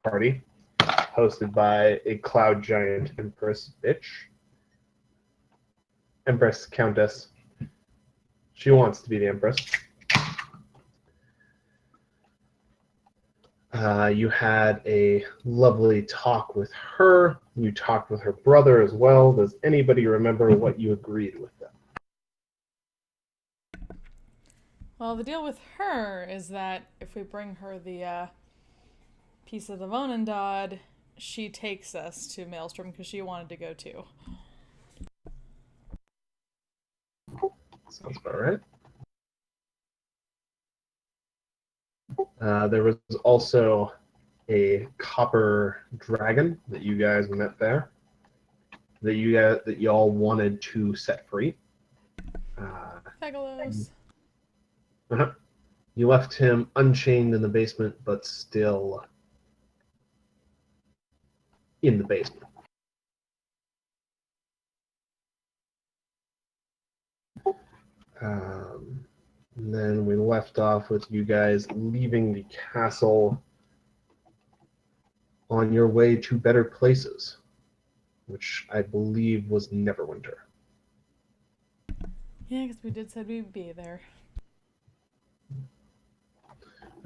party hosted by a cloud giant Empress Countess. She wants to be the Empress. You had a lovely talk with her. You talked with her brother as well. Does anybody remember what you agreed with them? Well, the deal with her is that if we bring her the piece of the Vonendad, she takes us to Maelstrom because she wanted to go too. Sounds about right. There was also a copper dragon that you guys met there that y'all wanted to set free. Pegalos. You left him unchained in the basement, but still in the basement. And then we left off with you guys leaving the castle on your way to better places, which I believe was Neverwinter. Yeah, because we did said we'd be there.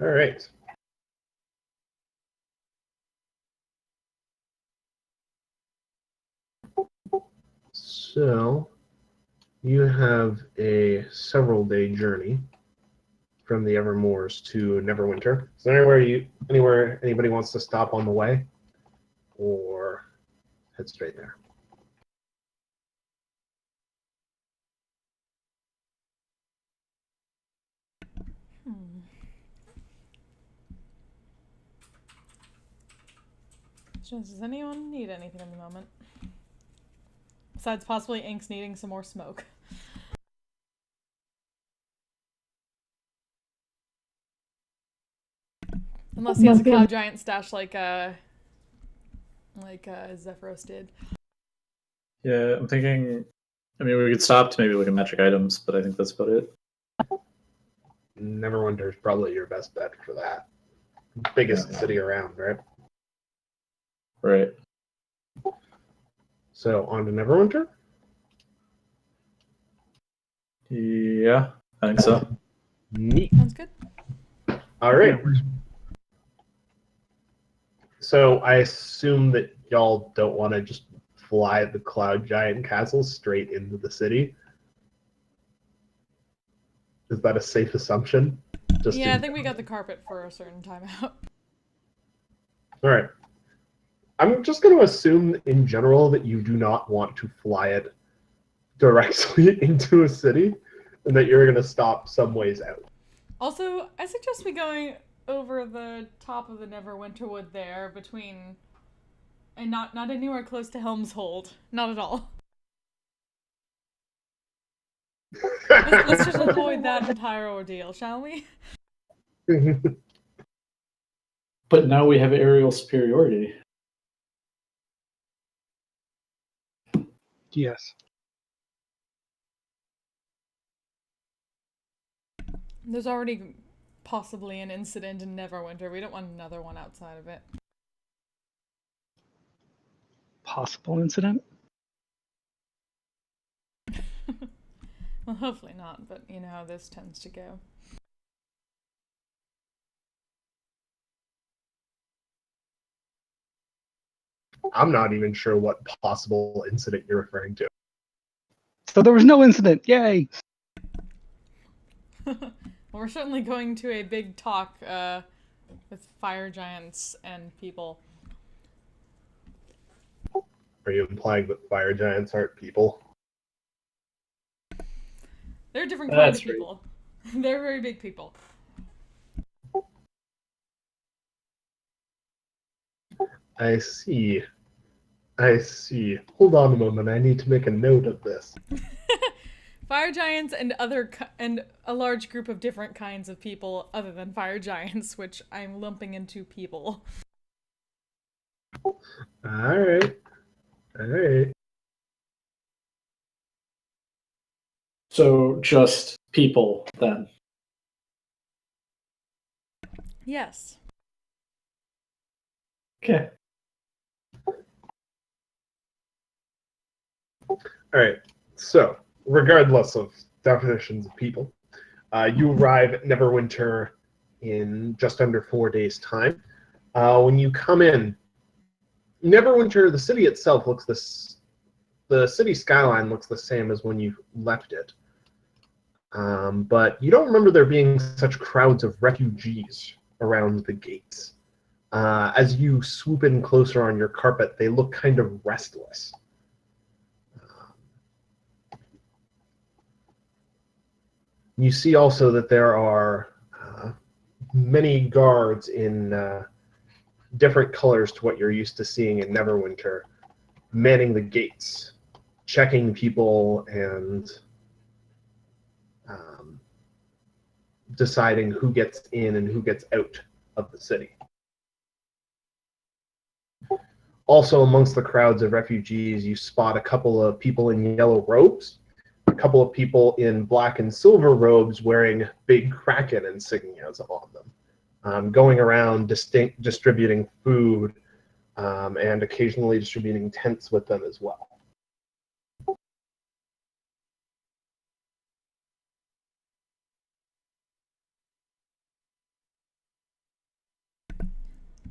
All right. So you have a several-day journey from the Evermoors to Neverwinter. Is there anywhere anybody wants to stop on the way, or head straight there? Does anyone need anything at the moment? Besides possibly Ink's needing some more smoke. Unless he has a cloud giant stash like Zephyros did. Yeah, I'm thinking. I mean, we could stop to maybe look at magic items, but I think that's about it. Neverwinter is probably your best bet for that. Biggest city around, right? Right. So on to Neverwinter? Yeah, I think so. Neat. Sounds good. All right. So I assume that y'all don't want to just fly the Cloud Giant Castle straight into the city. Is that a safe assumption? I think we got the carpet for a certain time out. All right. I'm just going to assume in general that you do not want to fly it directly into a city and that you're going to stop some ways out. Also, I suggest we going over the top of the Neverwinter Wood there between... And not anywhere close to Helm's Hold. Not at all. Let's just avoid that entire ordeal, shall we? But now we have aerial superiority. Yes. There's already possibly an incident in Neverwinter. We don't want another one outside of it. Possible incident? Well, hopefully not, but you know how this tends to go. I'm not even sure what possible incident you're referring to. So there was no incident. Yay! Well, we're certainly going to a big talk with fire giants and people. Are you implying that fire giants aren't people? They're different kinds of people. They're very big people. I see. Hold on a moment. I need to make a note of this. Fire giants and and a large group of different kinds of people other than fire giants, which I'm lumping into people. All right. So just people then. Yes. Okay. All right. So, regardless of definitions of people, you arrive at Neverwinter in just under 4 days' time. When you come in, Neverwinter, the city itself looks the city skyline looks the same as when you left it. But you don't remember there being such crowds of refugees around the gates. As you swoop in closer on your carpet, they look kind of restless. You see also that there are many guards in different colors to what you're used to seeing in Neverwinter, manning the gates, checking people, and deciding who gets in and who gets out of the city. Also, amongst the crowds of refugees, you spot a couple of people in yellow robes, a couple of people in black and silver robes wearing big Kraken insignias on them, going around distributing food and occasionally distributing tents with them as well.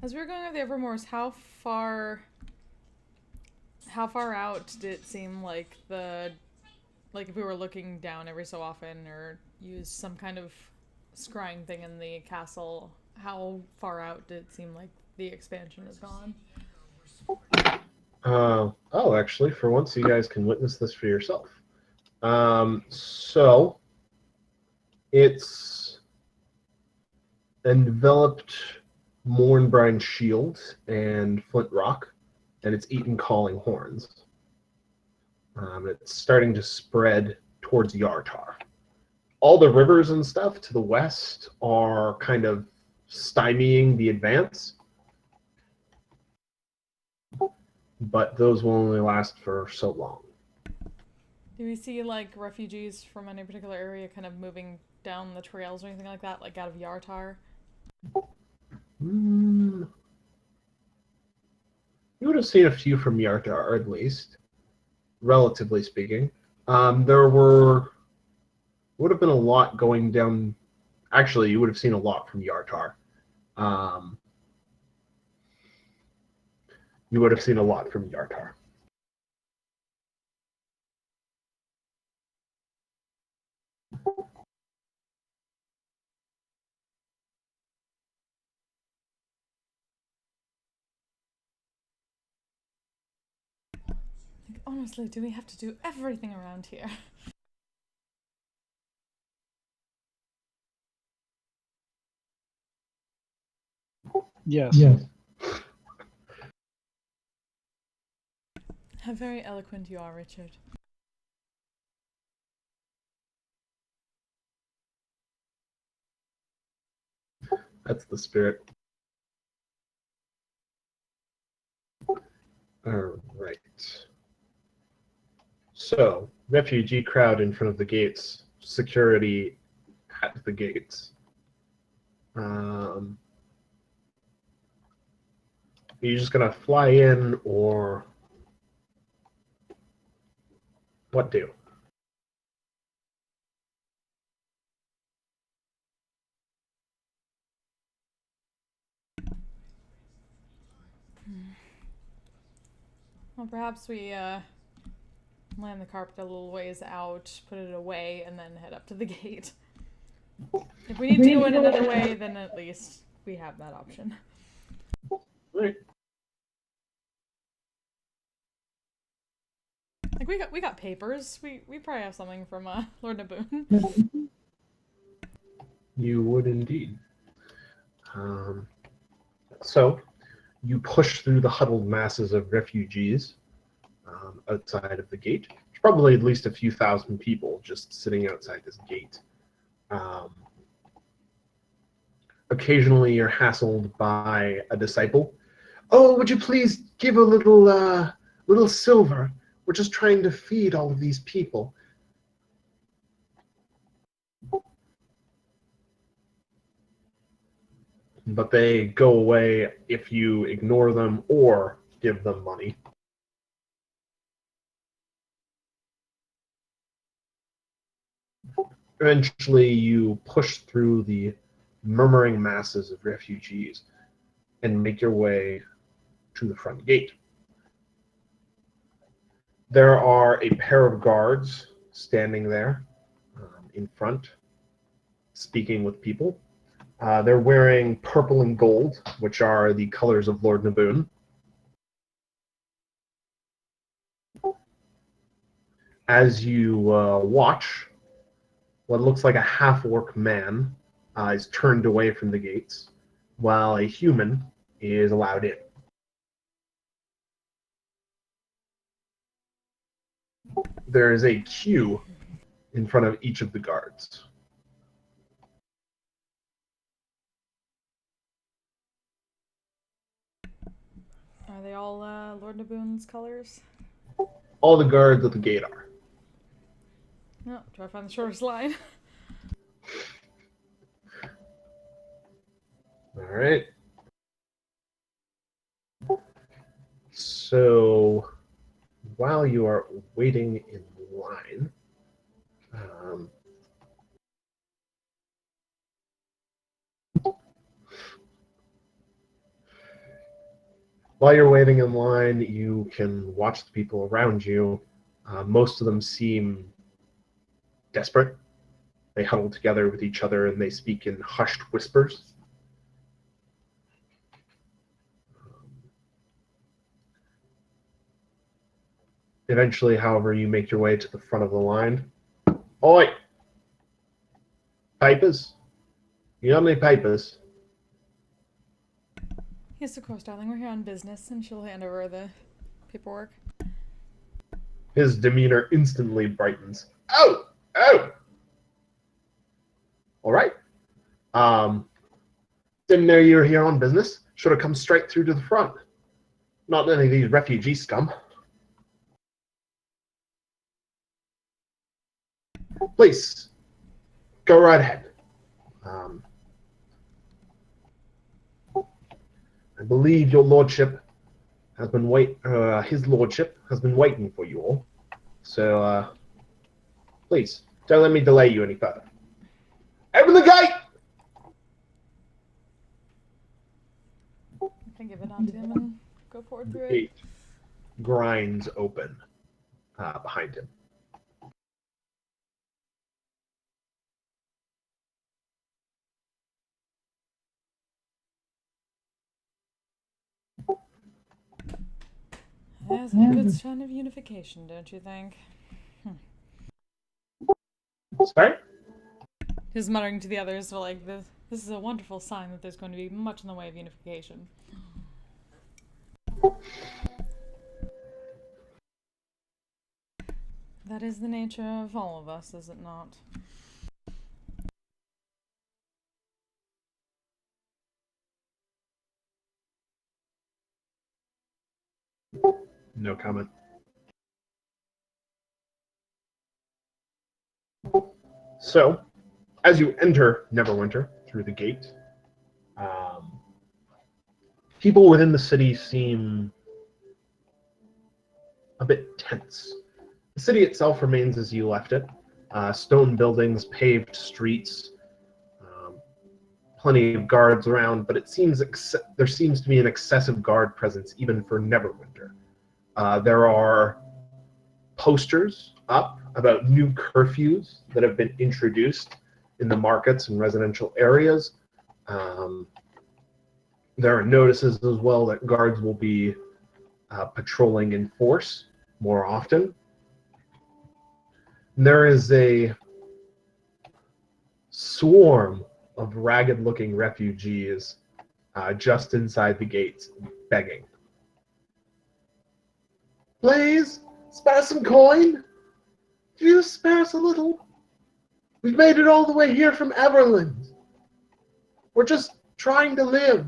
As we were going over the Evermoors, how far out did it seem like if we were looking down every so often or use some kind of scrying thing in the castle, how far out did it seem like the expansion has gone? Oh, actually, for once, you guys can witness this for yourself. So, it's enveloped Mournbrine Shield and Flint Rock, and it's eaten Calling Horns. It's starting to spread towards Yartar. All the rivers and stuff to the west are kind of stymieing the advance, but those will only last for so long. Do we see like refugees from any particular area kind of moving down the trails or anything like that, like out of Yartar? You would have seen a few from Yartar, at least, relatively speaking. There would have been a lot going down. Actually, you would have seen a lot from Yartar. You would have seen a lot from Yartar. Like, honestly, do we have to do everything around here? Yes. How very eloquent you are, Richard. That's the spirit. All right. So, refugee crowd in front of the gates. Security at the gates. Are you just gonna fly in, or what do? Well, perhaps we land the carpet a little ways out, put it away, and then head up to the gate. If we need to go in another way, then at least we have that option. Right. Like we got papers. We probably have something from Lord Naboon. You would indeed. So, you push through the huddled masses of refugees outside of the gate. There's probably at least a few thousand people just sitting outside this gate. Occasionally, you're hassled by a disciple. Oh, would you please give a little silver? We're just trying to feed all of these people. but they go away if you ignore them or give them money. Eventually, you push through the murmuring masses of refugees and make your way to the front gate. There are a pair of guards standing there in front, speaking with people. They're wearing purple and gold, which are the colors of Lord Naboon. As you watch, what looks like a half-orc man is turned away from the gates, while a human is allowed in. There is a queue in front of each of the guards. Are they all Lord Naboon's colors? All the guards at the gate are. No, try to find the shortest line. All right. So, while you are waiting in line, you can watch the people around you. Most of them seem desperate. They huddle together with each other and they speak in hushed whispers. Eventually, however, you make your way to the front of the line. Oi! Papers? You got any papers? Yes, of course, darling. We're here on business, and she'll hand over the paperwork. His demeanor instantly brightens. Oh! Oh! All right. Didn't know you were here on business. Should have come straight through to the front. Not any of these refugee scum. Please, go right ahead. I believe your lordship has been his lordship has been waiting for you all. So, please, don't let me delay you any further. Open the gate! I can give it on to him and go forward through it. Gate grinds open behind him. There's a good sign of unification, don't you think? Sorry? He's muttering to the others, but like, this is a wonderful sign that there's going to be much in the way of unification. That is the nature of all of us, is it not? No comment. So, as you enter Neverwinter through the gate, people within the city seem a bit tense. The city itself remains as you left it. Stone buildings, paved streets, plenty of guards around, but it seems there seems to be an excessive guard presence even for Neverwinter. There are posters up about new curfews that have been introduced in the markets and residential areas. There are notices as well that guards will be patrolling in force more often. There is a swarm of ragged-looking refugees just inside the gates, begging. Please, spare some coin. Just spare us a little. We've made it all the way here from Everland. We're just trying to live.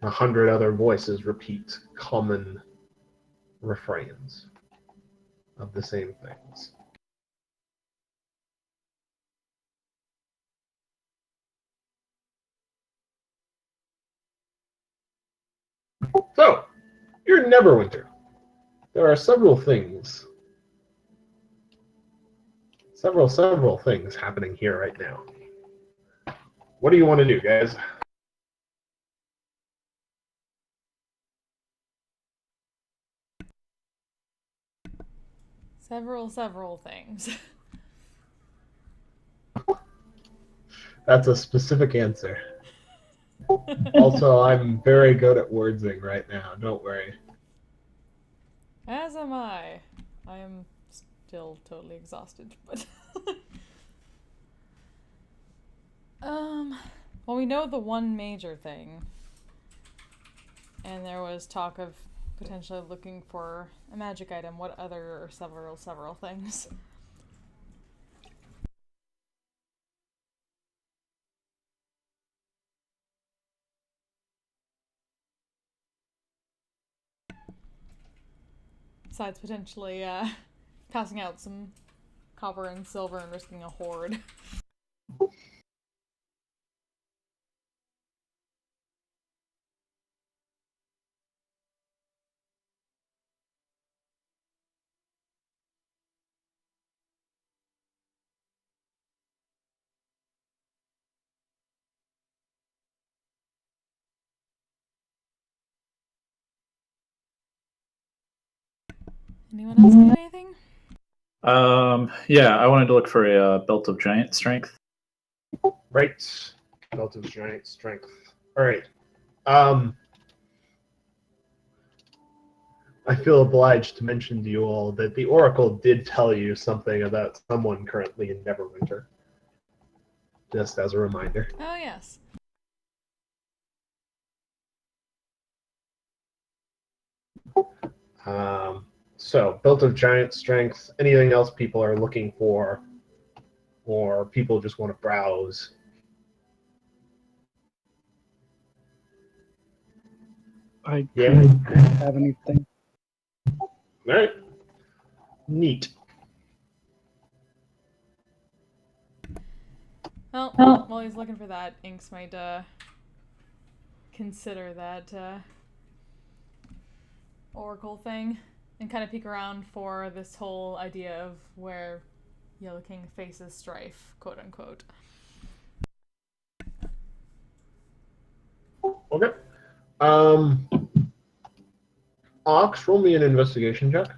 100 other voices repeat common refrains of the same things. So, you're in Neverwinter. There are several things. Several things happening here right now. What do you want to do, guys? Several things. That's a specific answer. Also, I'm very good at wordsing right now. Don't worry. As am I. I am still totally exhausted, but well, we know the one major thing, and there was talk of potentially looking for a magic item. What other or several things? Besides potentially passing out some copper and silver and risking a hoard. Anyone else need anything? Yeah, I wanted to look for a belt of giant strength. Right. Belt of giant strength. All right. I feel obliged to mention to you all that the Oracle did tell you something about someone currently in Neverwinter. Just as a reminder. Oh, yes. So, belt of giant strength. Anything else people are looking for, or people just want to browse? I Yeah. don't have anything. All right. Neat. Well, while he's looking for that, Inks might consider that Oracle thing and kind of peek around for this whole idea of where Yellow King faces strife, quote unquote. Okay. Ox, roll me an investigation check.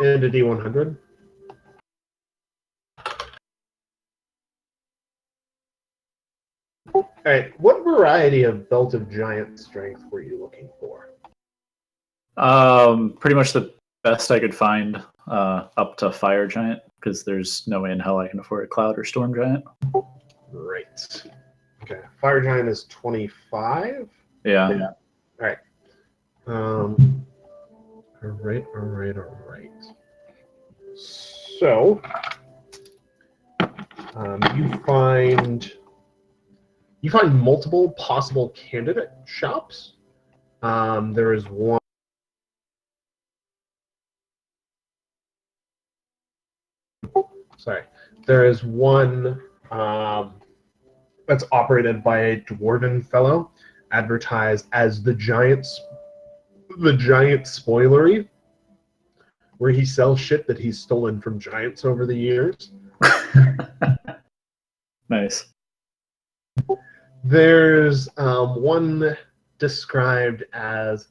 And a D100. All right. What variety of belt of giant strength were you looking for? Pretty much the best I could find, up to fire giant, because there's no way in hell I can afford a cloud or storm giant. Right. Okay. Fire giant is 25. Yeah. All right. All right. So, you find multiple possible candidate shops. There is one. Sorry, there is one that's operated by a dwarven fellow, advertised as the giant spoilery, where he sells shit that he's stolen from giants over the years. Nice. There's one described as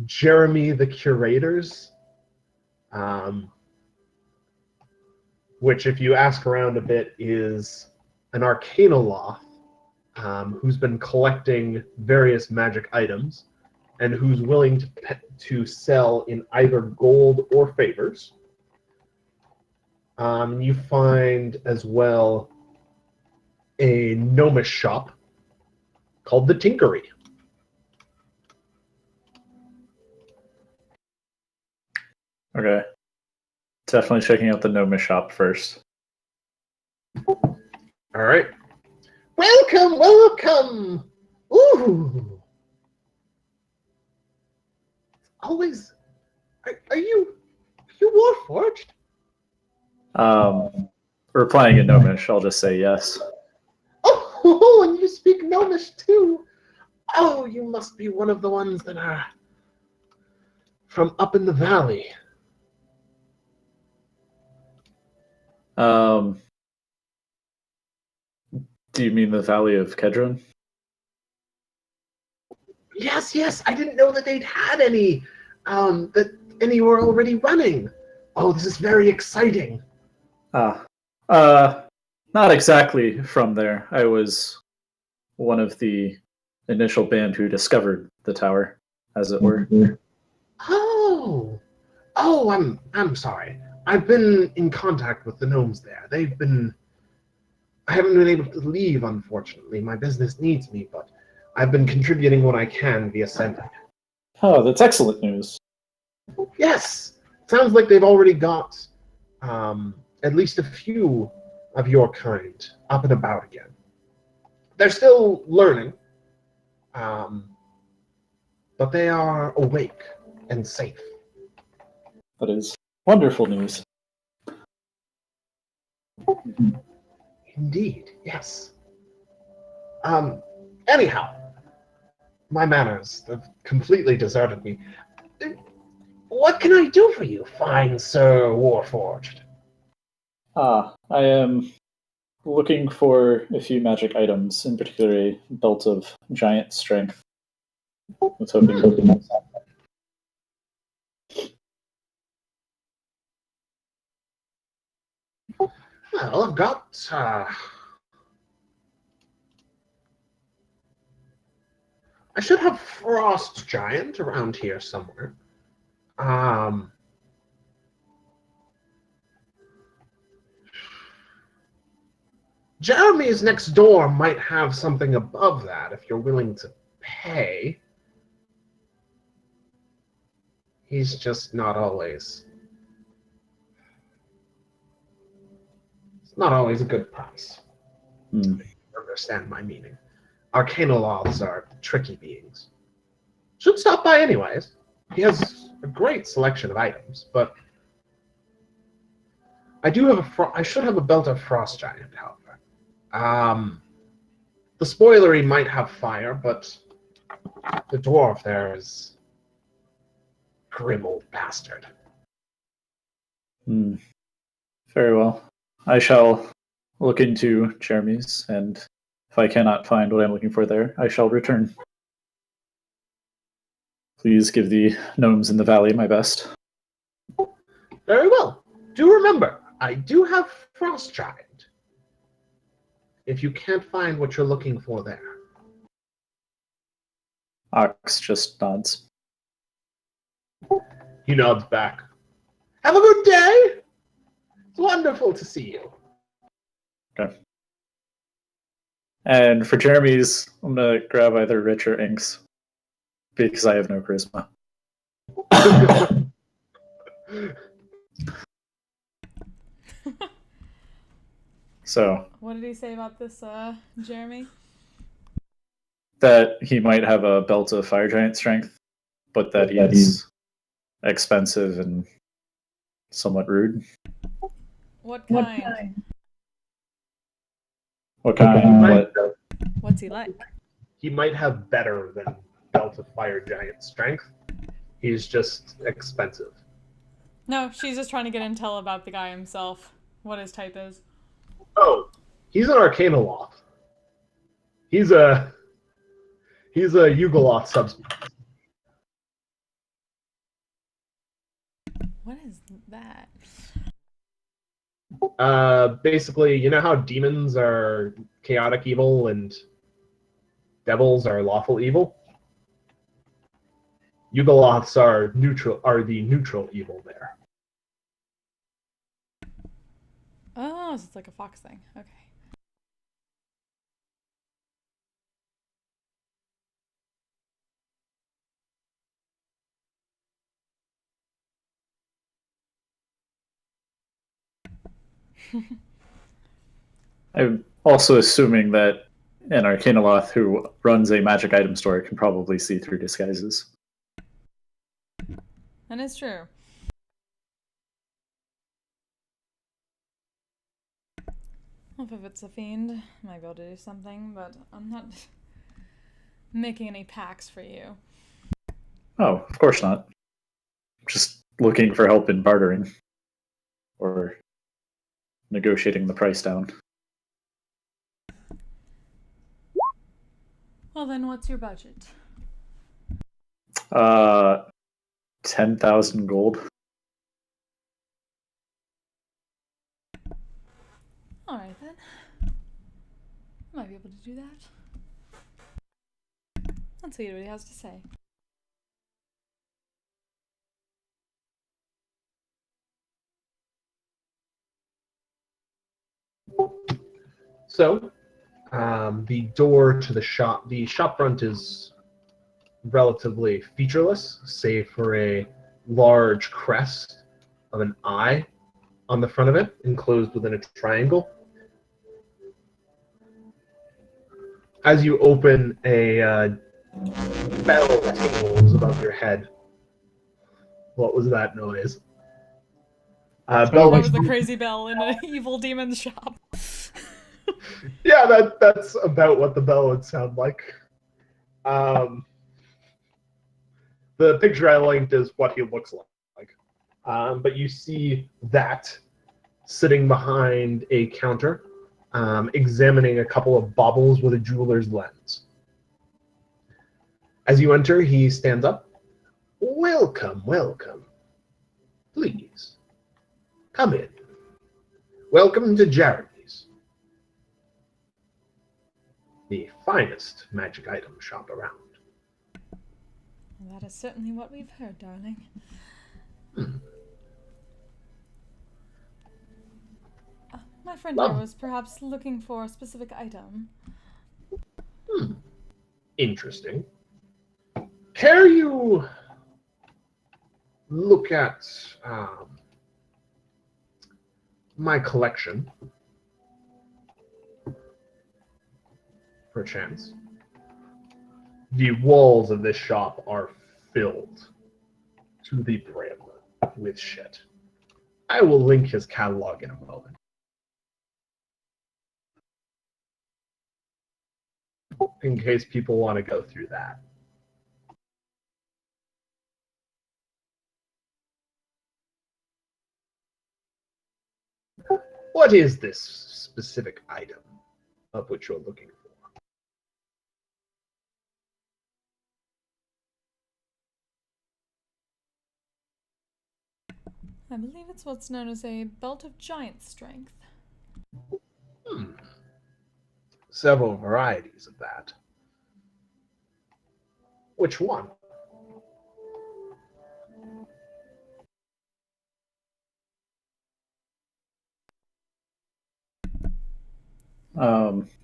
Jeremy the Curator's, which, if you ask around a bit, is an arcanoloth who's been collecting various magic items and who's willing to sell in either gold or favors. You find as well a gnomish shop called the Tinkery. Okay. Definitely checking out the Noma shop first. All right. Welcome. Ooh. Always. Are you Warforged? Replying in Gnomish, I'll just say yes. Oh, and you speak Gnomish too. Oh, you must be one of the ones that are from up in the valley. Do you mean the Valley of Kedron? Yes, yes. I didn't know that they'd had any. That any were already running. Oh, this is very exciting. Ah, not exactly from there. I was one of the initial band who discovered the tower, as it were. Oh, oh, I'm sorry. I've been in contact with the gnomes there. I haven't been able to leave, unfortunately. My business needs me, but I've been contributing what I can via sending. Oh, that's excellent news. Yes, sounds like they've already got at least a few of your kind up and about again. They're still learning, but they are awake and safe. That is wonderful news. Indeed, yes. Anyhow, my manners have completely deserted me. What can I do for you, fine Sir Warforged? I am looking for a few magic items, in particular a belt of giant strength. I was hoping. Well, I've got I should have Frost Giant around here somewhere. Um, Jeremy's next door might have something above that if you're willing to pay. He's just not always. It's not always a good price. Hmm. You understand my meaning. Arcanoloths are tricky beings. Should stop by anyways. He has a great selection of items, but I do have I should have a belt of Frost Giant, however. The spoilery might have fire, but the dwarf there is grim old bastard. Very well. I shall look into Jeremy's, and if I cannot find what I'm looking for there, I shall return. Please give the gnomes in the valley my best. Very well. Do remember, I do have Frost Giant. If you can't find what you're looking for there. Ox just nods. He nods back. Have a good day! It's wonderful to see you. Okay. And for Jeremy's, I'm gonna grab either Rich or Inks because I have no charisma. So What did he say about this, Jeremy? that he might have a belt of fire giant strength, but that he's expensive and somewhat rude. What kind? What kind? What? What's he like? He might have better than Belt of Fire Giant strength. He's just expensive. No, she's just trying to get intel about the guy himself. What his type is. Oh, he's an Arcanoloth. He's a Yugoloth subspecies. What is that? Basically, you know how demons are chaotic evil and devils are lawful evil? Yugoloths are the neutral evil there. Oh, so it's like a fox thing. Okay. I'm also assuming that an Arcanoloth who runs a magic item store can probably see through disguises. That is true. Well, if it's a fiend, I might be able to do something, but I'm not making any packs for you. Oh, of course not. Just looking for help in bartering or negotiating the price down. Well, then, what's your budget? 10,000 gold. All right then. Might be able to do that. Let's see what he has to say. So, the door to the shop front is relatively featureless, save for a large crest of an eye on the front of it, enclosed within a triangle. As you open, a bell tingles above your head. What was that noise? That Bell was the crazy bell in an evil demon's shop. Yeah, that's about what the bell would sound like. The picture I linked is what he looks like. But you see that sitting behind a counter, examining a couple of baubles with a jeweler's lens. As you enter, he stands up. Welcome, welcome. Please, come in. Welcome to Jeremy's, the finest magic item shop around. Well, that is certainly what we've heard, darling. My friend here was perhaps looking for a specific item. Interesting. Care you look at my collection, perchance? The walls of this shop are filled to the brim with shit. I will link his catalog in a moment. In case people want to go through that. What is this specific item of which you're looking for? I believe it's what's known as a belt of giant strength. Several varieties of that. Which one?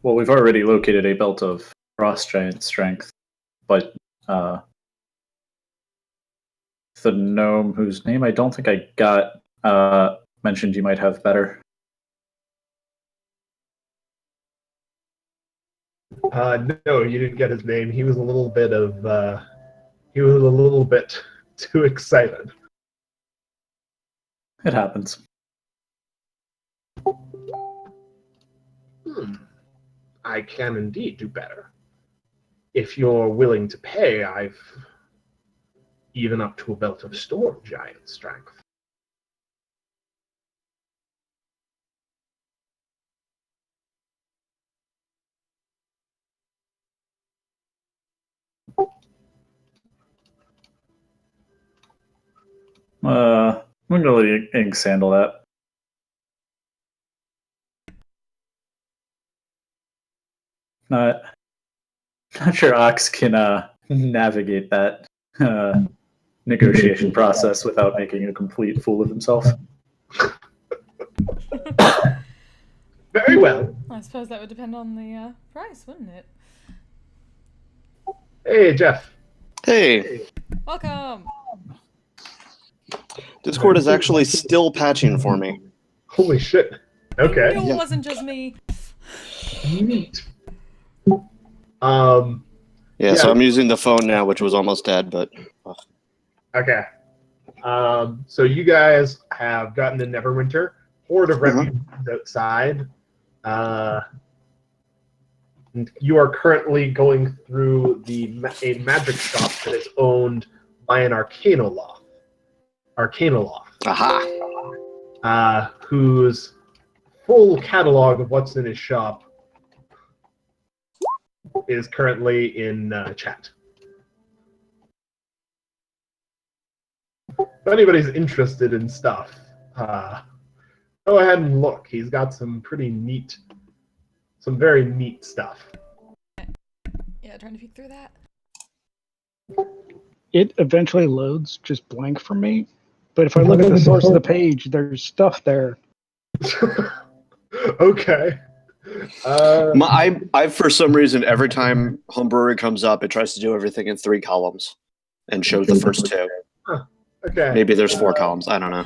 Well, we've already located a belt of frost giant strength, but the gnome whose name I don't think I got mentioned you might have better. No, you didn't get his name. He was a little bit too excited. It happens. I can indeed do better. If you're willing to pay, I've even up to a belt of storm giant strength. I'm gonna let Inks handle that. Not sure Ox can navigate that negotiation process without making a complete fool of himself. Very well. I suppose that would depend on the price, wouldn't it? Hey, Jeff. Hey, Welcome! Discord is actually still patching for me. Holy shit. I Okay. knew it wasn't just me. Neat. Yeah, so I'm using the phone now, which was almost dead, but Okay. So you guys have gotten to Neverwinter. Horde of refugees outside. And you are currently going through a magic shop that is owned by an Arcanoloth. Aha. Whose full catalog of what's in his shop is currently in chat. If anybody's interested in stuff, go ahead and look. He's got some very neat stuff. Yeah, trying to peek through that. It eventually loads just blank for me. But if I look at the source of the page, there's stuff there. Okay. I for some reason, every time homebrewery comes up, it tries to do everything in 3 columns and shows the first 2. Okay. Maybe there's 4 columns. I don't know.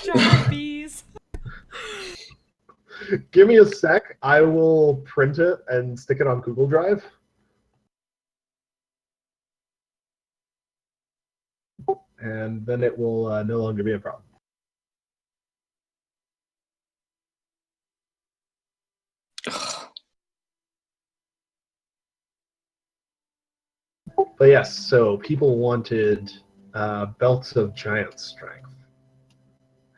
Giant bees. Give me a sec. I will print it and stick it on Google Drive. And then it will no longer be a problem. But yes, so people wanted belts of giant strength.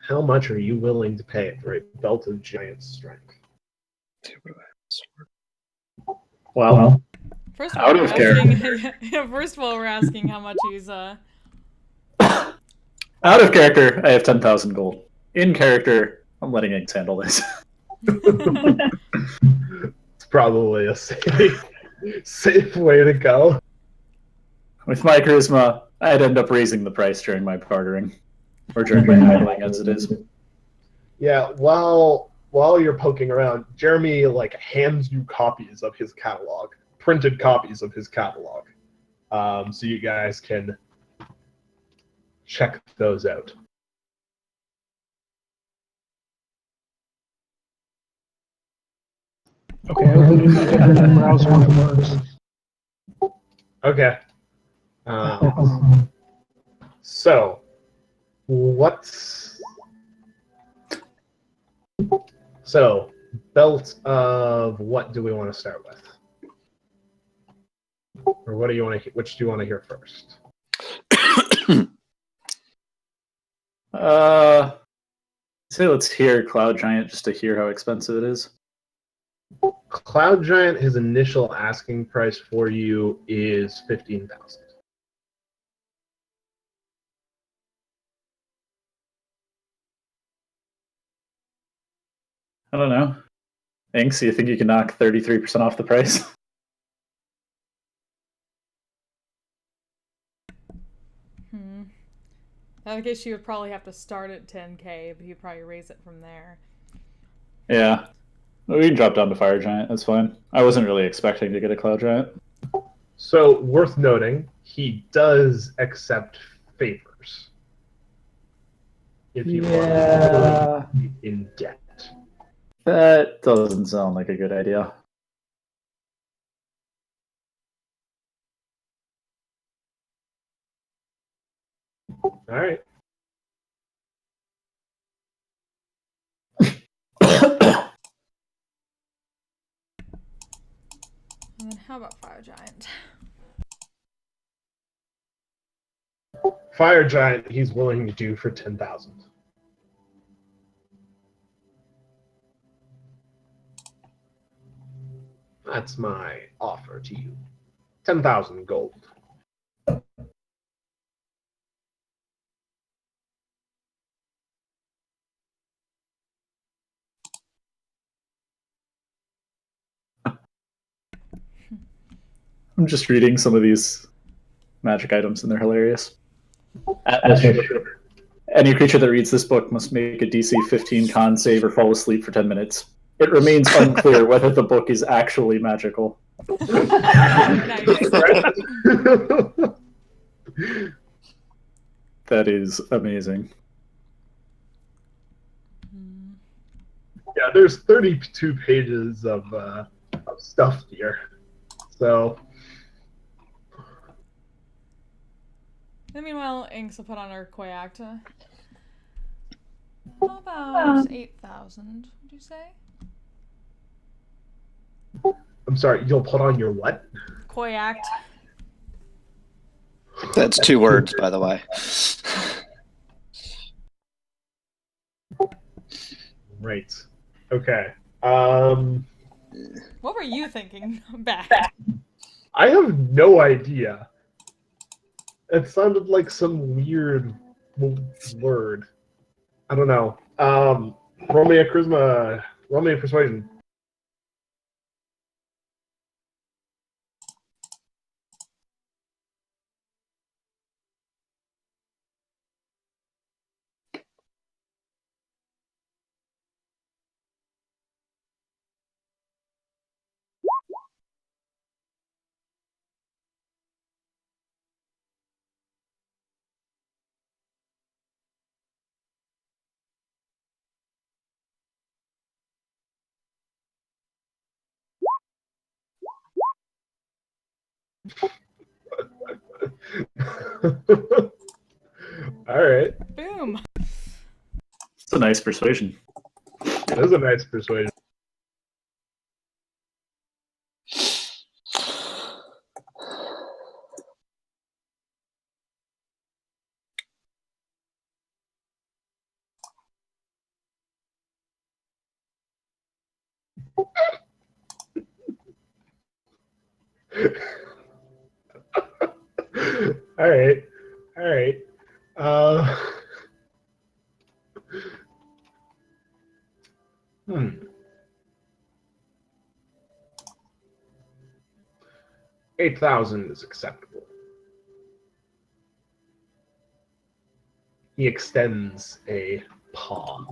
How much are you willing to pay for a belt of giant strength? Well, First of Out all, of first of all, we're asking how much he's out of character, I have 10,000 gold. In character, I'm letting Inks handle this. It's probably a safe way to go. With my charisma, I'd end up raising the price during my bartering. Or during my idling, as it is. Yeah, while you're poking around, Jeremy hands you copies of his catalog, printed copies of his catalog, so you guys can check those out. Okay, I opened an internet browser and it works. Okay. So, belt of what do we want to start with? Or what do you want to? Which do you want to hear first? Say let's hear Cloud Giant just to hear how expensive it is. Cloud Giant, his initial asking price for you is 15,000. I don't know. Inks, you think you can knock 33% off the price? In that case, you would probably have to start at 10k, but you'd probably raise it from there. Yeah. We can drop down to Fire Giant, that's fine. I wasn't really expecting to get a Cloud Giant. So, worth noting, he does accept favors. If you want to be in debt. That doesn't sound like a good idea. All right. And then how about Fire Giant? Fire Giant, he's willing to do for 10,000. That's my offer to you. 10,000 gold. I'm just reading some of these magic items and they're hilarious. Atmosphere. Any creature that reads this book must make a DC 15 con save or fall asleep for 10 minutes. It remains unclear whether the book is actually magical. That is amazing. Yeah, there's 32 pages of stuff here. So. And meanwhile, Inks will put on her Koyakta. How about 8,000, would you say? I'm sorry, you'll put on your what? Coy act. That's 2 words, by the way. Right. Okay. What were you thinking back? I have no idea. It sounded like some weird word. I don't know. Roll me a charisma. Roll me a persuasion. All right. Boom. It's a nice persuasion. It is a nice persuasion. All right. All right. Uh, hmm. 8,000 is acceptable. He extends a paw.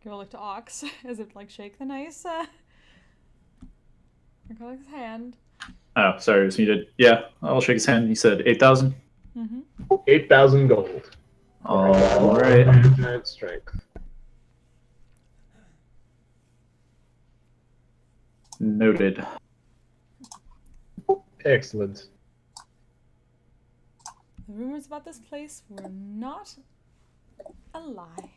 Give a look to Ox as if like shake the nice Narcotic's hand. Oh, sorry, it was muted. Yeah, I'll shake his hand. He said 8,000. Mm-hmm. 8,000 gold. All right. Giant strength. Noted. Excellent. The rumors about this place were not a lie.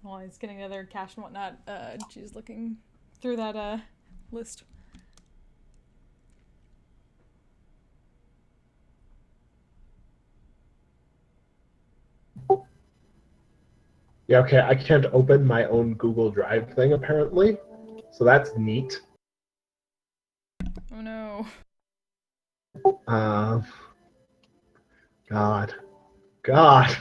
While he's getting other cash and whatnot, she's looking through that list. Yeah, okay, I can't open my own Google Drive thing apparently. So that's neat. Oh no. Uh, God. God.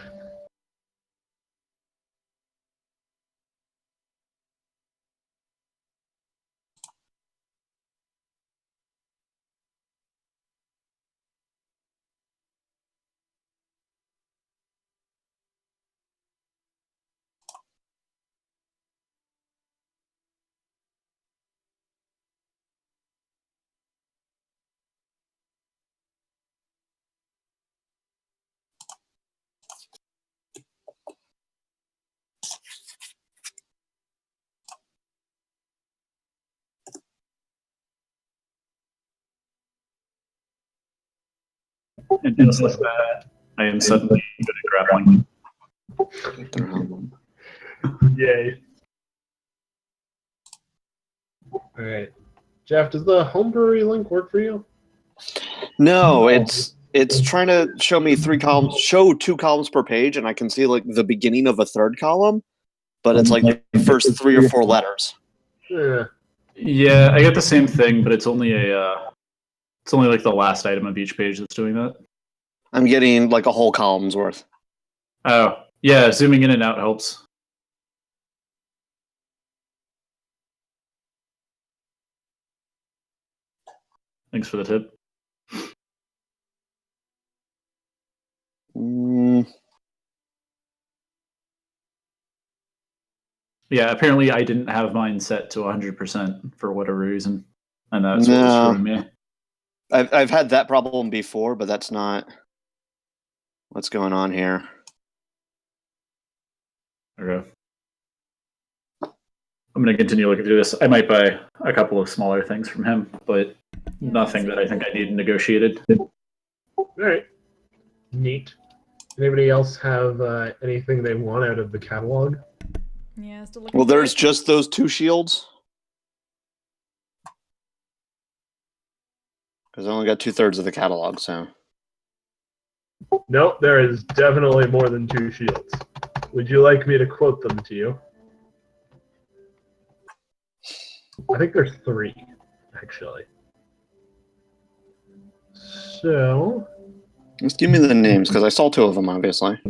And just like that, I am suddenly good at grappling. Yay. Alright. Jeff, does the homebrewery link work for you? No, it's trying to show me 3 columns, show 2 columns per page, and I can see like the beginning of a 3rd column, but it's like the first 3 or 4 letters. Yeah. Yeah, I get the same thing, but it's only like the last item of each page that's doing that. I'm getting like a whole column's worth. Oh, yeah, zooming in and out helps. Thanks for the tip. Yeah, apparently I didn't have mine set to 100% for whatever reason. And that's what was No. throwing me. I've had that problem before, but that's not what's going on here. Okay. I'm going to continue looking through this. I might buy a couple of smaller things from him, but Yeah, nothing that I think I need negotiated. All right. Neat. Anybody else have anything they want out of the catalog? Yeah, still looking Well, for there's it. just those 2 shields. Because I only got 2/3 of the catalog, so. Nope, there is definitely more than 2 shields. Would you like me to quote them to you? I think there's 3, actually. So Just give me the names, because I saw 2 of them, obviously.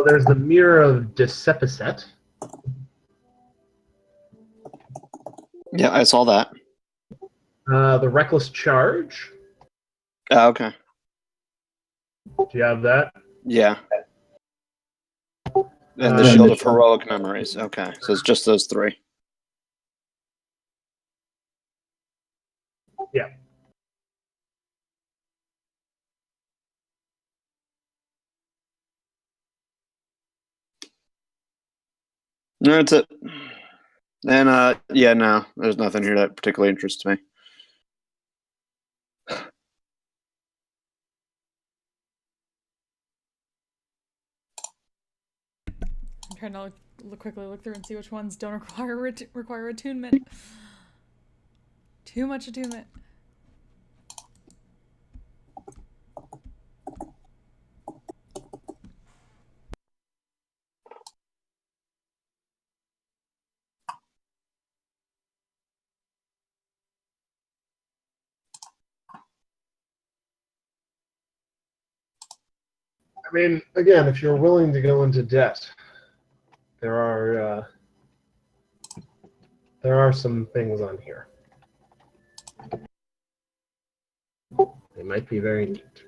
there's the Mirror of Decepicet. Yeah, I saw that. The Reckless Charge. Okay. Do you have that? Yeah. And the Uh, Shield of Heroic Memories. Okay, so it's just those 3. Yeah. No, that's it. And yeah, no, there's nothing here that particularly interests me. I'm trying to quickly look through and see which ones don't require attunement. Too much attunement. I mean, again, if you're willing to go into debt, there are some things on here. They might be very neat.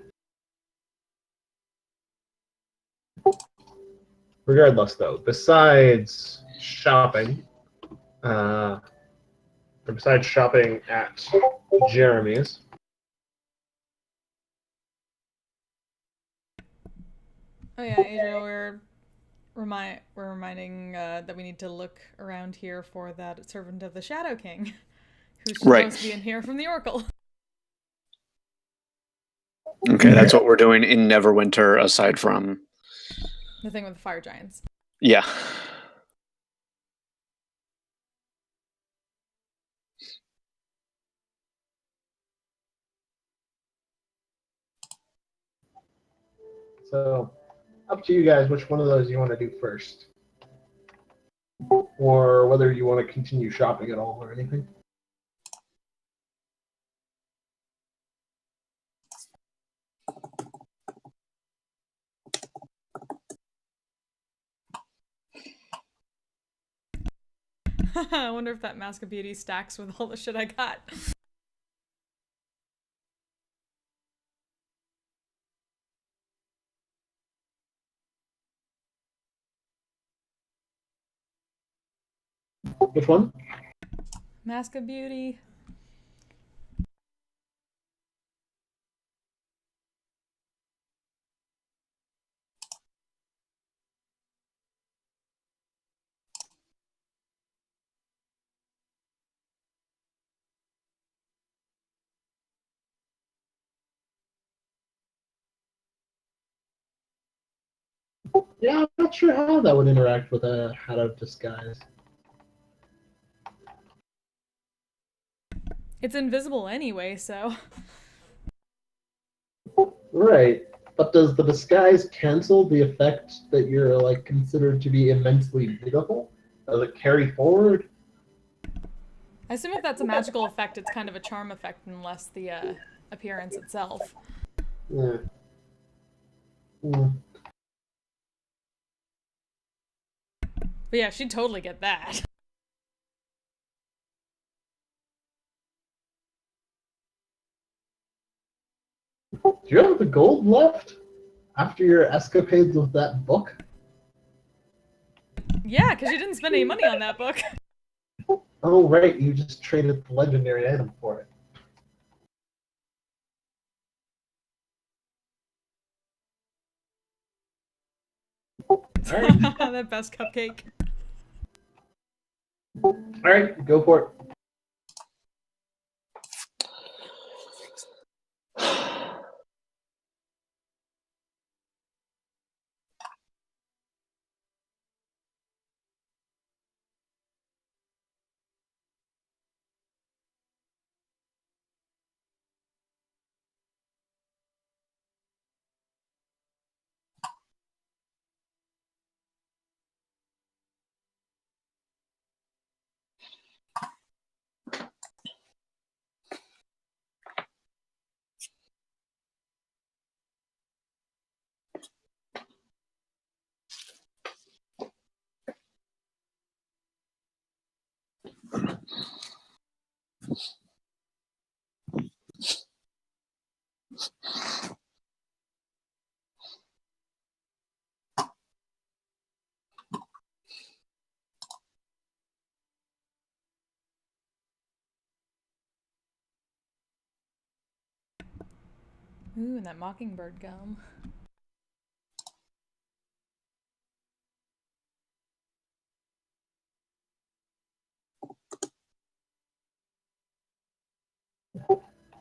Regardless, though, besides shopping at Jeremy's, Oh yeah, Adriel, we're reminding that we need to look around here for that servant of the Shadow King, who's supposed to be in here from the Oracle. Okay, that's what we're doing in Neverwinter, aside from... The thing with the fire giants. Yeah. so up to you guys which one of those you want to do first. Or whether you want to continue shopping at all or anything. I wonder if that Mask of Beauty stacks with all the shit I got. Which one? Mask of Beauty. Yeah, I'm not sure how that would interact with a Hat of Disguise. It's invisible anyway, so. Right. But does the disguise cancel the effect that you're like considered to be immensely beautiful? Does it carry forward? I assume if that's a magical effect, it's kind of a charm effect, unless the appearance itself. Yeah. Hmm. But yeah, she'd totally get that. Do you have the gold left after your escapades with that book? Yeah, because you didn't spend any money on that book. Oh, right. You just traded the legendary item for it. Alright. That best cupcake. Alright, go for it. Ooh, and that mockingbird gum.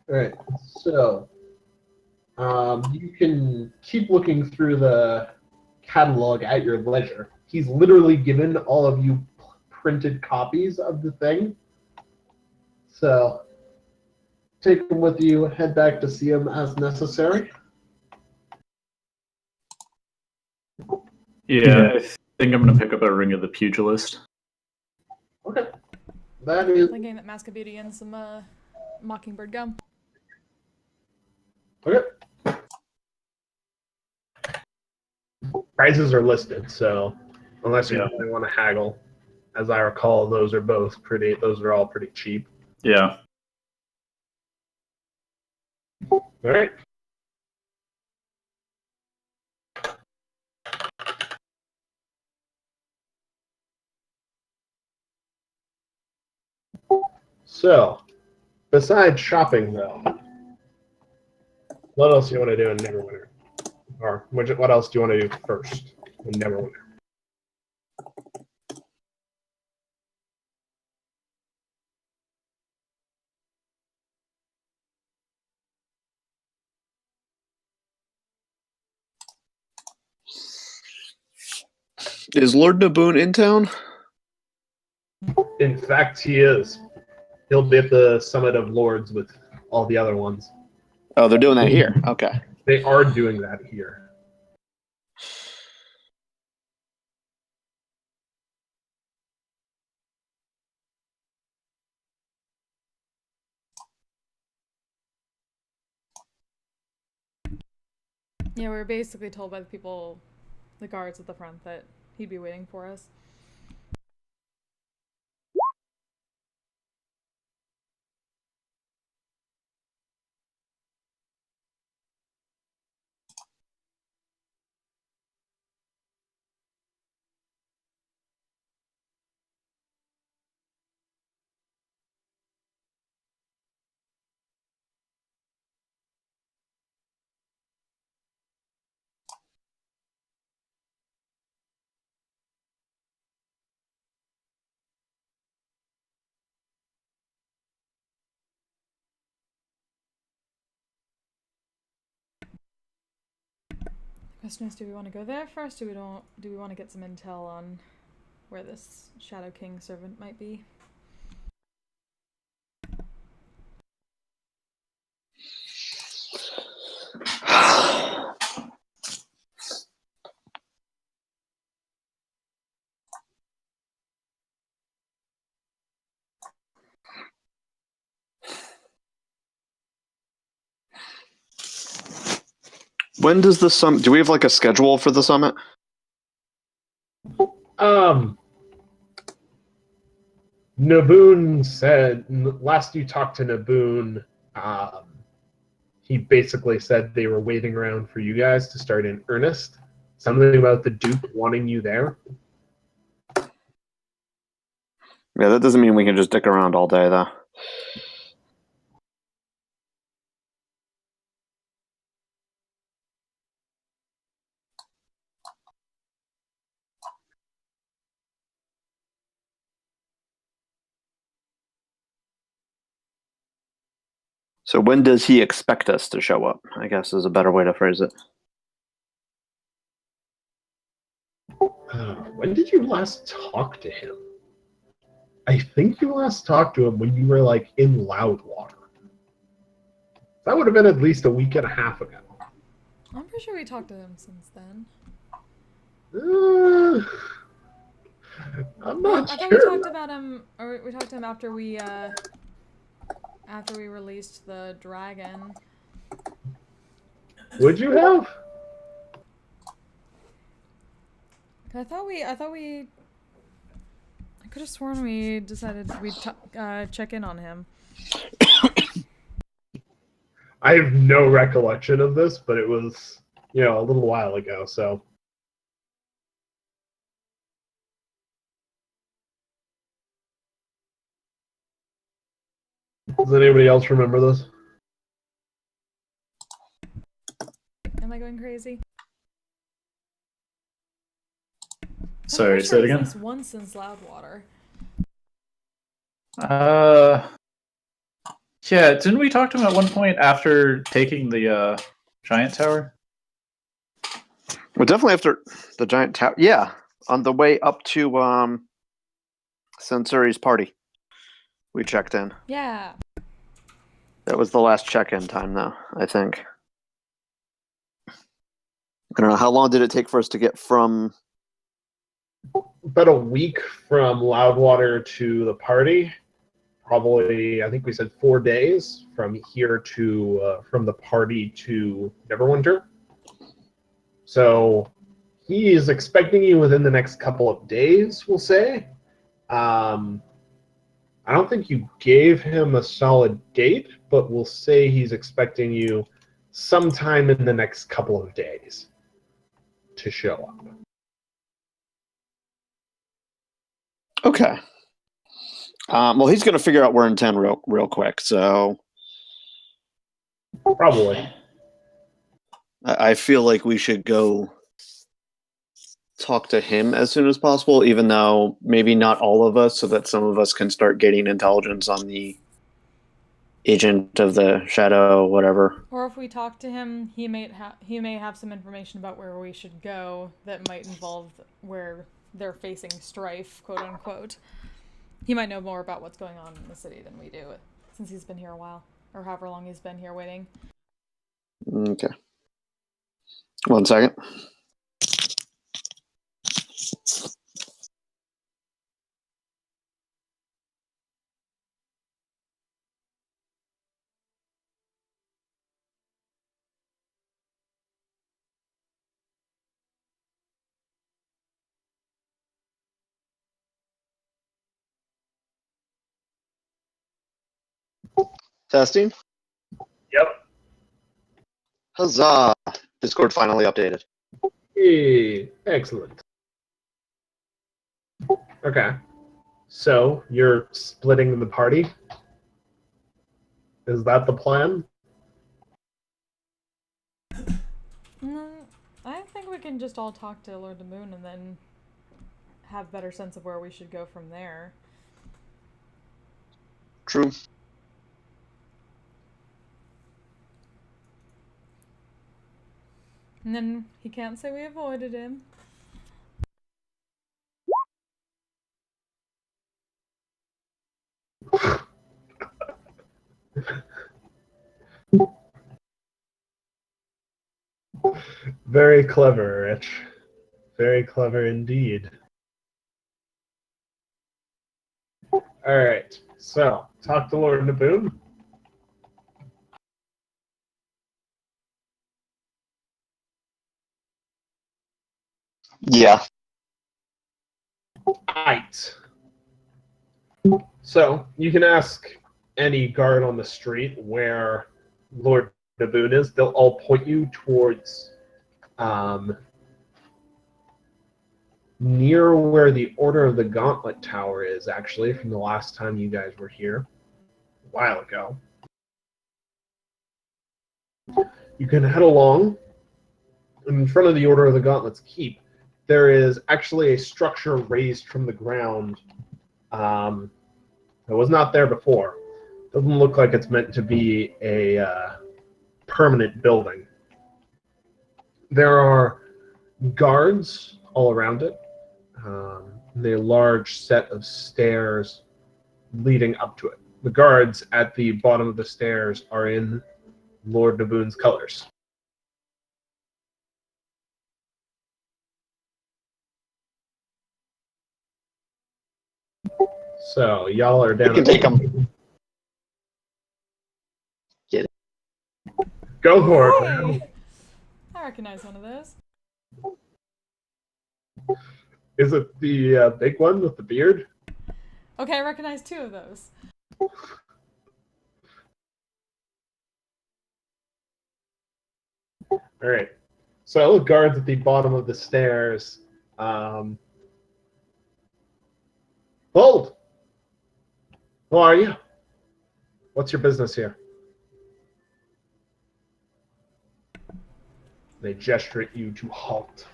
Alright, so you can keep looking through the catalog at your leisure. He's literally given all of you printed copies of the thing. So take them with you, head back to see him as necessary. Yeah, I think I'm gonna pick up a Ring of the Pugilist. Okay. That is Thinking that Mask of Beauty and some mockingbird gum. okay. Prices are listed, so unless you Yeah. really want to haggle, as I recall, those are all pretty cheap. Yeah. All right. So, besides shopping, though, what else do you want to do in Neverwinter? Or what else do you want to do first in Neverwinter? Is Lord Naboon in town? In fact, he is. He'll be at the Summit of Lords with all the other ones. Oh, they're doing that here. Okay. They are doing that here. Yeah, we were basically told by the guards at the front, that he'd be waiting for us. The question is, do we want to go there first? Do we want to get some intel on where this Shadow King servant might be? When does the summit? Do we have like a schedule for the summit? Naboon said last you talked to Naboon, he basically said they were waiting around for you guys to start in earnest. Something about the Duke wanting you there. Yeah, that doesn't mean we can just dick around all day, though. So when does he expect us to show up? I guess is a better way to phrase it. When did you last talk to him? I think you last talked to him when you were like in Loudwater. That would have been at least a week and a half ago. I'm pretty sure we talked to him since then. I'm Oh, not I thought sure. we talked about him, or we talked to him after we released the dragon. Would you have? I could have sworn we decided we'd check in on him. I have no recollection of this, but it was, a little while ago, so. Does anybody else remember this? Am I going crazy? Sorry, I'm say it pretty sure again. it's at least once since Loudwater. Yeah, didn't we talk to him at one point after taking the giant tower? Well, definitely after the giant tower. Yeah, on the way up to Sensori's party, we checked in. Yeah. That was the last check-in time, though, I think. I don't know. How long did it take for us to get from... About a week from Loudwater to the party. Probably, I think we said 4 days from here to, from the party to Neverwinter. So he is expecting you within the next couple of days, we'll say. I don't think you gave him a solid date, but we'll say he's expecting you sometime in the next couple of days to show up. Okay. Well, he's going to figure out we're in town real quick, so... Probably. I feel like we should go talk to him as soon as possible, even though maybe not all of us, so that some of us can start getting intelligence on the agent of the shadow, whatever. Or if we talk to him, he may have some information about where we should go that might involve where they're facing strife, quote unquote. He might know more about what's going on in the city than we do, since he's been here a while, or however long he's been here waiting. Okay. 1 second. Testing? Yep. Huzzah! Discord finally updated. Hey, excellent. Okay. So you're splitting the party? Is that the plan? I think we can just all talk to Lord the Moon and then have a better sense of where we should go from there. True. And then he can't say we avoided him. Very clever, Rich. Very clever indeed. Alright, so, talk to Lord Naboon. Yeah. Right. So, you can ask any guard on the street where Lord Naboon is. They'll all point you towards near where the Order of the Gauntlet Tower is, actually, from the last time you guys were here, a while ago. You can head along. In front of the Order of the Gauntlet's keep, there is actually a structure raised from the ground that was not there before. Doesn't look like it's meant to be a permanent building. There are guards all around it. And a large set of stairs leading up to it. The guards at the bottom of the stairs are in Lord Naboon's colors. So, y'all are down. We can take them. Get it. Go for it. Hey! I recognize one of those. Is it the big one with the beard? Okay, I recognize 2 of those. All right. So, the guards at the bottom of the stairs. Hold! Who are you? What's your business here? They gesture at you to halt.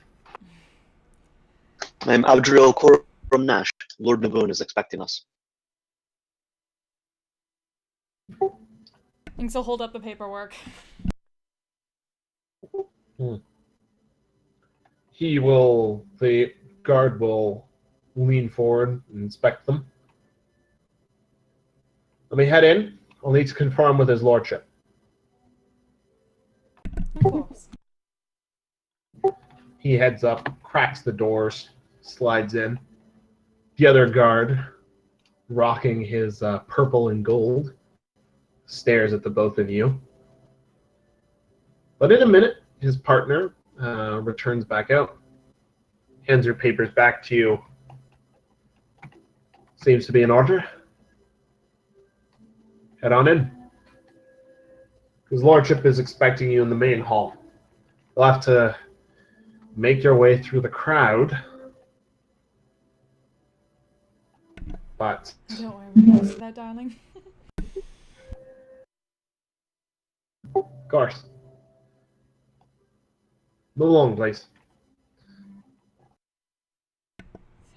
I'm Abdril Korum Nash. Lord Naboon is expecting us. Thanks, I'll hold up the paperwork. The guard will lean forward and inspect them. Let me head in. I'll need to confirm with his lordship. Of course. He heads up, cracks the doors, slides in. The other guard, rocking his purple and gold, stares at the both of you. But in a minute, his partner returns back out, hands her papers back to you. Seems to be in order. Head on in. His lordship is expecting you in the main hall. You'll have to make your way through the crowd. But Don't worry, we're used to that, darling. of course. Move along, please.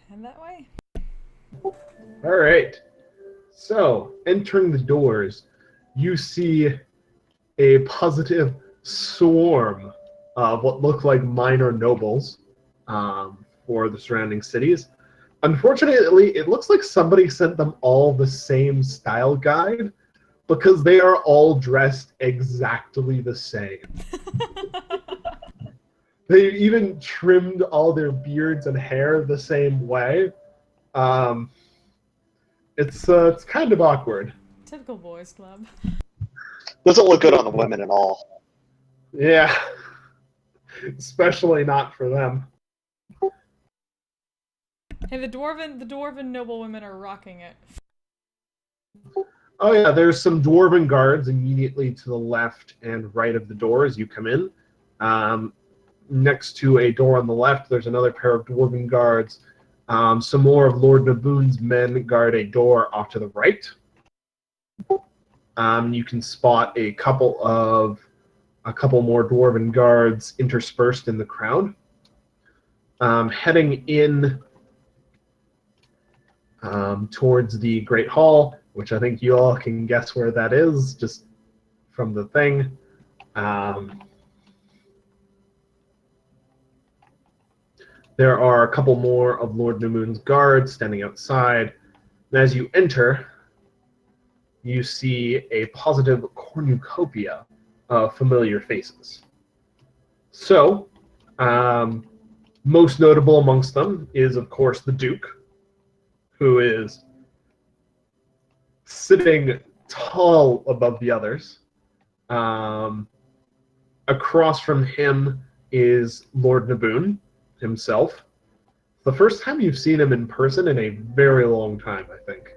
Head that way. All right. So, entering the doors, you see a positive swarm of what look like minor nobles for the surrounding cities. Unfortunately, it looks like somebody sent them all the same style guide because they are all dressed exactly the same. They even trimmed all their beards and hair the same way. It's kind of awkward. Typical boys club. Doesn't look good on the women at all. Yeah. Especially not for them. Hey, the dwarven noblewomen are rocking it. Oh yeah, there's some dwarven guards immediately to the left and right of the door as you come in. Next to a door on the left, there's another pair of dwarven guards. Some more of Lord Naboon's men guard a door off to the right. You can spot a couple more dwarven guards interspersed in the crowd. Heading in towards the Great Hall, which I think you all can guess where that is just from the thing. There are a couple more of Lord Naboon's guards standing outside. And as you enter, you see a positive cornucopia of familiar faces. So, most notable amongst them is, of course, the Duke, who is sitting tall above the others. Across from him is Lord Naboon himself. The first time you've seen him in person in a very long time, I think.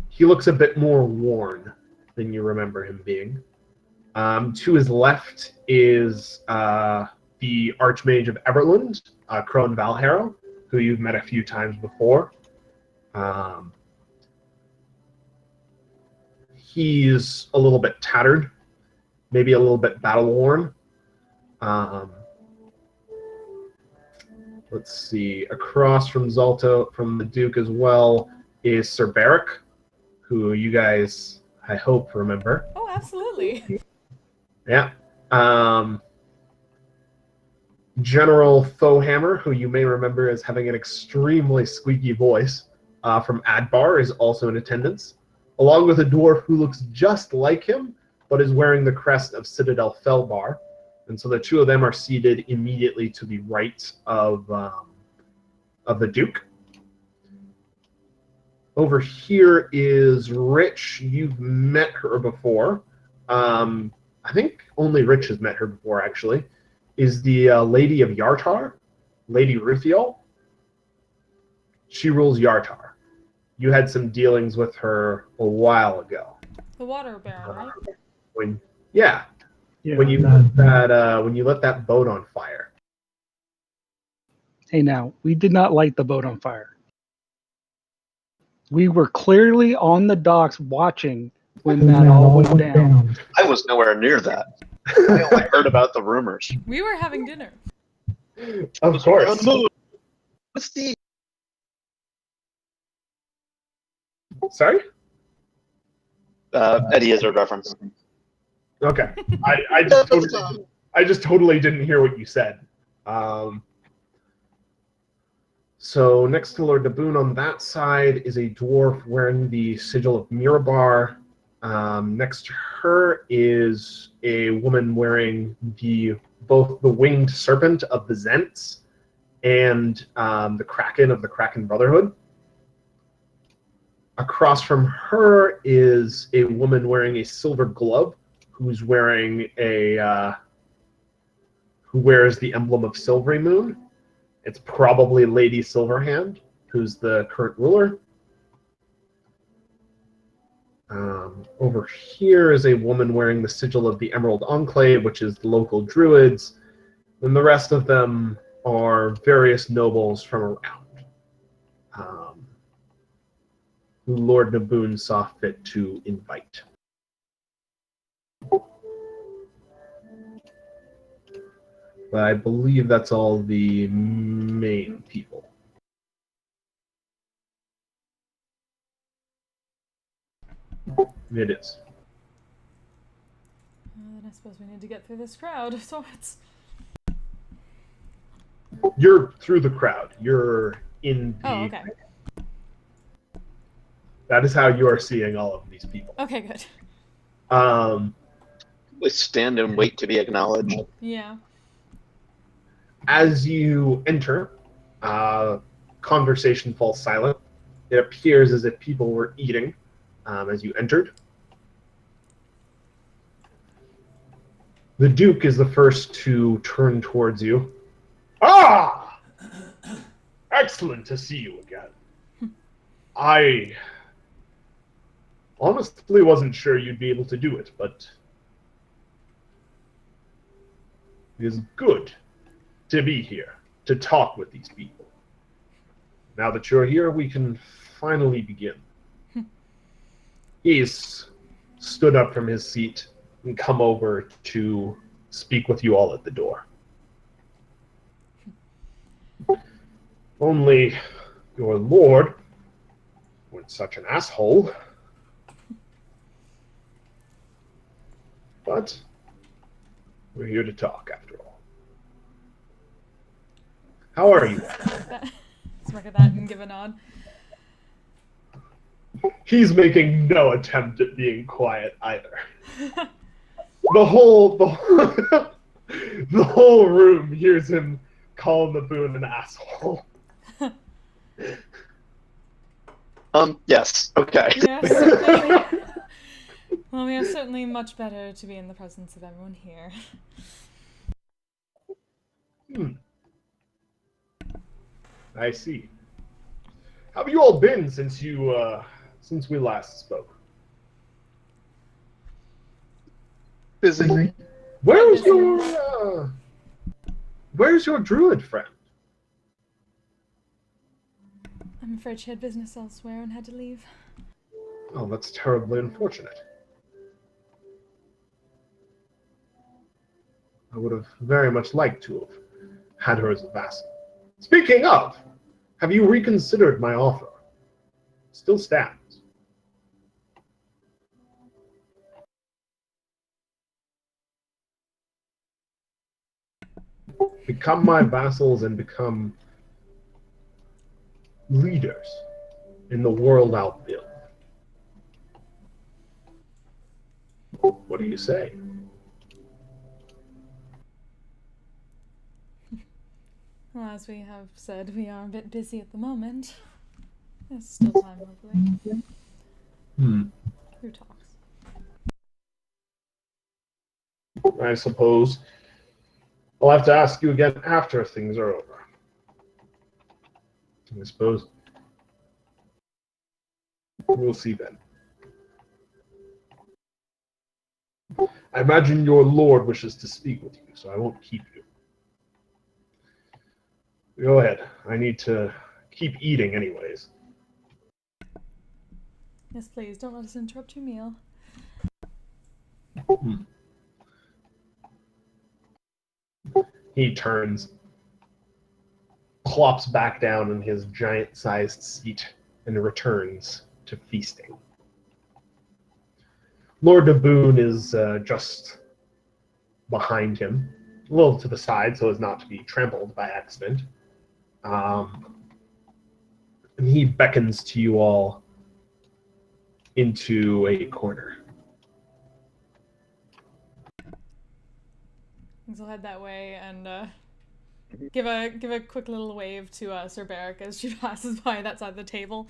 He looks a bit more worn than you remember him being. To his left is the Archmage of Everland, Crone Valharrow, who you've met a few times before. He's a little bit tattered, maybe a little bit battle-worn. Let's see. Across from Zalto, from the Duke as well, is Sir Barrick, who you guys, I hope, remember. Oh, absolutely. Yeah. General Fohammer, who you may remember as having an extremely squeaky voice, from Adbar, is also in attendance, along with a dwarf who looks just like him, but is wearing the crest of Citadel Felbar. And so the two of them are seated immediately to the right of the Duke. Over here is Rich. You've met her before. I think only Rich has met her before, actually. Is the Lady of Yartar, Lady Ruthiel. She rules Yartar. You had some dealings with her a while ago. The water baron, right? Yeah, When you lit that boat on fire. Hey, now, we did not light the boat on fire. We were clearly on the docks watching when that all went down. I was nowhere near that. I only heard about the rumors. We were having dinner. Of course. What's the Sorry? Eddie Izzard reference? Okay. I just totally didn't hear what you said. So next to Lord Daboon on that side is a dwarf wearing the sigil of Mirabar. Next to her is a woman wearing both the winged serpent of the Zents and the Kraken of the Kraken Brotherhood. Across from her is a woman wearing a silver glove who's wearing who wears the emblem of Silvery Moon. It's probably Lady Silverhand, who's the current ruler. Over here is a woman wearing the sigil of the Emerald Enclave, which is the local druids. And the rest of them are various nobles from around, who Lord Naboon saw fit to invite. But I believe that's all the main people. It is. Then I suppose we need to get through this crowd of sorts. You're through the crowd. You're in the... Oh, okay. That is how you are seeing all of these people. Okay, good. We stand and wait to be acknowledged. Yeah. As you enter, conversation falls silent. It appears as if people were eating as you entered. The Duke is the first to turn towards you. Ah! Excellent to see you again. I honestly wasn't sure you'd be able to do it, but it is good to be here, to talk with these people. Now that you're here, we can finally begin. He's stood up from his seat and come over to speak with you all at the door. Only your lord was such an asshole. But we're here to talk, after all. How are you? Let's mark at that and give a nod. He's making no attempt at being quiet either. The whole room hears him call Naboon an asshole. Yes. Okay. Yes. Well, we are certainly much better to be in the presence of everyone here. I see. How have you all been since we last spoke? Busy. Where's your druid friend? I'm afraid she had business elsewhere and had to leave. Oh, that's terribly unfortunate. I would have very much liked to have had her as a vassal. Speaking of, have you reconsidered my offer? Still stands. Become my vassals and become leaders in the world I'll build. What do you say? Well, as we have said, we are a bit busy at the moment. There's still time, hopefully. Who talks? I suppose I'll have to ask you again after things are over. I suppose we'll see then. I imagine your lord wishes to speak with you, so I won't keep you. Go ahead. I need to keep eating anyways. Yes, please, don't let us interrupt your meal. He turns, plops back down in his giant-sized seat, and returns to feasting. Lord de Boon is just behind him, a little to the side so as not to be trampled by accident. And he beckons to you all into a corner. I'll head that way and give a quick little wave to Sir Barrick as she passes by that side of the table.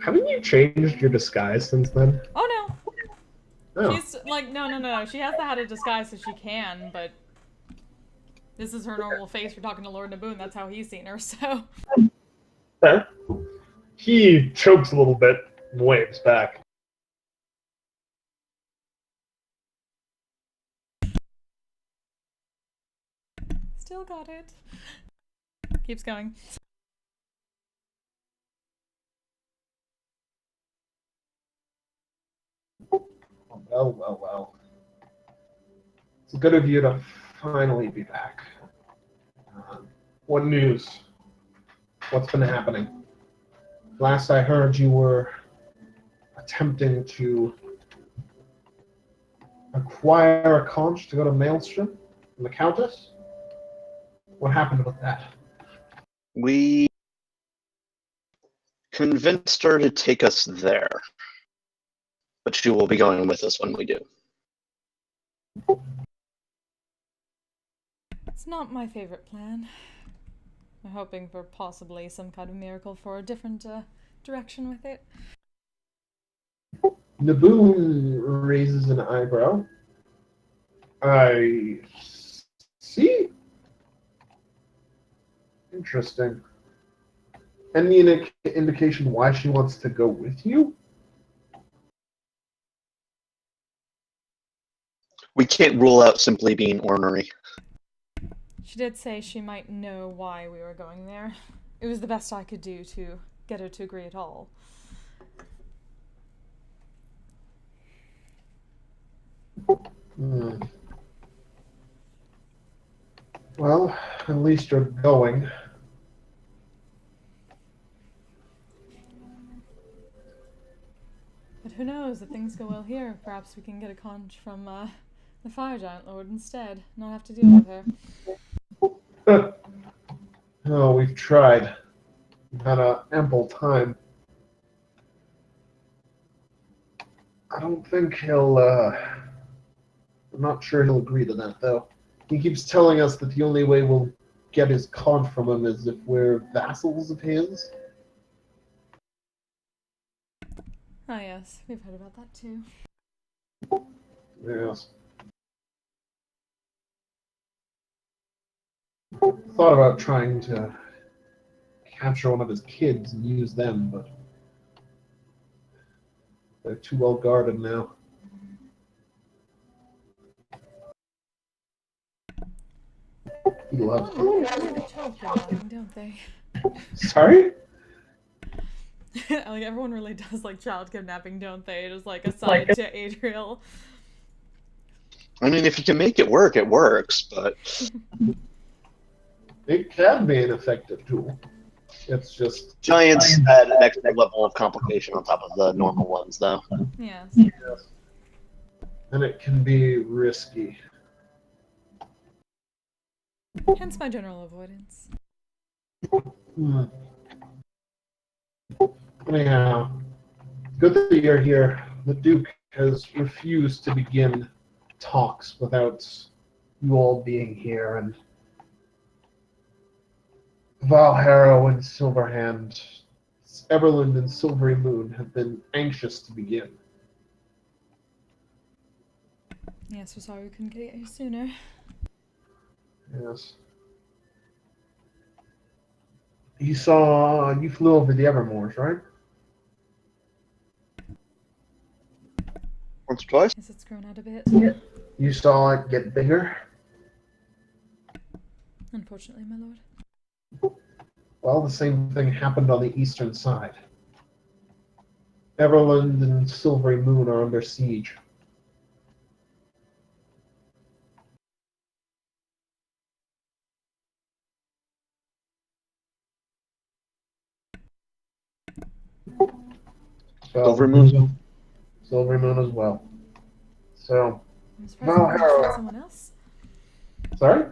Haven't you changed your disguise since then? Oh no! Oh. She's like, no. She has to have a disguise so she can, but this is her normal face for talking to Lord Naboon. That's how he's seen her, so. Fair. He chokes a little bit and waves back. Still got it. Keeps going. Well. It's good of you to finally be back. What news? What's been happening? Last I heard, you were attempting to acquire a conch to go to Maelstrom from the Countess. What happened with that? We convinced her to take us there, but she will be going with us when we do. It's not my favorite plan. I'm hoping for possibly some kind of miracle for a different direction with it. Naboon raises an eyebrow. I see. Interesting. Any indication why she wants to go with you? We can't rule out simply being ornery. She did say she might know why we were going there. It was the best I could do to get her to agree at all. Well, at least you're going. But who knows, if things go well here, perhaps we can get a conch from the Fire Giant Lord instead, not have to deal with her. Oh, we've tried. We've had ample time. I don't think he'll, I'm not sure he'll agree to that, though. He keeps telling us that the only way we'll get his conch from him is if we're vassals of his. Ah yes, we've heard about that too. Yes. Thought about trying to capture one of his kids and use them, but they're too well guarded now. He loves them. They choke you, don't they? Sorry? Like everyone really does like child kidnapping, don't they? Just like aside to Adriel. I mean, if you can make it work, it works. But It can be an effective tool. It's just giants add an extra level of complication on top of the normal ones, though. Yes. yes. And it can be risky. Hence my general avoidance. Hmm. Anyhow, good that you're here. The Duke has refused to begin talks without you all being here, and Valharrow and Silverhand, Everland and Silvery Moon have been anxious to begin. Yes, we're sorry we couldn't get here sooner. Yes. You flew over the Evermoors, right? Once or twice. Yes, it's grown out a bit. You saw it get bigger? Unfortunately, my lord. Well, the same thing happened on the eastern side. Everland and Silvery Moon are under siege. So, Silver Moon. Silvery Moon as well. So, I'm surprised you couldn't send someone else. sorry?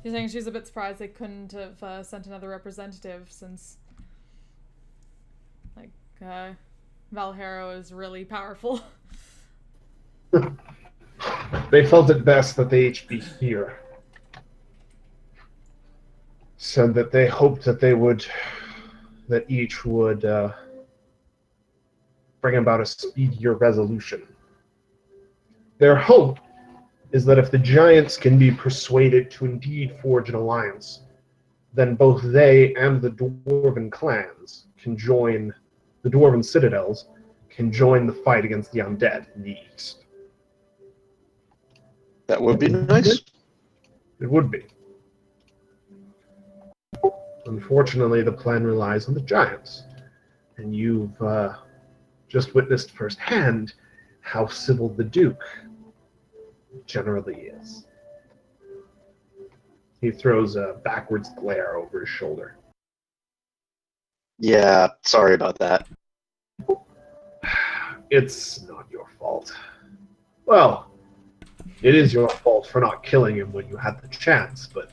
She's saying she's a bit surprised they couldn't have sent another representative since, like, Valharrow is really powerful. They felt it best that they each be here. Said that they hoped that that each would bring about a speedier resolution. Their hope is that if the giants can be persuaded to indeed forge an alliance, then both they and the dwarven clans can join, the dwarven citadels can join the fight against the undead in the east. That would be nice. It would be. Unfortunately, the plan relies on the giants, and you've just witnessed firsthand how civil the Duke generally is. He throws a backwards glare over his shoulder. Yeah, sorry about that. It's not your fault. Well, it is your fault for not killing him when you had the chance, but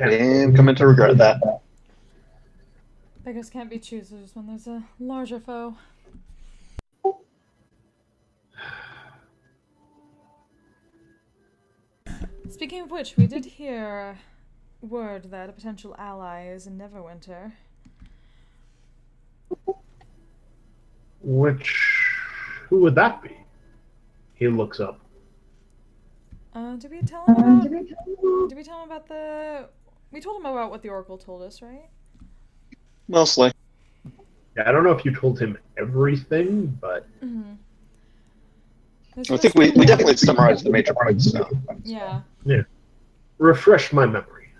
I'm coming to regret that. Beggars can't be choosers when there's a larger foe. Speaking of which, we did hear word that a potential ally is in Neverwinter. who would that be? He looks up. Did we tell him about? Did we tell him about the? We told him about what the Oracle told us, right? Mostly. Yeah, I don't know if you told him everything, but Mm-hmm. I think we definitely summarized the major points. So. Yeah. refresh my memory.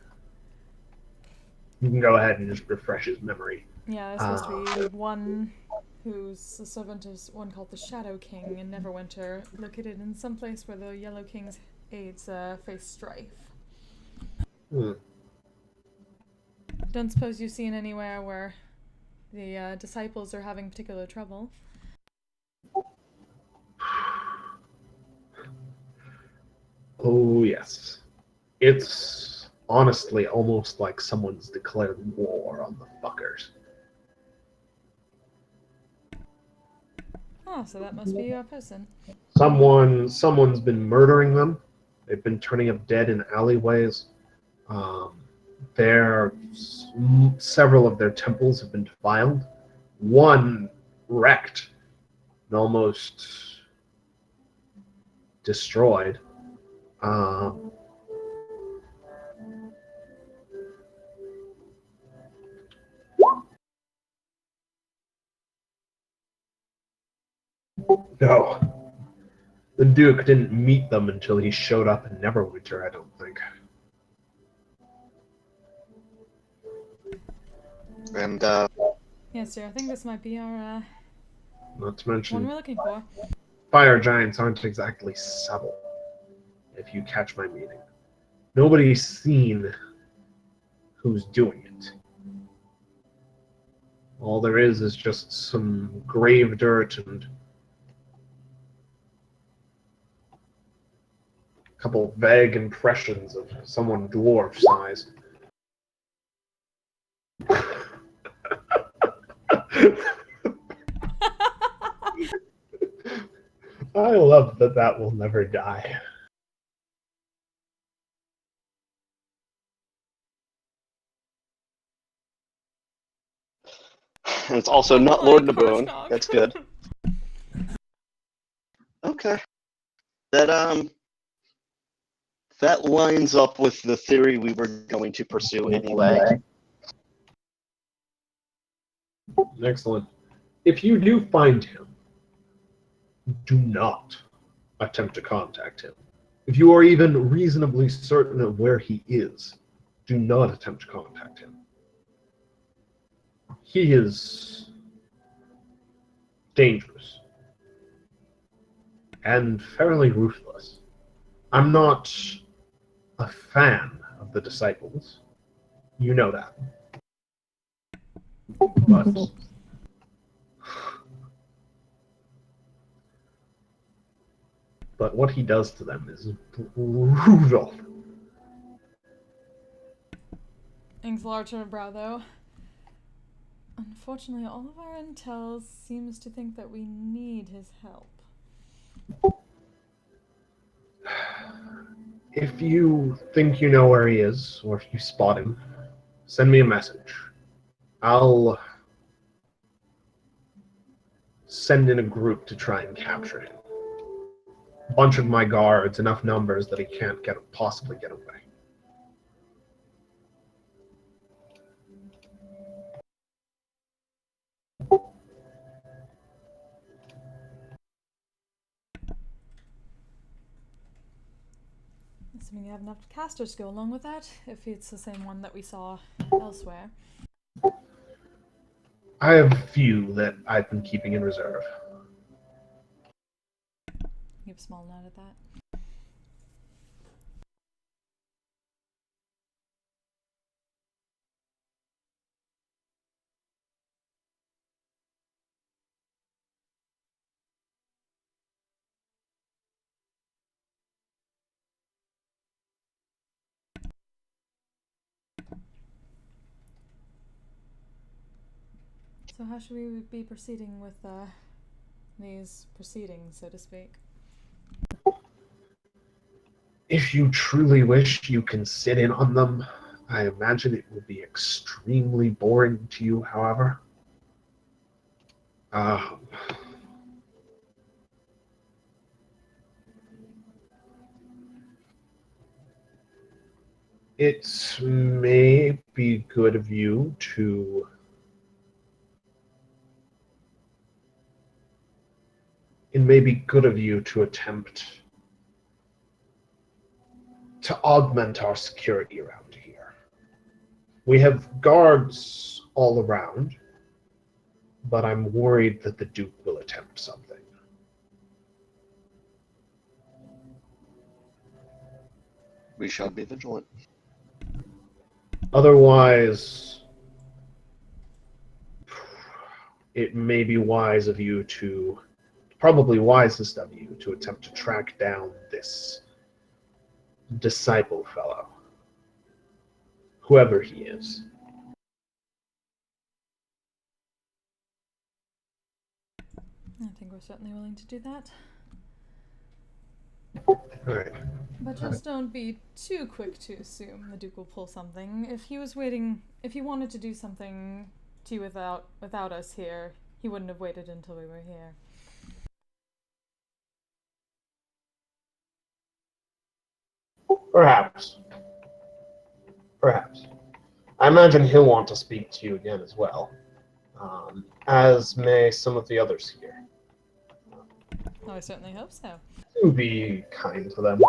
You can go ahead and just refresh his memory. Yeah, there's supposed to be one who's the servant of one called the Shadow King in Neverwinter, located in some place where the Yellow King's aides face strife. Don't suppose you've seen anywhere where the disciples are having particular trouble? Oh, yes. It's honestly almost like someone's declared war on the fuckers. Oh, so that must be your person. Someone's been murdering them. They've been turning up dead in alleyways. Several of their temples have been defiled. One wrecked and almost destroyed. No. The Duke didn't meet them until he showed up in Neverwinter, I don't think. And Yes, sir. I think this might be our Not to one mention, we're looking for. fire giants aren't exactly subtle, if you catch my meaning. Nobody's seen who's doing it. All there is just some grave dirt and a couple vague impressions of someone dwarf sized. I love that that will never die. and it's also not Lord Naboon. That's good. Okay. That lines up with the theory we were going to pursue anyway. Excellent. If you do find him, do not attempt to contact him. If you are even reasonably certain of where he is, do not attempt to contact him. He is dangerous and fairly ruthless. I'm not a fan of the disciples. You know that. But what he does to them is brutal. Ink's large her brow, though. Unfortunately, all of our intel seems to think that we need his help. If you think you know where he is, or if you spot him, send me a message. I'll send in a group to try and capture him. A bunch of my guards, enough numbers that he can't possibly get away. Assuming you have enough casters to go along with that, if it's the same one that we saw elsewhere. I have a few that I've been keeping in reserve. Give a small nod at that. So how should we be proceeding with these proceedings, so to speak? If you truly wish, you can sit in on them. I imagine it will be extremely boring to you, however. It may be good of you to attempt to augment our security around here. We have guards all around, but I'm worried that the Duke will attempt something. We shall be vigilant. Otherwise, it may be wise of you to, probably wisest of you, to attempt to track down this disciple fellow, whoever he is. I think we're certainly willing to do that. All right. But just don't be too quick to assume the Duke will pull something. If he wanted to do something to you without us here, he wouldn't have waited until we were here. Perhaps. I imagine he'll want to speak to you again as well, as may some of the others here. Oh, I certainly hope so. Do be kind to them.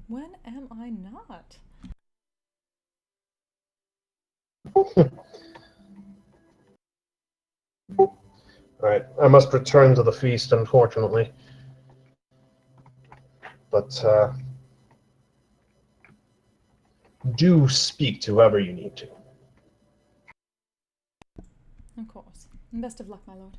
When am I not? Alright, I must return to the feast, unfortunately. But, do speak to whoever you need to. Of course. And best of luck, my lord.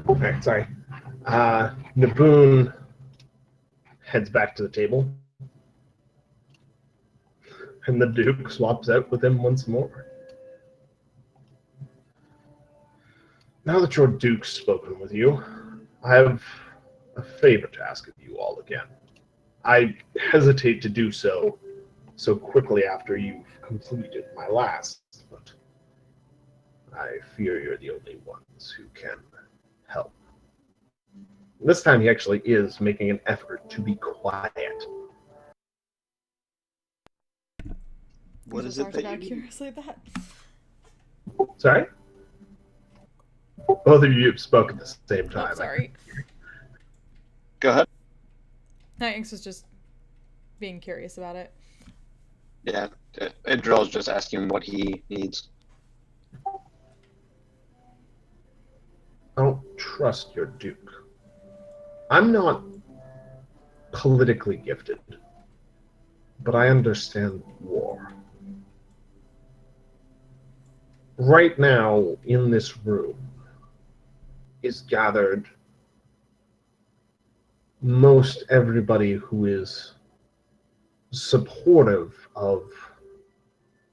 Alright, sorry. Naboon heads back to the table. And the Duke swaps out with him once more. Now that your Duke's spoken with you, I have a favor to ask of you all again. I hesitate to do so quickly after you've completed my last, but I fear you're the only ones who can help. This time he actually is making an effort to be quiet. What is it that you need? Curiously that. Sorry? Both of you spoke at the same time. Oh, sorry. Go ahead. No, Inks was just being curious about it. Yeah, Idrill's just asking what he needs. I don't trust your Duke. I'm not politically gifted, but I understand war. Right now, in this room, is gathered most everybody who is supportive of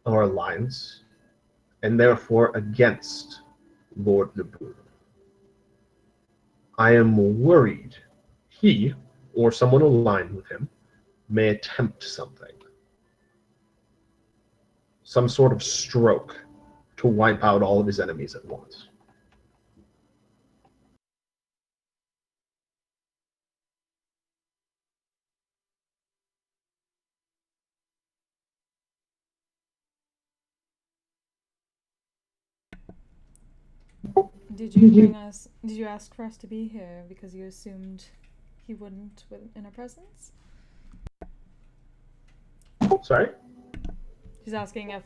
our alliance and therefore against Lord Naboon. I am worried he, or someone aligned with him, may attempt something. Some sort of stroke to wipe out all of his enemies at once. Did you ask for us to be here because you assumed he wouldn't in our presence? Sorry? She's asking if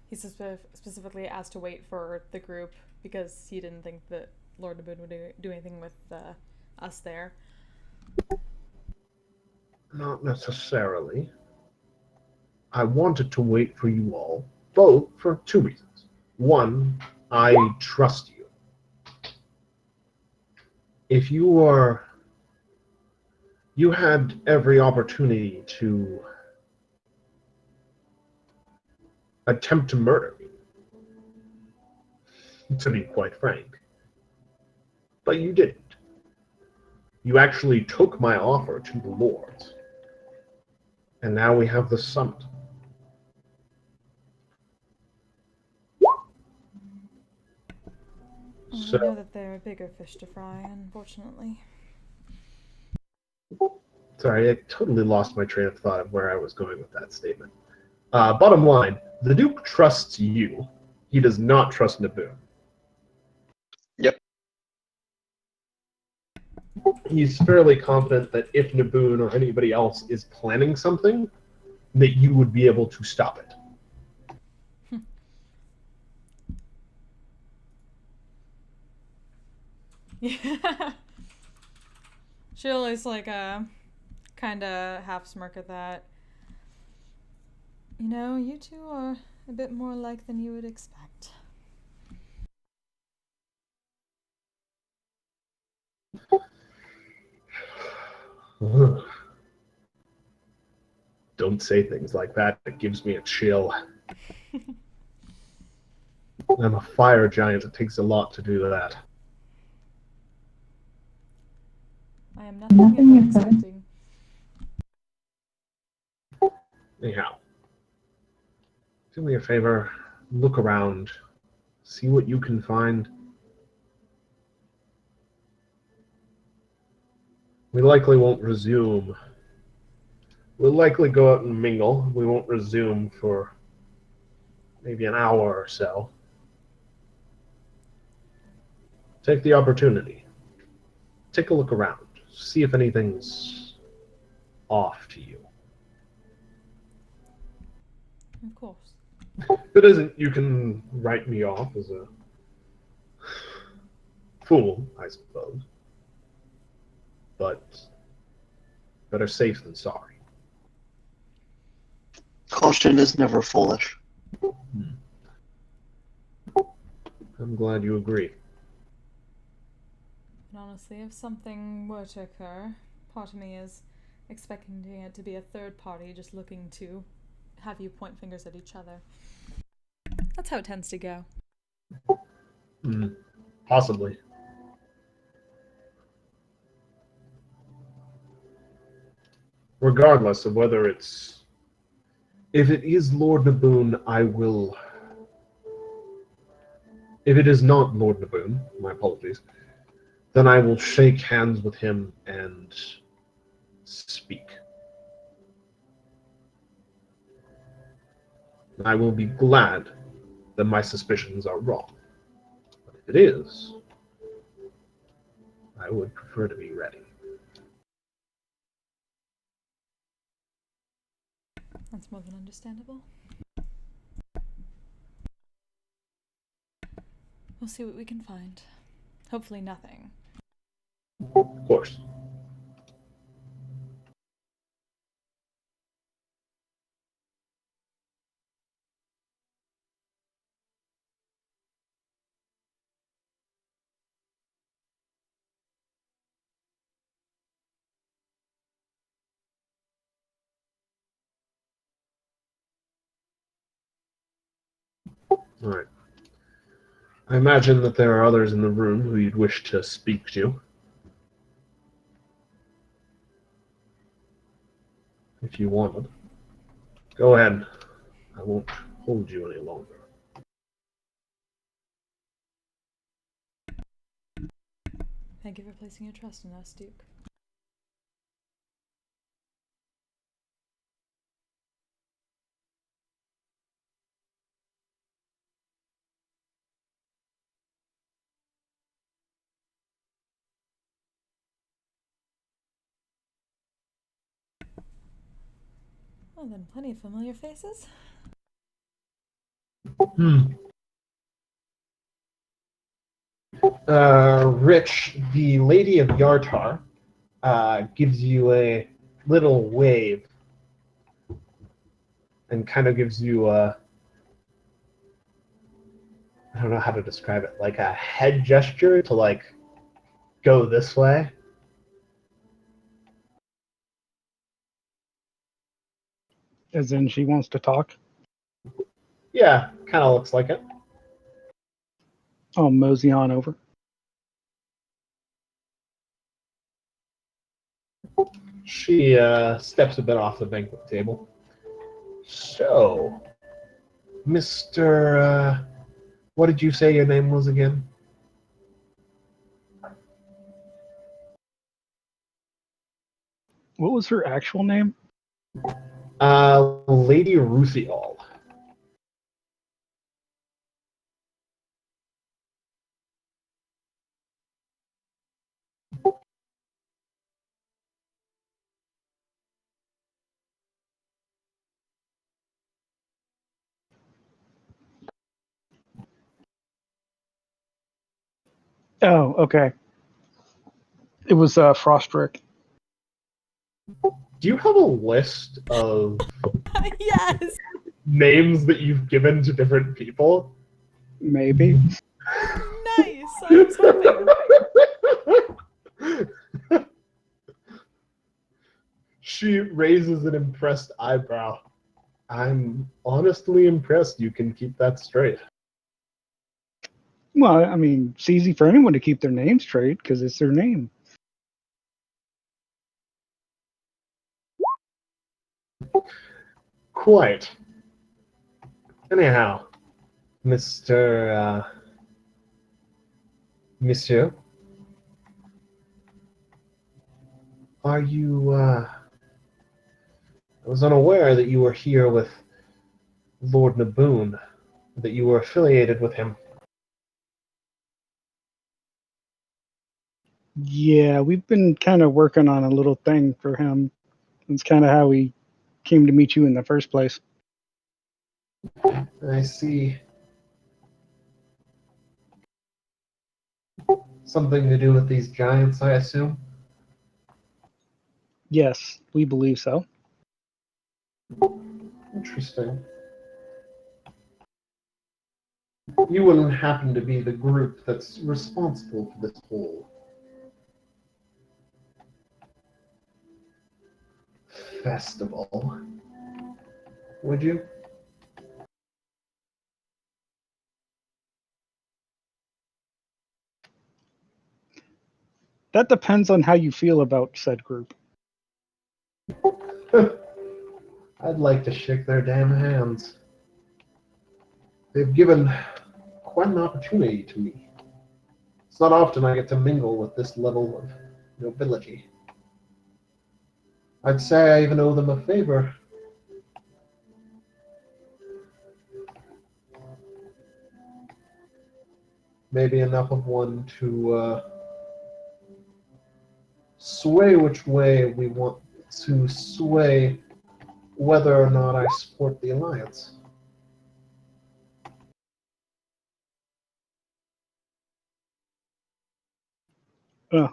he specifically asked to wait for the group because he didn't think that Lord Naboon would do anything with us there. Not necessarily. I wanted to wait for you all, both for two reasons. One, I trust you. If you had every opportunity to attempt to murder me, to be quite frank. But you didn't. You actually took my offer to the lords. And now we have the summit. I know that there are bigger fish to fry, unfortunately. Sorry, I totally lost my train of thought of where I was going with that statement. Bottom line, the Duke trusts you. He does not trust Naboon. Yep. He's fairly confident that if Naboon or anybody else is planning something, that you would be able to stop it. Yeah. She'll always kind of half smirk at that. You know, you two are a bit more alike than you would expect. Ugh. Don't say things like that. It gives me a chill. I'm a fire giant. It takes a lot to do that. I am nothing if unexpecting. Anyhow, do me a favor. Look around. See what you can find. We likely won't resume. We'll likely go out and mingle. We won't resume for maybe an hour or so. Take the opportunity. Take a look around. See if anything's off to you. Of course. If it isn't, you can write me off as a fool, I suppose. But better safe than sorry. Caution is never foolish. I'm glad you agree. And honestly, if something were to occur, part of me is expecting it to be a third party just looking to have you point fingers at each other. That's how it tends to go. Possibly. Regardless of whether it's... If it is Lord Naboon, I will... If it is not Lord Naboon, my apologies, then I will shake hands with him and speak. I will be glad that my suspicions are wrong. But if it is, I would prefer to be ready. That's more than understandable. We'll see what we can find. Hopefully nothing. Of course. All right. I imagine that there are others in the room who you'd wish to speak to. If you wanted. Go ahead. I won't hold you any longer. Thank you for placing your trust in us, Duke. Well then, plenty of familiar faces. Rich, the Lady of Yartar, gives you a little wave and kind of gives you a, I don't know how to describe it, like a head gesture to like go this way. As in, she wants to talk. Yeah, kind of looks like it. I'll mosey on over. She steps a bit off the banquet table. So, Mr. What did you say your name was again? What was her actual name? Lady Ruthiol. Oh, okay. It was Frostrick. Do you have a list of Yes! names that you've given to different people? Maybe. Nice. I was hoping. She raises an impressed eyebrow. I'm honestly impressed you can keep that straight. Well, I mean, it's easy for anyone to keep their name straight because it's their name. Quite. Anyhow, Monsieur, are you, I was unaware that you were here with Lord Naboon, that you were affiliated with him. Yeah, we've been kind of working on a little thing for him. It's kind of how we came to meet you in the first place. I see. Something to do with these giants, I assume? Yes, we believe so. Interesting. You wouldn't happen to be the group that's responsible for this whole festival, would you? That depends on how you feel about said group. I'd like to shake their damn hands. They've given quite an opportunity to me. It's not often I get to mingle with this level of nobility. I'd say I even owe them a favor. Maybe enough of one to sway which way we want to sway whether or not I support the alliance.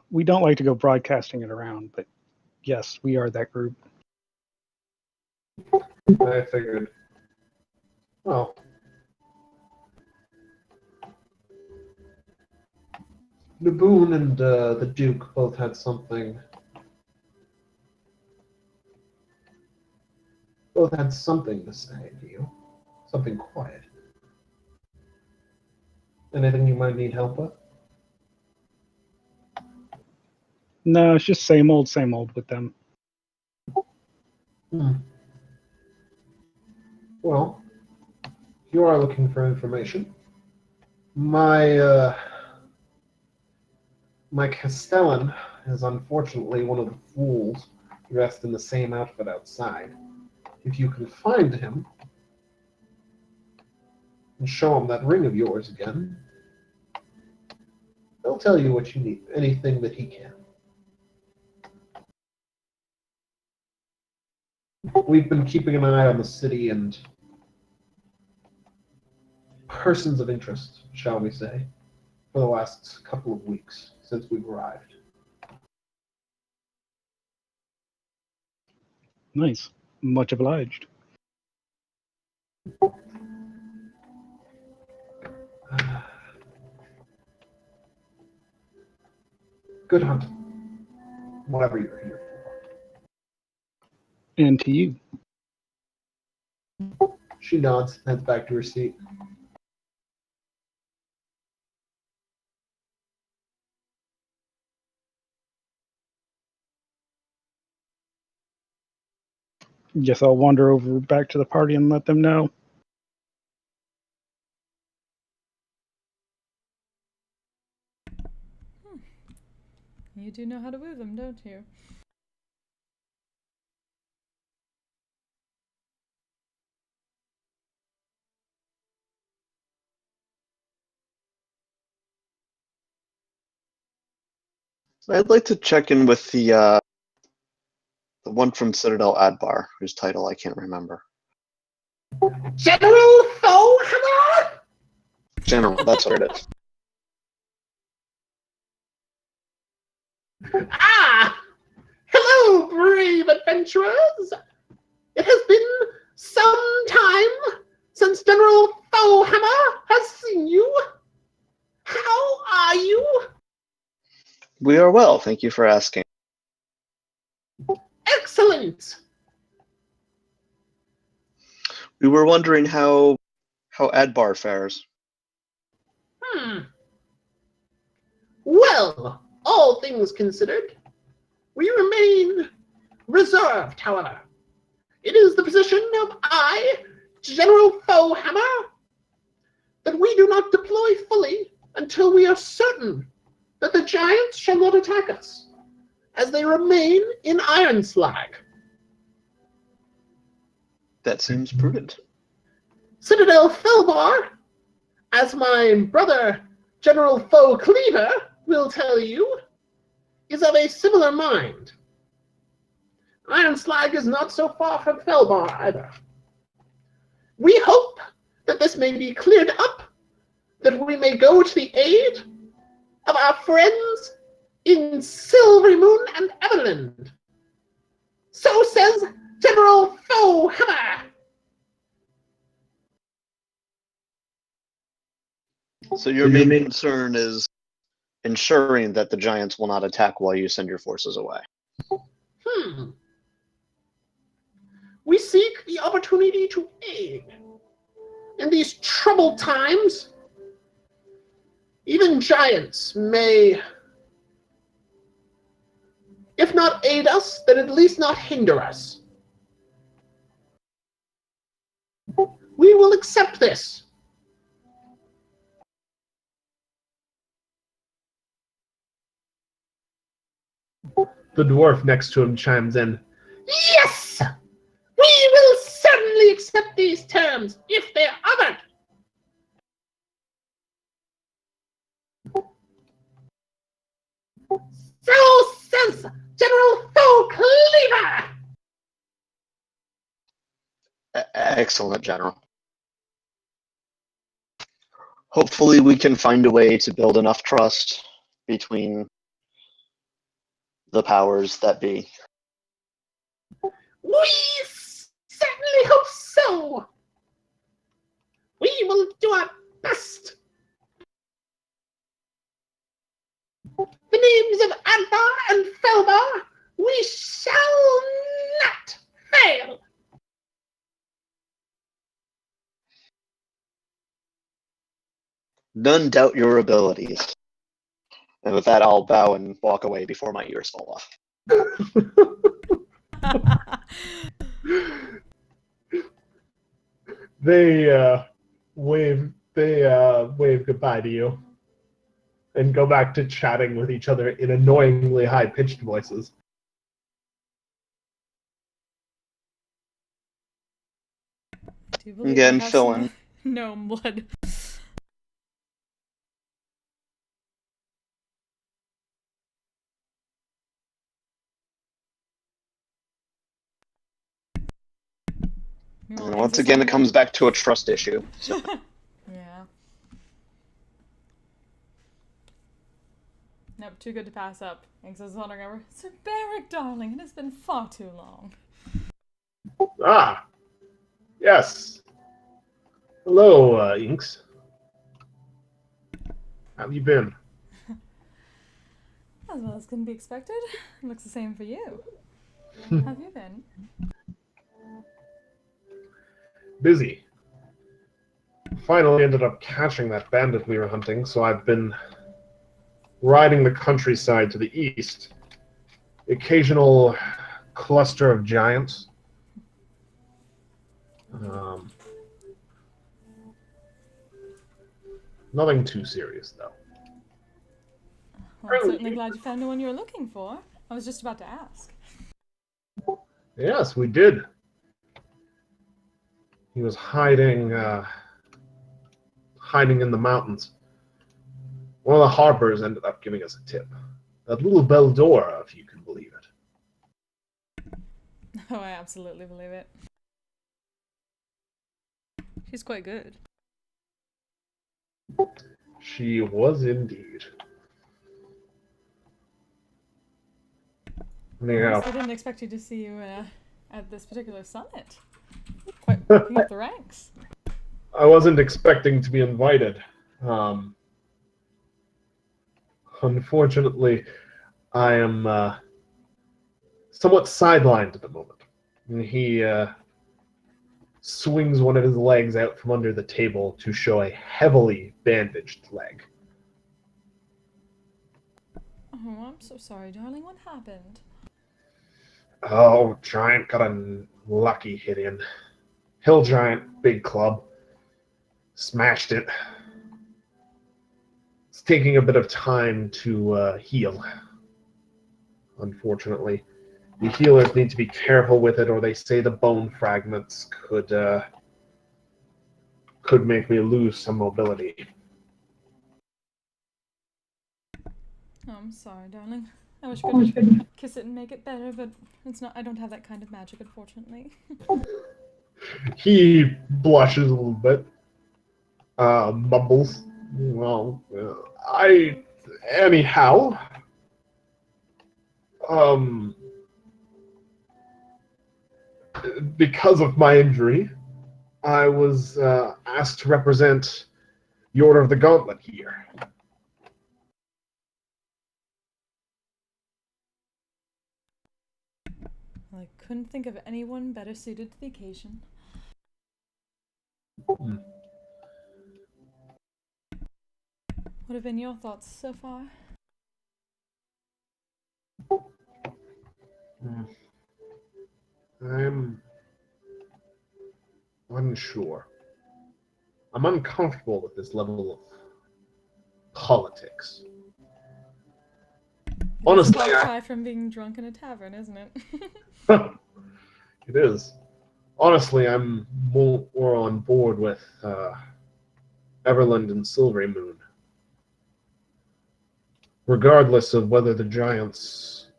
We don't like to go broadcasting it around, but yes, we are that group. I figured. Well, Naboon and the Duke both had something. Both had something to say to you. Something quiet. Anything you might need help with? No, it's just same old with them. Well, if you are looking for information, my Castellan is unfortunately one of the fools dressed in the same outfit outside. If you can find him and show him that ring of yours again, he'll tell you what you need, anything that he can. We've been keeping an eye on the city and persons of interest, shall we say, for the last couple of weeks since we've arrived. Nice. Much obliged. Good hunt. Whatever you're here And to you. for. She nods, heads back to her seat. Guess I'll wander over back to the party and let them know. You do know how to woo them, don't you? I'd like to check in with the one from Citadel Adbar, whose title I can't remember. General Fohammer! General, that's what it is. Ah! Hello, brave adventurers! It has been some time since General Foehammer has seen you. How are you? We are well, thank you for asking. Excellent. We were wondering how Adbar fares. Well, all things considered, we remain reserved, however. It is the position of General Foehammer, that we do not deploy fully until we are certain that the giants shall not attack us, as they remain in Ironslag. That seems prudent. Citadel Felbar, as my brother General Foe Cleaver will tell you, is of a similar mind. Ironslag is not so far from Felbar either. We hope that this may be cleared up, that we may go to the aid of our friends in Silvery Moon and Everland. So says General Foehammer. So your main concern is ensuring that the giants will not attack while you send your forces away. We seek the opportunity to aid. In these troubled times, even giants may, if not aid us, then at least not hinder us. We will accept this. The dwarf next to him chimes in. Yes! We will certainly accept these terms if they're offered. So says General Foe Cleaver. Excellent, General. Hopefully we can find a way to build enough trust between the powers that be. We certainly hope so. We will do our best. The names of Advar and Felbar, we shall not fail. None doubt your abilities. And with that, I'll bow and walk away before my ears fall off. They wave goodbye to you and go back to chatting with each other in annoyingly high-pitched voices. Do you believe Again, we have fill some in. gnome blood? And once again, it comes back to a trust issue. So. Yeah. Nope, too good to pass up. Inks is wandering over. Sir Barrick, darling, it has been far too long. Ah, yes. Hello, Inks. How have you been? As well as can be expected. Looks the same for you. How have you been? Busy. Finally ended up catching that bandit we were hunting, so I've been riding the countryside to the east. The occasional cluster of giants. Nothing too serious, though. Well, I'm certainly glad you found the one you were looking for. I was just about to ask. Yes, we did. He was hiding in the mountains. One of the harpers ended up giving us a tip. That little Beldora, if you can believe it. Oh, I absolutely believe it. She's quite good. She was indeed. I Yeah. didn't expect you to see you at this particular summit. Quite Looking up the ranks. I wasn't expecting to be invited. Unfortunately, I am somewhat sidelined at the moment. And he swings one of his legs out from under the table to show a heavily bandaged leg. Oh, I'm so sorry, darling. What happened? Oh, Giant got a lucky hit in. Hill Giant, big club. Smashed it. It's taking a bit of time to heal. Unfortunately, the healers need to be careful with it, or they say the bone fragments could make me lose some mobility. Oh, I'm sorry, darling. I wish I could kiss it and make it better, but it's not. I don't have that kind of magic, unfortunately. He blushes a little bit, mumbles. Well, anyhow, because of my injury, I was asked to represent the Order of the Gauntlet here. Well, I couldn't think of anyone better suited to the occasion. What have been your thoughts so far? I'm unsure. I'm uncomfortable with this level of politics. Honestly, it's a far cry from being drunk in a tavern, isn't it? it is. Honestly, I'm more on board with Everland and Silvery Moon. Regardless of whether the Giants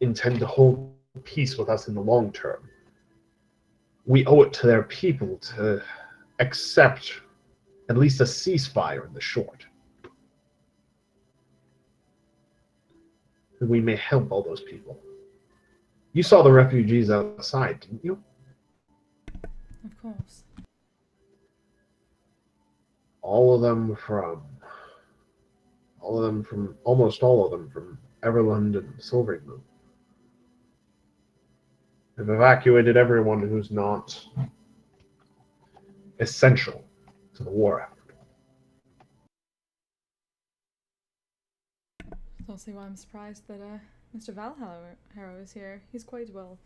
intend to hold peace with us in the long term, we owe it to their people to accept at least a ceasefire in the short. And we may help all those people. You saw the refugees outside, didn't you? Of course. Almost all of them from Everland and Silvery Moon. They've evacuated everyone who's not essential to the war effort. Don't see why I'm surprised that Mr. Valharrow is here. He's quite well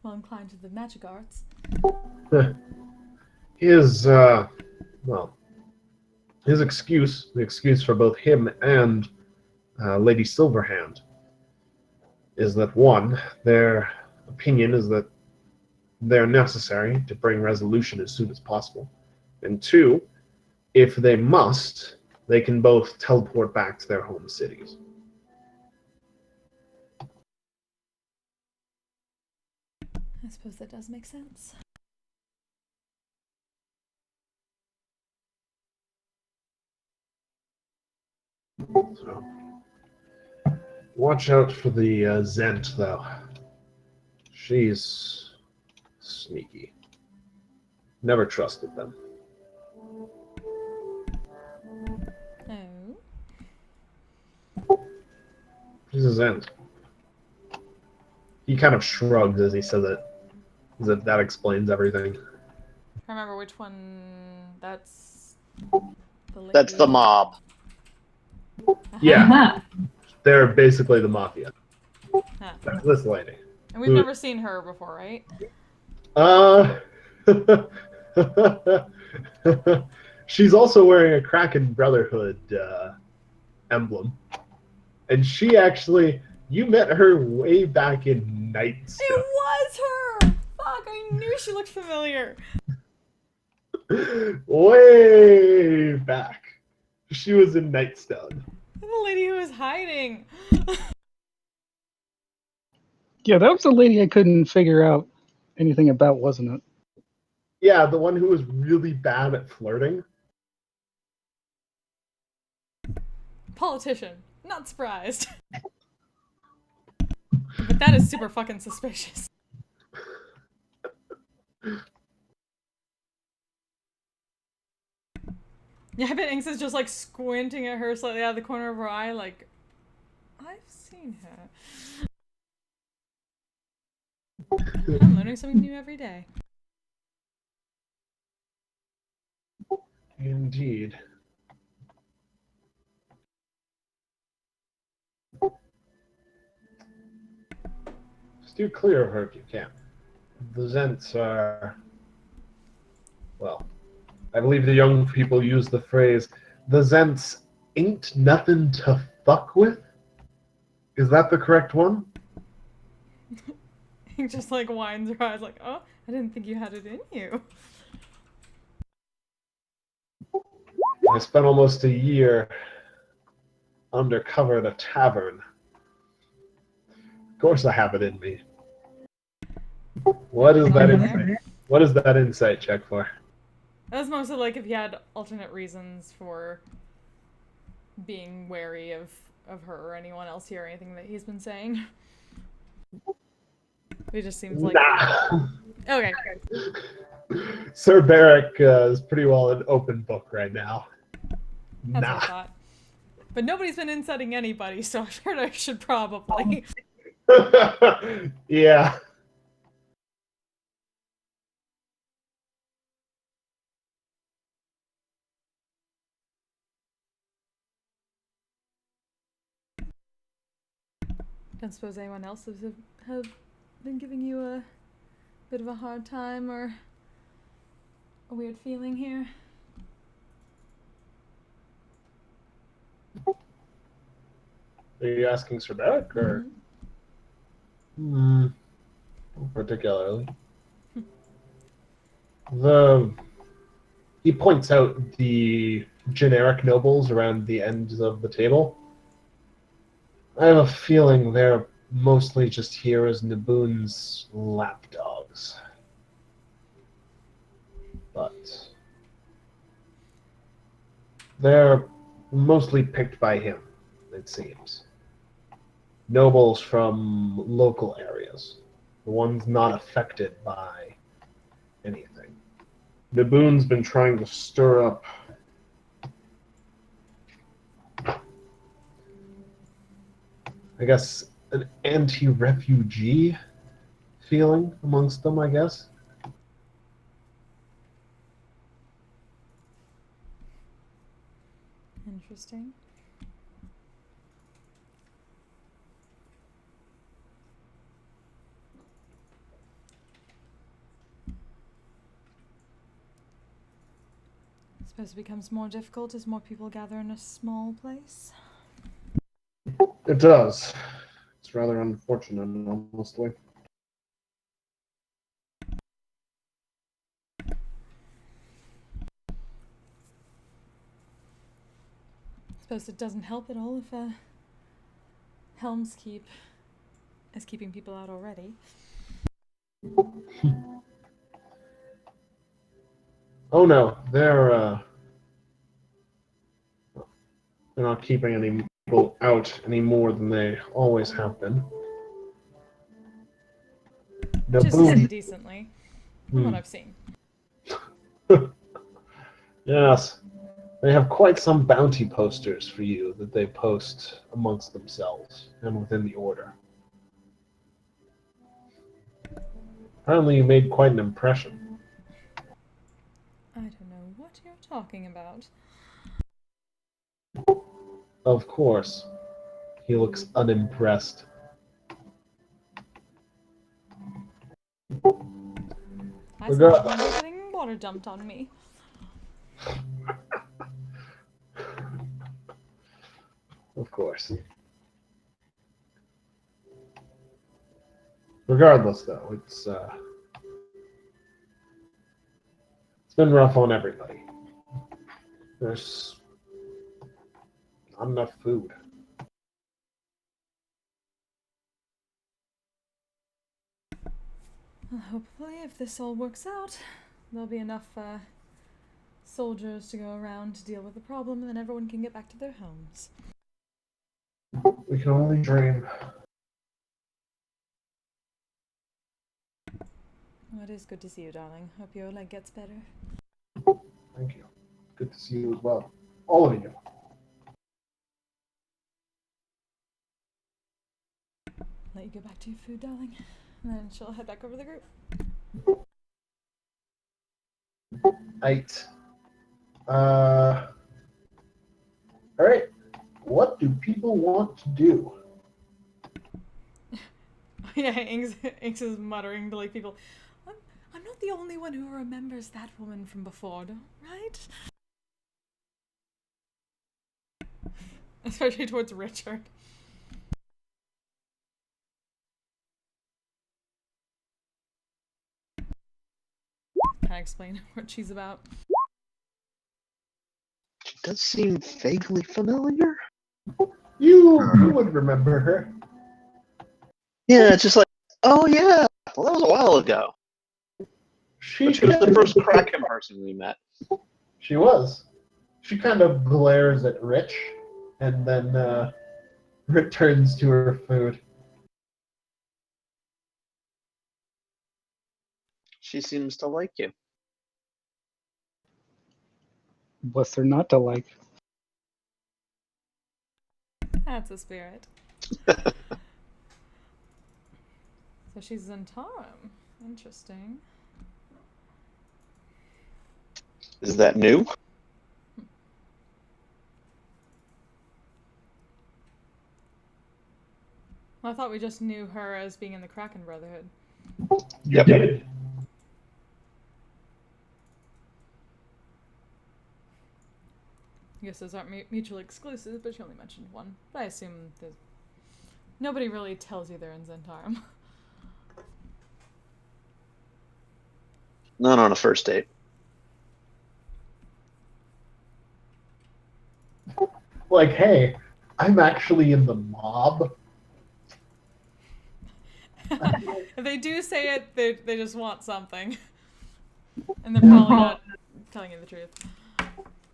inclined to the magic arts. His excuse, the excuse for both him and Lady Silverhand, is that one, their opinion is that they're necessary to bring resolution as soon as possible, and two, if they must, they can both teleport back to their home cities. I suppose that does make sense. So, watch out for the Zent, though. She's sneaky. Never trusted them. Oh. She's a Zent. He kind of shrugs as he says it. That explains everything. I remember which one. That's the lady. That's the mob. Yeah. They're basically the mafia. Huh. That's this lady. And we've never seen her before, right? She's also wearing a Kraken Brotherhood emblem. And she actually, you met her way back in Nightstone. It was her! Fuck, I knew she looked familiar. Way back. She was in Nightstone. The lady who was hiding. Yeah, that was the lady I couldn't figure out anything about, wasn't it? Yeah, the one who was really bad at flirting. Politician. Not surprised. But that is super fucking suspicious. Yeah, I bet Inks is just like squinting at her slightly out of the corner of her eye, like, I've seen her. I'm learning something new every day. Indeed. Steer clear of her if you can. The Zents are, well, I believe the young people use the phrase, the Zents ain't nothing to fuck with? Is that the correct one? He just like winds her eyes like, oh, I didn't think you had it in you. I spent almost a year undercover at a tavern. Of course I have it in me. What is that insight? What is that insight check for? That's mostly like if he had alternate reasons for being wary of her or anyone else here or anything that he's been saying. It just seems like... Nah. Okay. Sir Barrick is pretty well an open book right now. That's what I Nah. thought. But nobody's been inciting anybody, so I figured I should probably. Yeah. Don't suppose anyone else have been giving you a bit of a hard time or a weird feeling here? Are you asking Sir Barrick or? Mm-hmm. Not particularly. He points out the generic nobles around the ends of the table. I have a feeling they're mostly just here as Naboon's lapdogs. But they're mostly picked by him, it seems. Nobles from local areas. The ones not affected by anything. Naboon's been trying to stir up I guess an anti-refugee feeling amongst them, I guess. Interesting. I suppose it becomes more difficult as more people gather in a small place. It does. It's rather unfortunate, honestly. I suppose it doesn't help at all if Helm's Keep is keeping people out already. Oh no, they're not keeping any people out any more than they always have been. Just Naboon. decently, from what I've seen. Yes. They have quite some bounty posters for you that they post amongst themselves and within the order. Apparently you made quite an impression. I don't know what you're talking about. Of course. He looks unimpressed. I sound like I'm getting water dumped on me. Of course. Regardless, though, it's been rough on everybody. There's not enough food. Well, hopefully, if this all works out, there'll be enough soldiers to go around to deal with the problem, and then everyone can get back to their homes. We can only dream. Well, it is good to see you, darling. Hope your leg gets better. Thank you. Good to see you as well. All of you. Let you go back to your food, darling. And then she'll head back over the group. Right. Alright. What do people want to do? Yeah, Inks is muttering to like people. I'm not the only one who remembers that woman from before, right? Especially towards Richard. Can I explain what she's about? She does seem vaguely familiar. You would remember her. Yeah, it's just like, oh yeah, well that was a while ago. She But she was the first Kraken person we met. She was. She kind of glares at Rich and then returns to her food. She seems to like you. What's there not to like? That's a spirit. So she's Zentarum. Interesting. Is that new? Well, I thought we just knew her as being in the Kraken Brotherhood. You did. I guess those aren't mutually exclusive, but she only mentioned one. But I assume there's... Nobody really tells you they're in Zentarum. Not on a first date. Like, hey, I'm actually in the mob. If they do say it, they just want something. And they're probably not telling you the truth.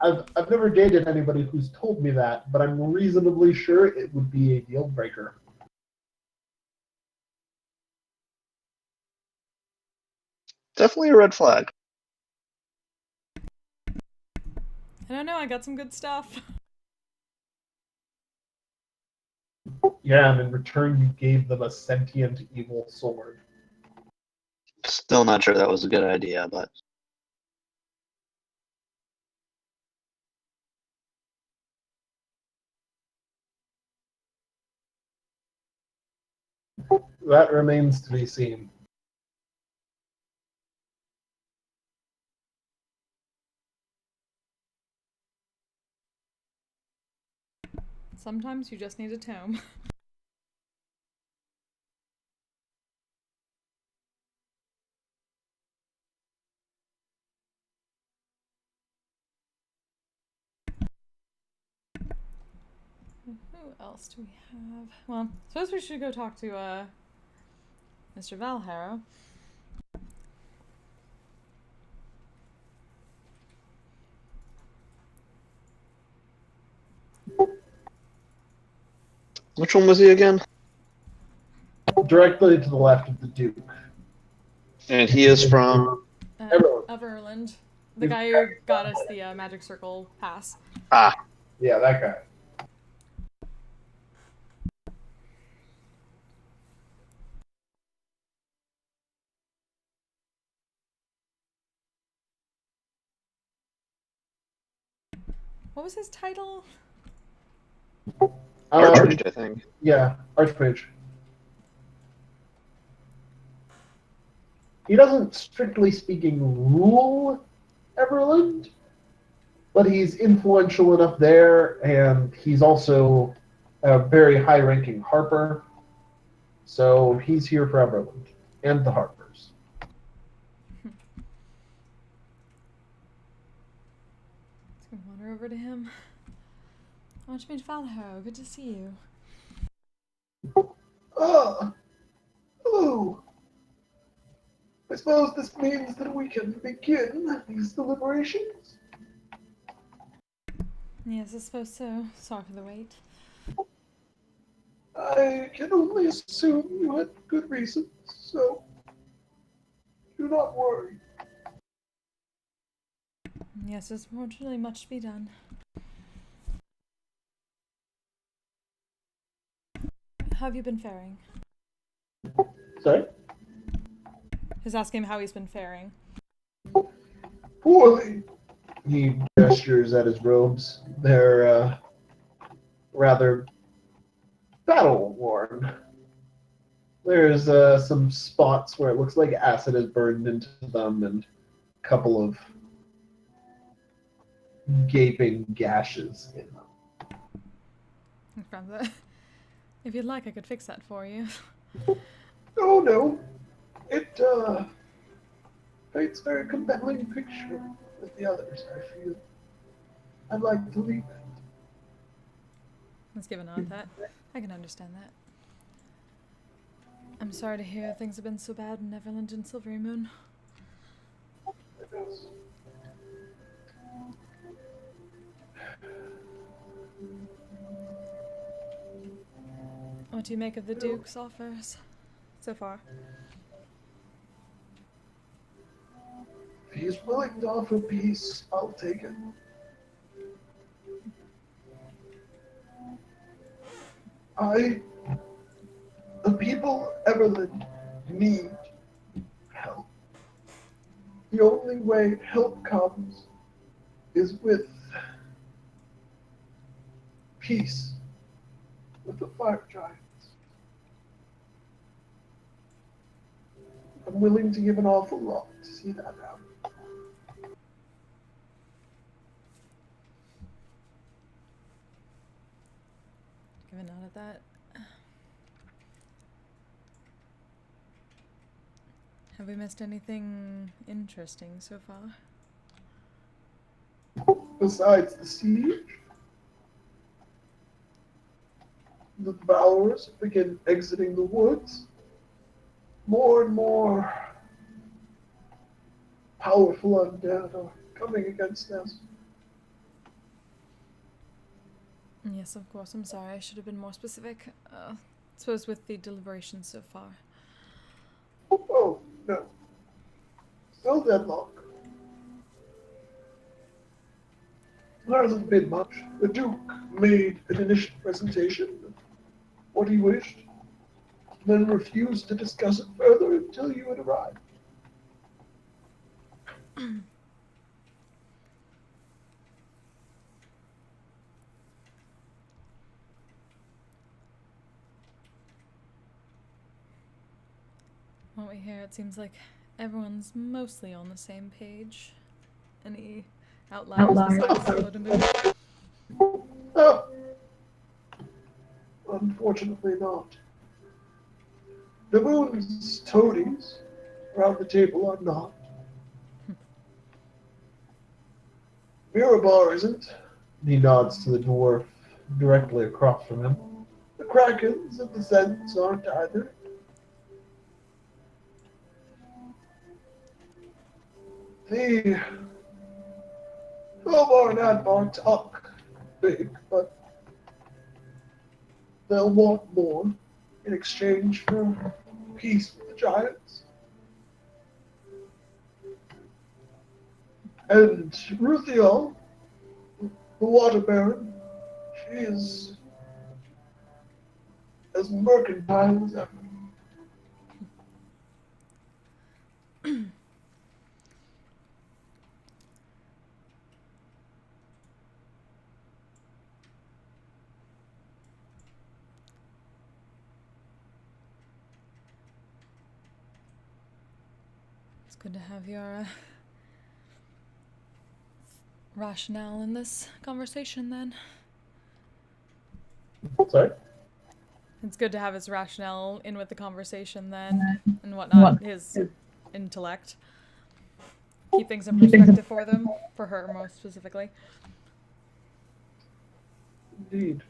I've never dated anybody who's told me that, but I'm reasonably sure it would be a deal breaker. Definitely a red flag. I don't know, I got some good stuff. Yeah, and in return you gave them a sentient evil sword. Still not sure that was a good idea, but That remains to be seen. Sometimes you just need a tome. Who else do we have? Well, suppose we should go talk to Mr. Valharrow. which one was he again? Directly to the left of the Duke. And he is from Everyone. Of Erland. The guy who got us the Magic Circle pass. Yeah, that guy. What was his title? Archmage, I think. Yeah, Archmage. He doesn't, strictly speaking, rule Everland, but he's influential enough there, and he's also a very high-ranking Harper. So he's here for Everland and the Harpers. Let's go wander over to him. Archmage Valharrow, good to see you. Hello. I suppose this means that we can begin these deliberations. Yes, I suppose so. Sorry for the wait. I can only assume you had good reasons, so Do not worry. Yes, there's fortunately much to be done. How have you been faring? Sorry? He's asking him how he's been faring. Poorly. He gestures at his robes. They're rather battle worn. There's some spots where it looks like acid has burned into them and a couple of gaping gashes in them. From the... If you'd like, I could fix that for you. Oh no, it paints a very compelling picture with the others, I feel. I'd like to leave it. Let's give a nod at that. I can understand that. I'm sorry to hear things have been so bad in Neverland and Silvery Moon. What do you make of the Duke's offers so far? If he's willing to offer peace, I'll take it. The people of Everland need help. The only way help comes is with peace with the fire giants. I'm willing to give an awful lot to see that happen. Give a nod at that. Have we missed anything interesting so far? Besides the siege, the Devourers begin exiting the woods. More and more powerful undead are coming against us. Yes, of course. I'm sorry. I should have been more specific. I suppose with the deliberations so far. Oh, no. Still deadlock. There hasn't been much. The Duke made an initial presentation of what he wished, then refused to discuss it further until you had arrived. What we hear, it seems like everyone's mostly on the same page. Any outliers besides the low to move? Oh, unfortunately not. The moon's toadies around the table are not. Mirabar isn't. He nods to the dwarf directly across from him. The Krakens of the Zens aren't either. The Elvar and Advar talk big, but they'll want more in exchange for peace with the giants. And Ruthiel, the Water Baron, she is as mercantile as ever. It's good to have your rationale in this conversation, then. Sorry? It's good to have his rationale in with the conversation, then, and whatnot. His intellect. Keep things in perspective for them, for her most specifically. Indeed.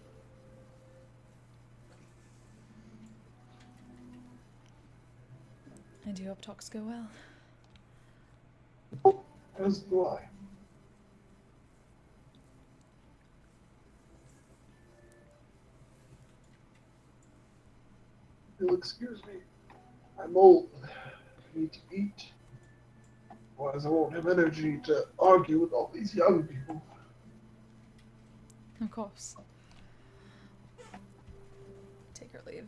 I do hope talks go well. As do I. You'll excuse me. I'm old. I need to eat. Otherwise, I won't have energy to argue with all these young people. Of course. Take her leave.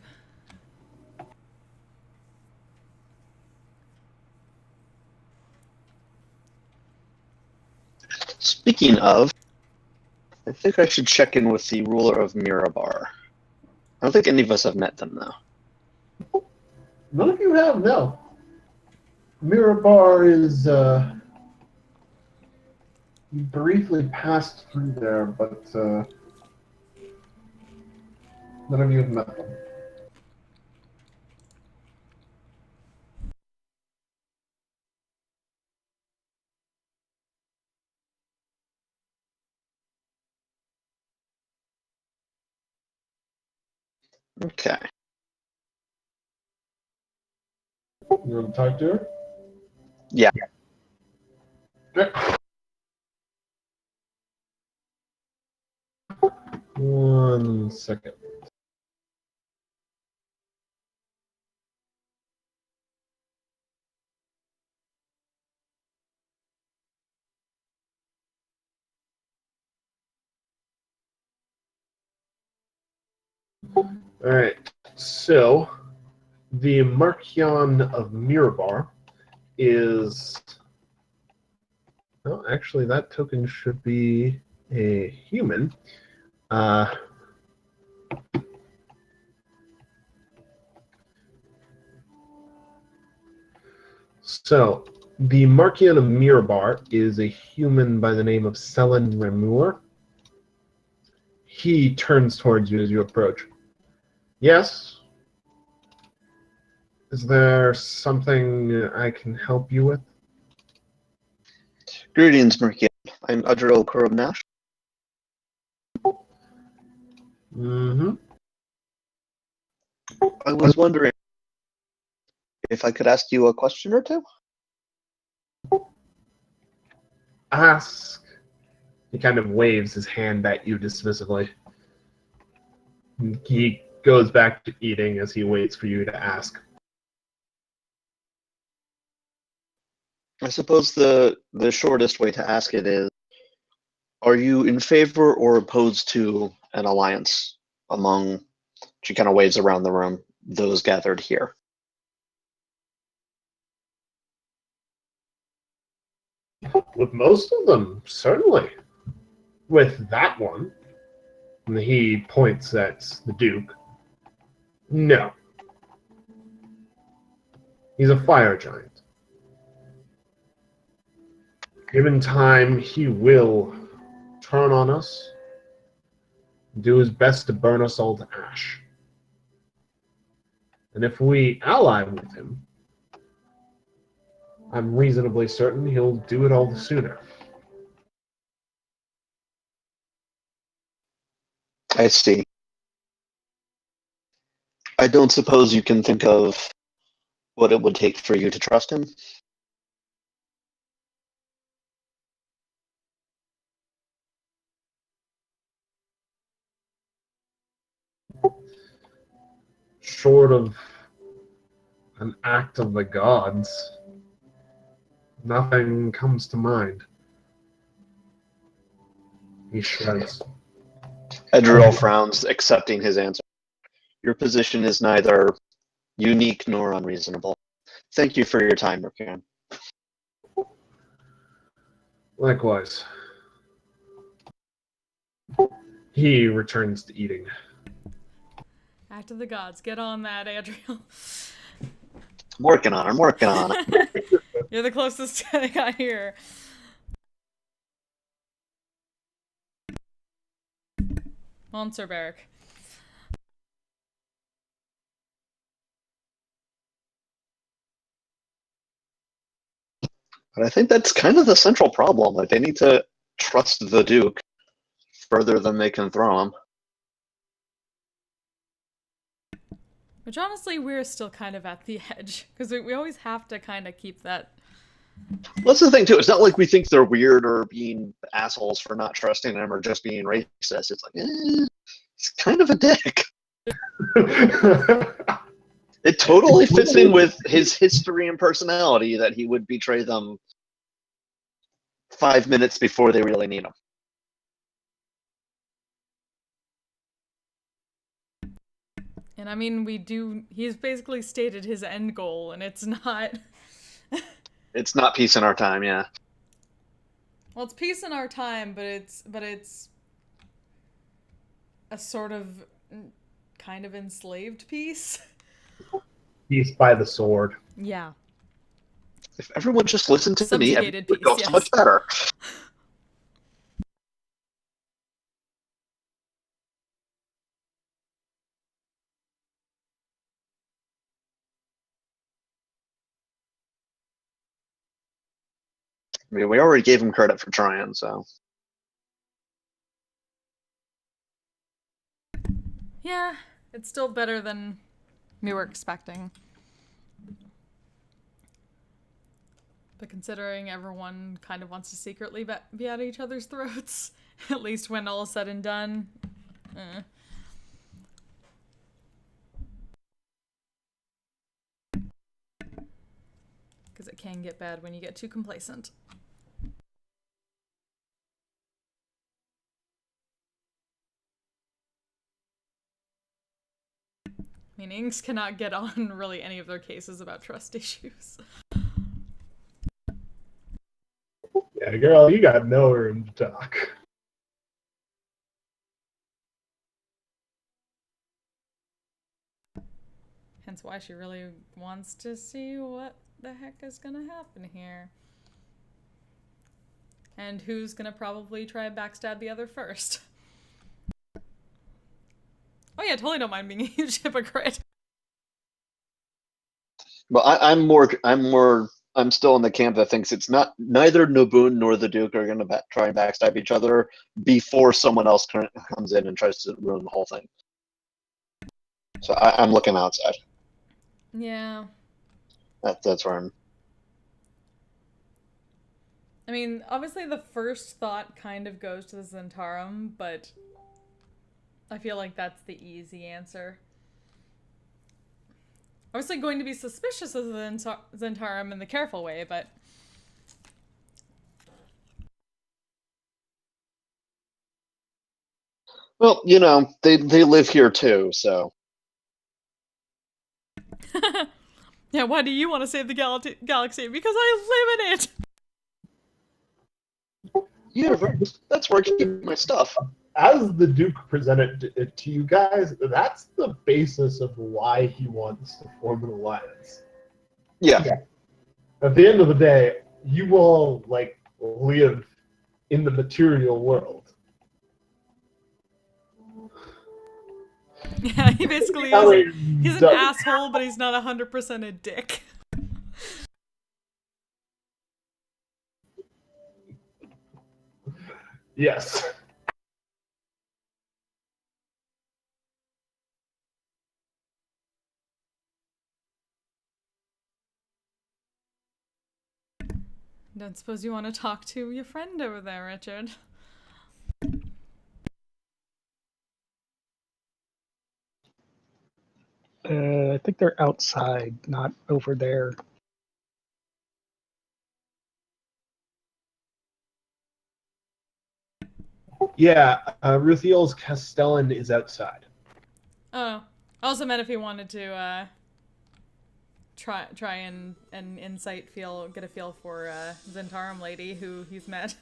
Speaking of, I think I should check in with the ruler of Mirabar. I don't think any of us have met them, though. None of you have, no. Mirabar is, you briefly passed through there, but none of you have met them. Okay. You want to talk to her? Yeah. Okay. One second. Alright, so the Markion of Mirabar is. Well, actually, that token should be a human. So, the Markion of Mirabar is a human by the name of Selen Remur. He turns towards you as you approach. Yes? Is there something I can help you with? Greetings, Merkian. I'm Adriel Kurubnash. Mm-hmm. I was wondering if I could ask you a question or two? Ask. He kind of waves his hand at you dismissively. He goes back to eating as he waits for you to ask. I suppose the shortest way to ask it is, are you in favor or opposed to an alliance among, she kind of waves around the room, those gathered here? With most of them, certainly. With that one, and he points at the Duke. No. He's a fire giant. Given time, he will turn on us, do his best to burn us all to ash. And if we ally with him, I'm reasonably certain he'll do it all the sooner. I see. I don't suppose you can think of what it would take for you to trust him? Short of an act of the gods, nothing comes to mind. He shrugs. Edgerel frowns, accepting his answer. Your position is neither unique nor unreasonable. Thank you for your time, Mercan. Likewise. He returns to eating. Act of the gods. Get on that, Adriel. I'm working on it. You're the closest guy here. Monster Barrack. But I think that's kind of the central problem. Like, they need to trust the Duke further than they can throw him. Which honestly, we're still kind of at the edge. Because we always have to kind of keep that. Well, that's the thing, too. It's not like we think they're weird or being assholes for not trusting them or just being racist. It's like, he's kind of a dick. It totally fits in with his history and personality that he would betray them 5 minutes before they really need them. And I mean, he's basically stated his end goal, and it's not. It's not peace in our time, yeah. Well, it's peace in our time, but it's a sort of kind of enslaved peace. Peace by the sword. Yeah. If everyone just listened to me, Subjugated it would go peace, so yes. much better. I mean, we already gave him credit for trying, so. Yeah, it's still better than we were expecting. But considering everyone kind of wants to secretly be at each other's throats, at least when all is said and done. Because it can get bad when you get too complacent. I mean, Inks cannot get on really any of their cases about trust issues. Yeah, girl, you got no room to talk. Hence why she really wants to see what the heck is gonna happen here. And who's gonna probably try and backstab the other first. Oh yeah, totally don't mind being a huge hypocrite. Well, I'm still in the camp that thinks it's neither Nabun nor the Duke are going to try and backstab each other before someone else comes in and tries to ruin the whole thing. So I'm looking outside. Yeah. That's where I'm. I mean, obviously the first thought kind of goes to the Zentarum, but I feel like that's the easy answer. Obviously going to be suspicious of the Zentarum in the careful way, but... Well, you know, they live here too, so... Yeah, why do you want to save the galaxy? Because I live in it! Yeah, that's where I keep my stuff. As the Duke presented it to you guys, that's the basis of why he wants to form an alliance. Yeah. At the end of the day, you all live in the material world. Yeah, he basically he's an asshole, but he's not 100% a dick. Yes. Don't suppose you want to talk to your friend over there, Richard? I think they're outside, not over there. Yeah, Ruthiel's Castellan is outside. Oh. I also meant if he wanted to, try and get a feel for, Zentarum lady who we've met.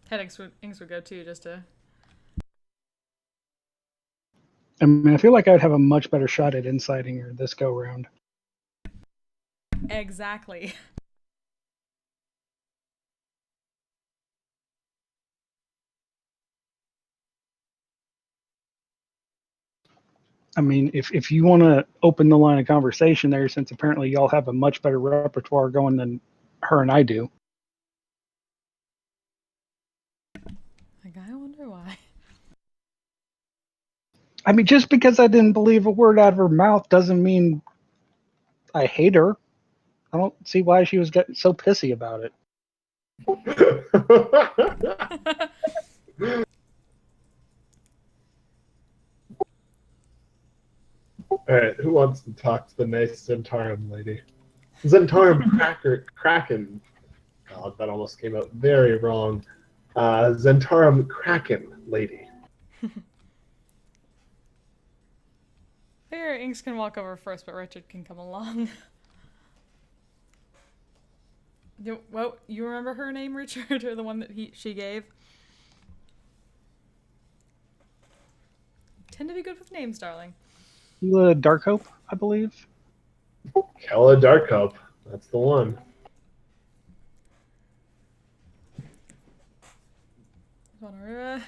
Head Inks would go too, just to... I mean, I feel like I'd have a much better shot at inciting her this go round. Exactly. I mean, if you want to open the line of conversation there, since apparently y'all have a much better repertoire going than her and I do. Like, I wonder why. I mean, just because I didn't believe a word out of her mouth doesn't mean I hate her. I don't see why she was getting so pissy about it. Alright, who wants to talk to the nice Zentarum lady? Zentarum Kraken. God, that almost came out very wrong. Zentarum Kraken lady. Figure Inks can walk over first, but Richard can come along. Well, you remember her name, Richard, or the one that she gave? Tend to be good with names, darling. Darkhope, I believe. Kella Darkhope. That's the one. Vonarua,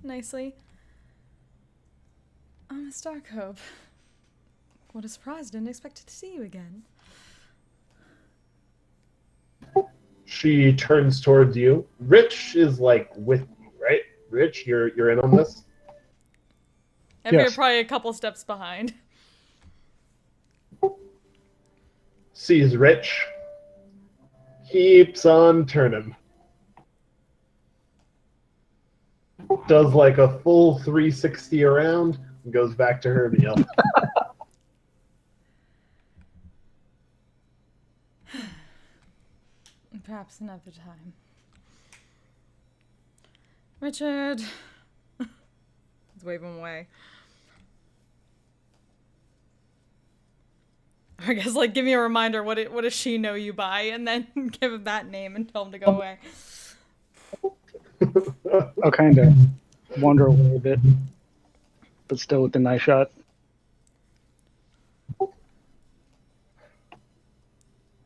nicely. Oh, Miss Darkhope. What a surprise. Didn't expect to see you again. She turns towards you. Rich is like with you, right? Rich, you're in on this? You're Yes. probably a couple steps behind. Sees Rich. Keeps on turning. Does like a full 360 around and goes back to her meal. Perhaps another time. Richard! Let's wave him away. I guess, like, give me a reminder, what does she know you by? And then give him that name and tell him to go away. I'll kind of wander away a bit, but still with the nice shot.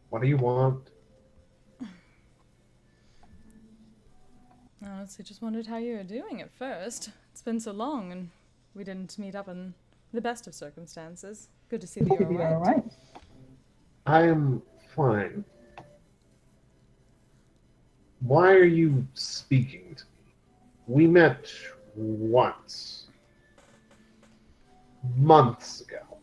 What do you want? I honestly just wondered how you were doing at first. It's been so long, and we didn't meet up in the best of circumstances. Good to see that you're alright. I am fine. Why are you speaking to me? We met once. Months ago.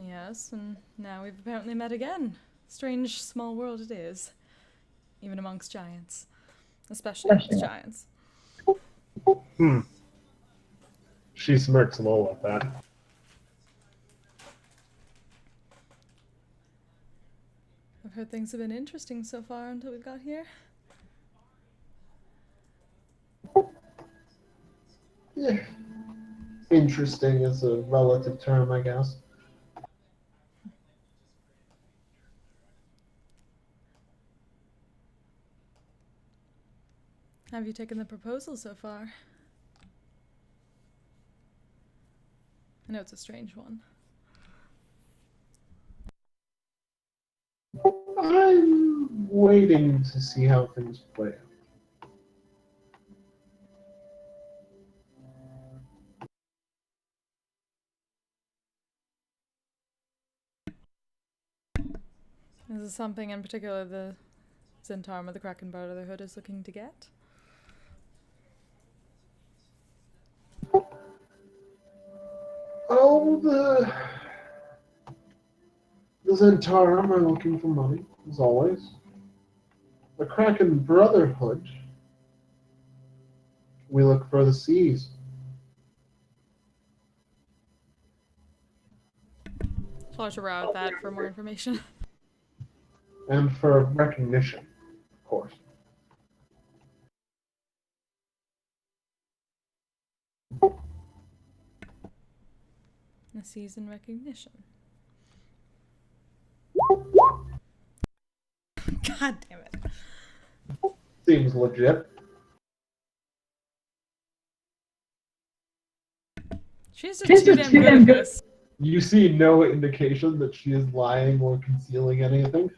Yes, and now we've apparently met again. Strange small world it is. Even amongst giants. Especially amongst giants. She smirks a little at that. I've heard things have been interesting so far until we've got here. Yeah. Interesting is a relative term, I guess. Have you taken the proposal so far? I know it's a strange one. I'm waiting to see how things play out. Is this something in particular the Zentarum of the Kraken Brotherhood is looking to get? Oh, the Zentarum are looking for money, as always. The Kraken Brotherhood, we look for the seas. Flash around that for more information. And for recognition, of course. The season recognition. God damn it. Seems legit. She's just too damn good at this. You see no indication that she is lying or concealing anything.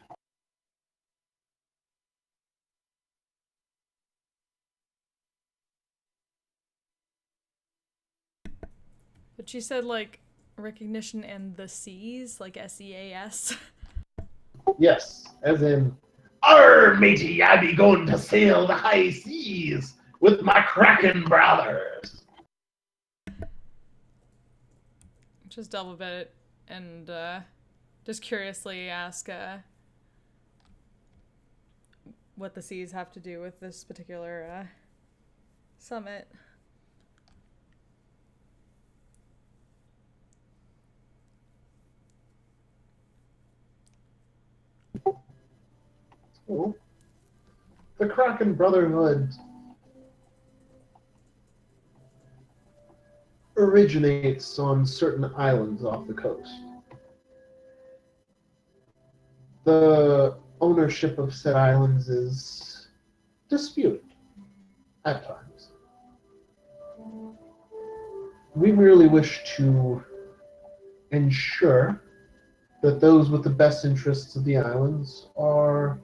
But she said, like, recognition and the seas, like SEAS. Yes, as in, "Arr, matey, I be going to sail the high seas with my Kraken brothers." Just double bet it and just curiously ask what the seas have to do with this particular summit. Well, the Kraken Brotherhood originates on certain islands off the coast. The ownership of said islands is disputed at times. We merely wish to ensure that those with the best interests of the islands are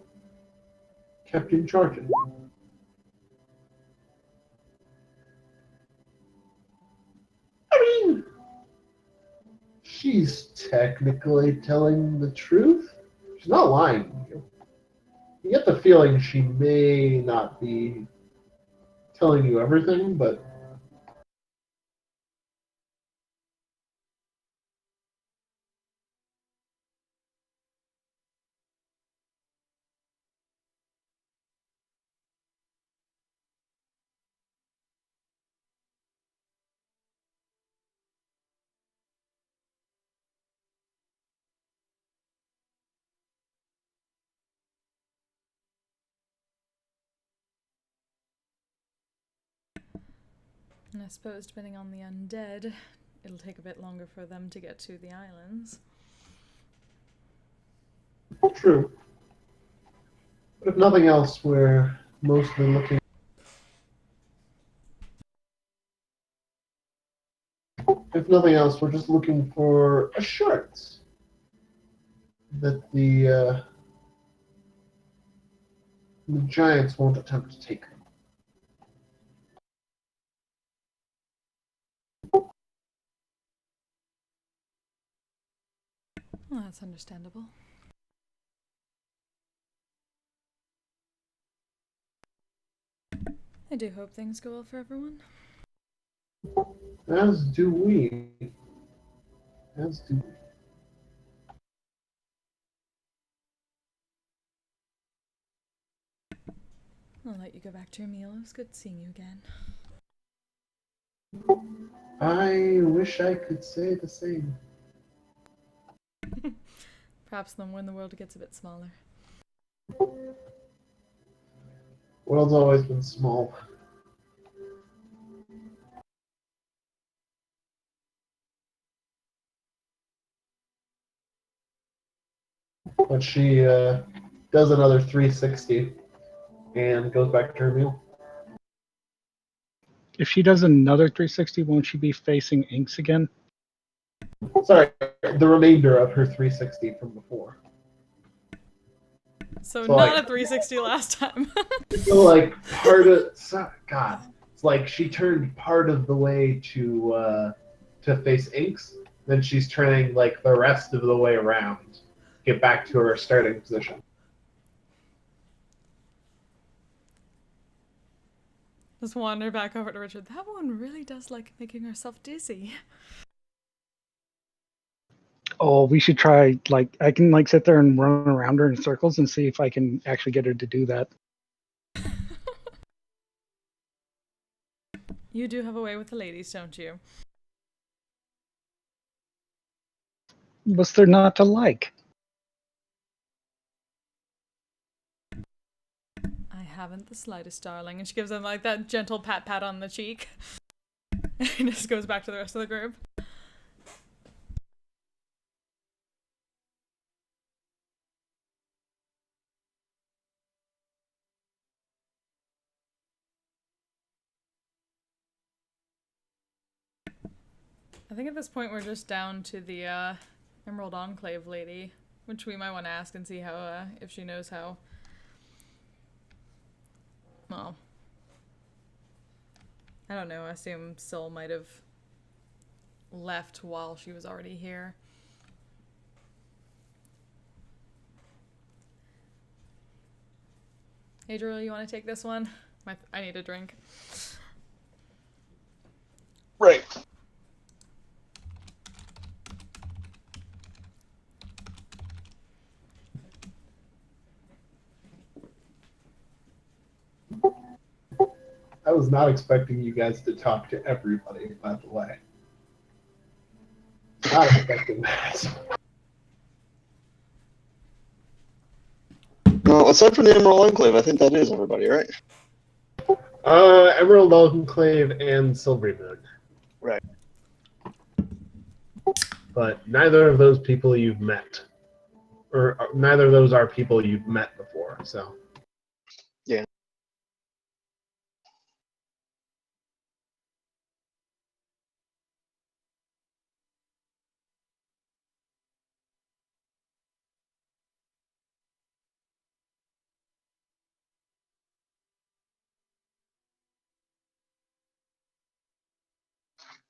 kept in charge of them. I mean, she's technically telling the truth. She's not lying to you. You get the feeling she may not be telling you everything, but And I suppose, depending on the undead, it'll take a bit longer for them to get to the islands. true. But if nothing else, we're mostly looking. If nothing else, we're just looking for assurance that the giants won't attempt to take them. Well, that's understandable. I do hope things go well for everyone. As do we. As do we. I'll let you go back to your meal. It was good seeing you again. I wish I could say the same. Perhaps then when the world gets a bit smaller. World's always been small. But she does another 360 and goes back to her meal. If she does another 360, won't she be facing Inks again? Sorry, the remainder of her 360 from before. So So, not like- a 360 last time. So, like, part of God, it's like she turned part of the way to face Inks, then she's turning like the rest of the way around, get back to her starting position. Just wander back over to Richard. That one really does like making herself dizzy. Oh, we should try, like, I can, like, sit there and run around her in circles and see if I can actually get her to do that. You do have a way with the ladies, don't you? What's there not to like? I haven't the slightest, darling. And she gives him like that gentle pat on the cheek. And just goes back to the rest of the group. I think at this point we're just down to the Emerald Enclave lady, which we might want to ask and see how if she knows how. Well, I don't know. I assume Syl might have left while she was already here. Adriel, you want to take this one? I need a drink. Right. I was not expecting you guys to talk to everybody, by the way. Not expecting that. Well, No, aside from the Emerald Enclave, I think that is everybody, right? Emerald Enclave and Silvery Moon. Right. But neither of those people you've met. Or neither of those are people you've met before, so. Yeah.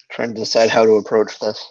Trying to decide how to approach this.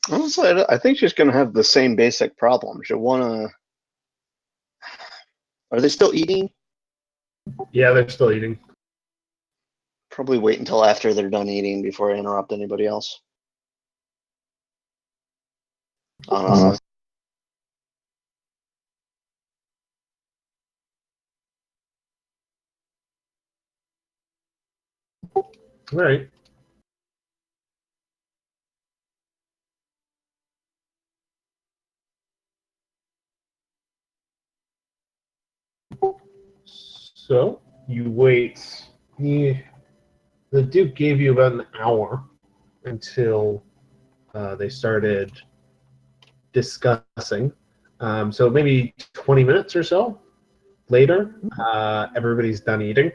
Honestly, I think she's going to have the same basic problem. She'll want to. Are they still eating? Yeah, they're still eating. Probably wait until after they're done eating before I interrupt anybody else. Honestly. All right. So you wait. The Duke gave you about an hour until they started discussing. So maybe 20 minutes or so later, everybody's done eating.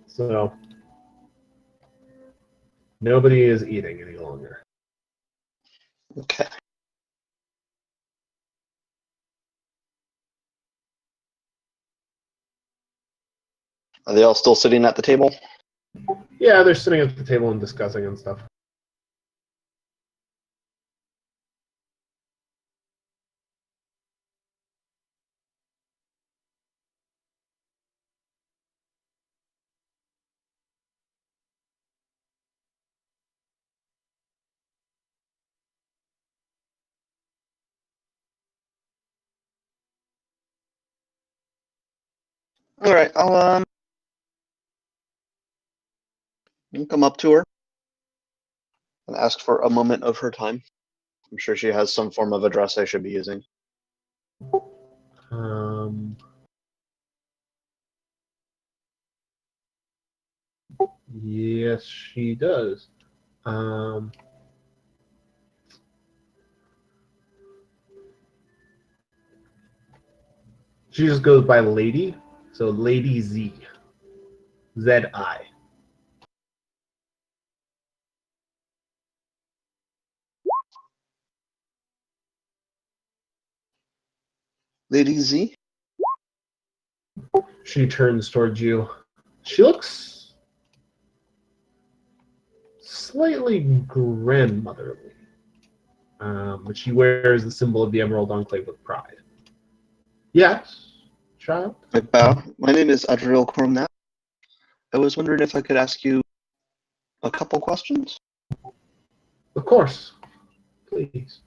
So nobody is eating any longer. Okay. Are they all still sitting at the table? Yeah, they're sitting at the table and discussing and stuff. All right. I'll come up to her and ask for a moment of her time. I'm sure she has some form of address I should be using. Yes, she does. She just goes by Lady. So Lady Z. Z-I. Lady Z? She turns towards you. She looks slightly grandmotherly. But she wears the symbol of the Emerald Enclave with pride. Yes, child? I bow. My name is Adriel Cornat. I was wondering if I could ask you a couple questions. Of course. Please.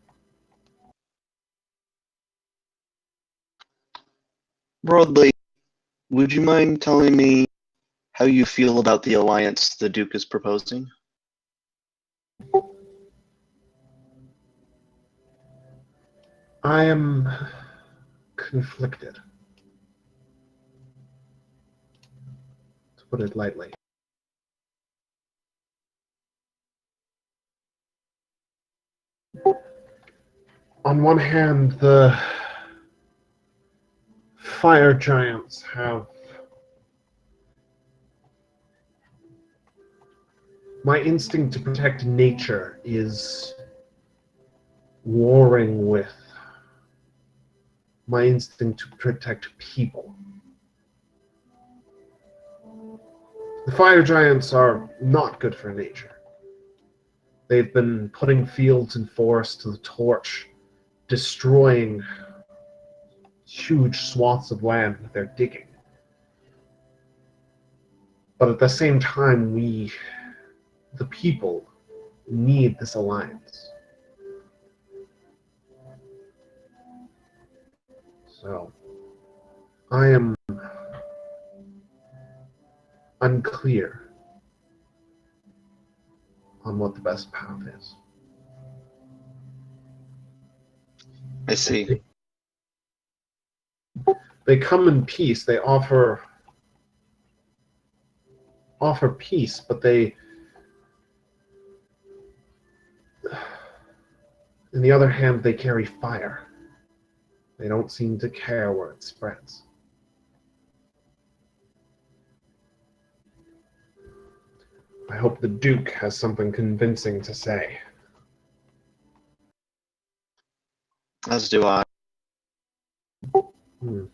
Broadly, would you mind telling me how you feel about the alliance the Duke is proposing? I am conflicted, to put it lightly. On one hand, the fire giants have my instinct to protect nature is warring with my instinct to protect people. The fire giants are not good for nature. They've been putting fields and forests to the torch, destroying huge swaths of land with their digging. But at the same time, we, the people, need this alliance. So, I am unclear on what the best path is. I see. They come in peace. They offer peace, but they, on the other hand, they carry fire. They don't seem to care where it spreads. I hope the Duke has something convincing to say. As do I. Hmm.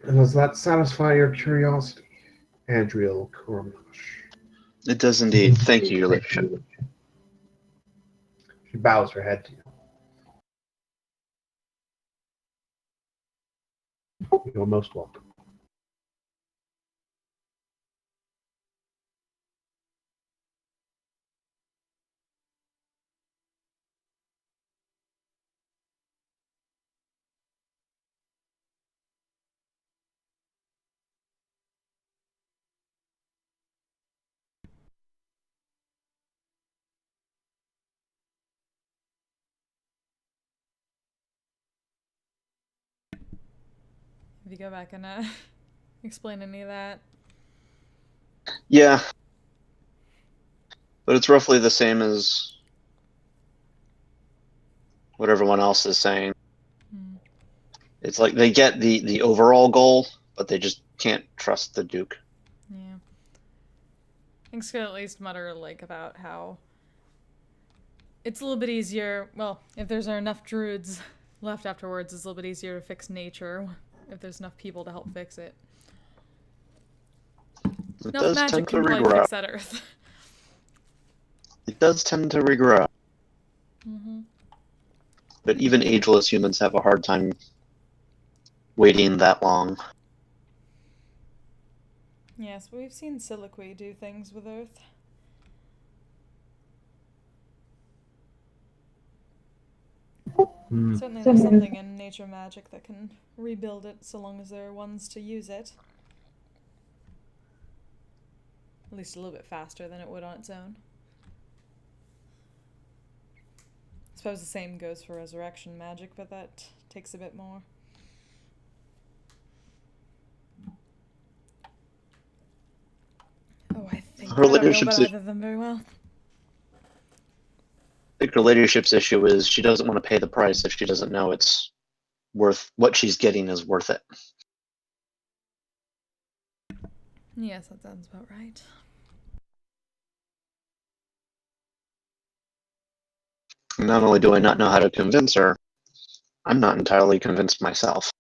And does that satisfy your curiosity, Adriel Kurmash? It does indeed. Thank you, Your Ladyship. She bows her head to you. You're most welcome. If you go back and explain any of that. Yeah. But it's roughly the same as what everyone else is saying. Hmm. It's like they get the overall goal, but they just can't trust the Duke. Yeah. Things could at least mutter like about how it's a little bit easier. Well, if there's enough druids left afterwards, it's a little bit easier to fix nature if there's enough people to help fix it. It Enough does magic tend to can probably regrow. fix that earth. It does tend to regrow. Mm-hmm. But even ageless humans have a hard time waiting that long. Yes, we've seen Siliqui do things with Earth. Hmm. Certainly there's something in nature magic that can rebuild it so long as there are ones to use it. At least a little bit faster than it would on its own. I suppose the same goes for resurrection magic, but that takes a bit more. Oh, I think Her I don't know ladyship's about either of them very well. I think her ladyship's issue is she doesn't want to pay the price if she doesn't know it's worth what she's getting is worth it. Yes, that sounds about right. Not only do I not know how to convince her, I'm not entirely convinced myself.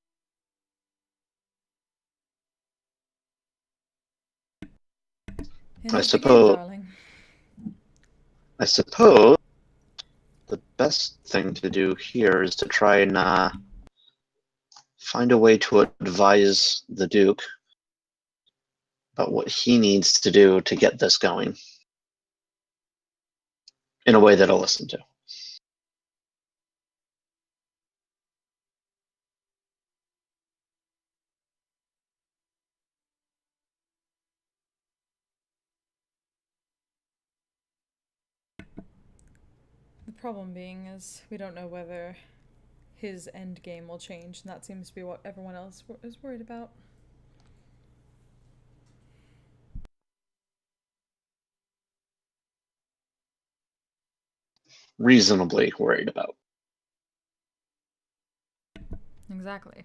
It I is the game, suppose darling. the best thing to do here is to try and find a way to advise the Duke about what he needs to do to get this going in a way that I'll listen to. The problem being is we don't know whether his end game will change, and that seems to be what everyone else is worried about. Reasonably worried about. Exactly.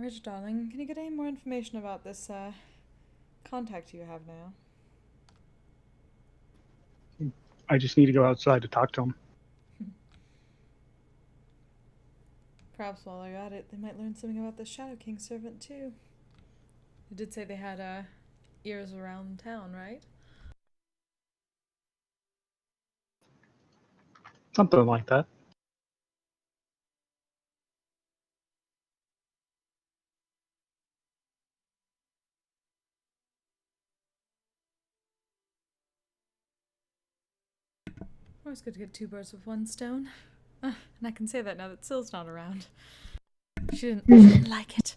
Rich, darling, can you get any more information about this contact you have now? I just need to go outside to talk to him. Perhaps while they're at it, they might learn something about the Shadow King servant too. You did say they had ears around town, right? Something like that. Always good to get two birds with one stone. And I can say that now that Syl's not around. She didn't like it.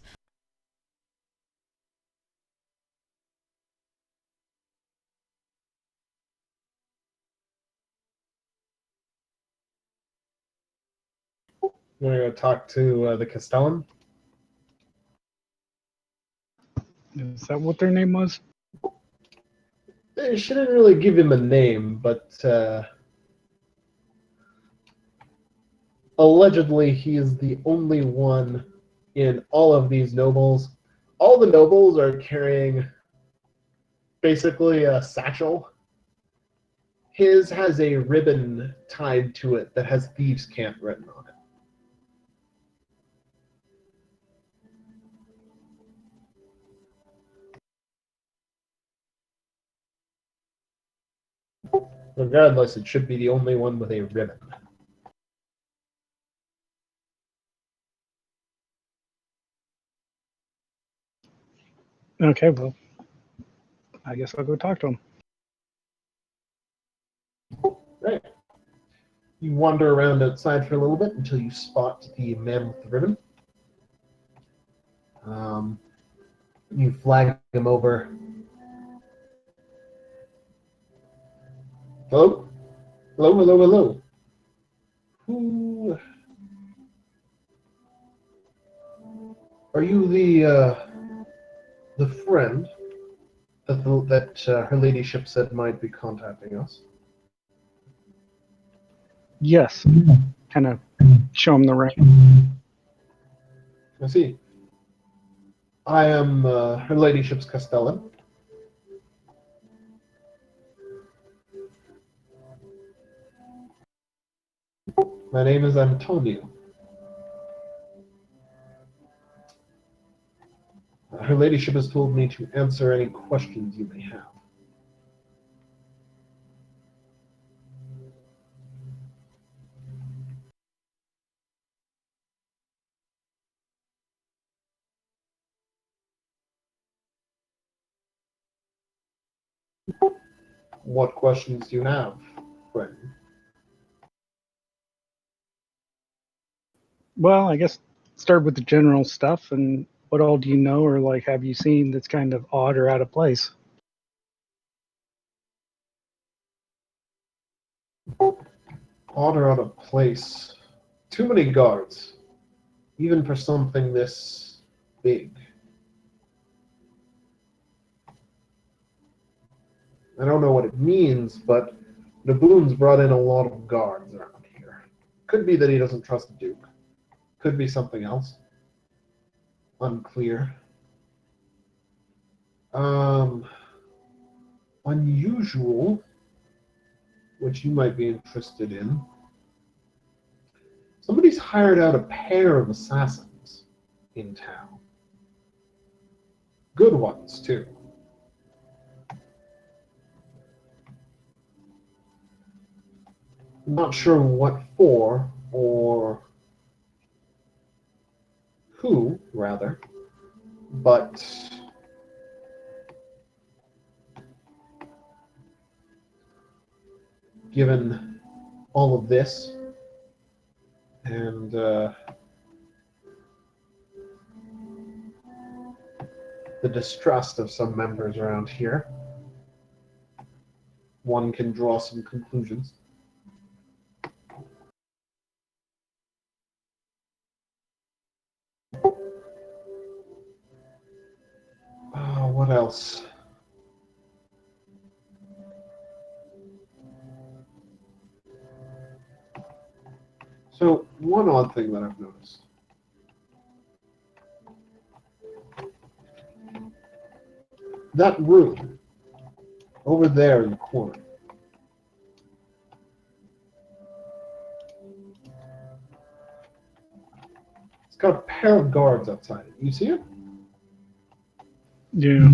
You want to go talk to the Castellan? Is that what their name was? She didn't really give him a name, but allegedly he is the only one in all of these nobles. All the nobles are carrying basically a satchel. His has a ribbon tied to it that has Thieves' Camp written on it. Regardless, it should be the only one with a ribbon. Okay, well, I guess I'll go talk to him. Right. You wander around outside for a little bit until you spot the man with the ribbon. You flag him over. Hello? Hello, hello, hello. Who... Are you the friend that her ladyship said might be contacting us? Yes. Kind of show him the ring. I see. I am her ladyship's Castellan. My name is Antonio. Her ladyship has told me to answer any questions you may have. What questions do you have, friend? Well, I guess start with the general stuff, and what all do you know or like have you seen that's kind of odd or out of place? Odd or out of place? Too many guards, even for something this big. I don't know what it means, but Naboon's brought in a lot of guards around here. Could be that he doesn't trust the Duke. Could be something else. Unclear. Unusual, which you might be interested in. Somebody's hired out a pair of assassins in town. Good ones, too. Not sure what for, or who, rather, but given all of this and the distrust of some members around here, one can draw some conclusions. What else? So, one odd thing that I've noticed. that room over there in the corner. It's got a pair of guards outside it. You see it? Yeah.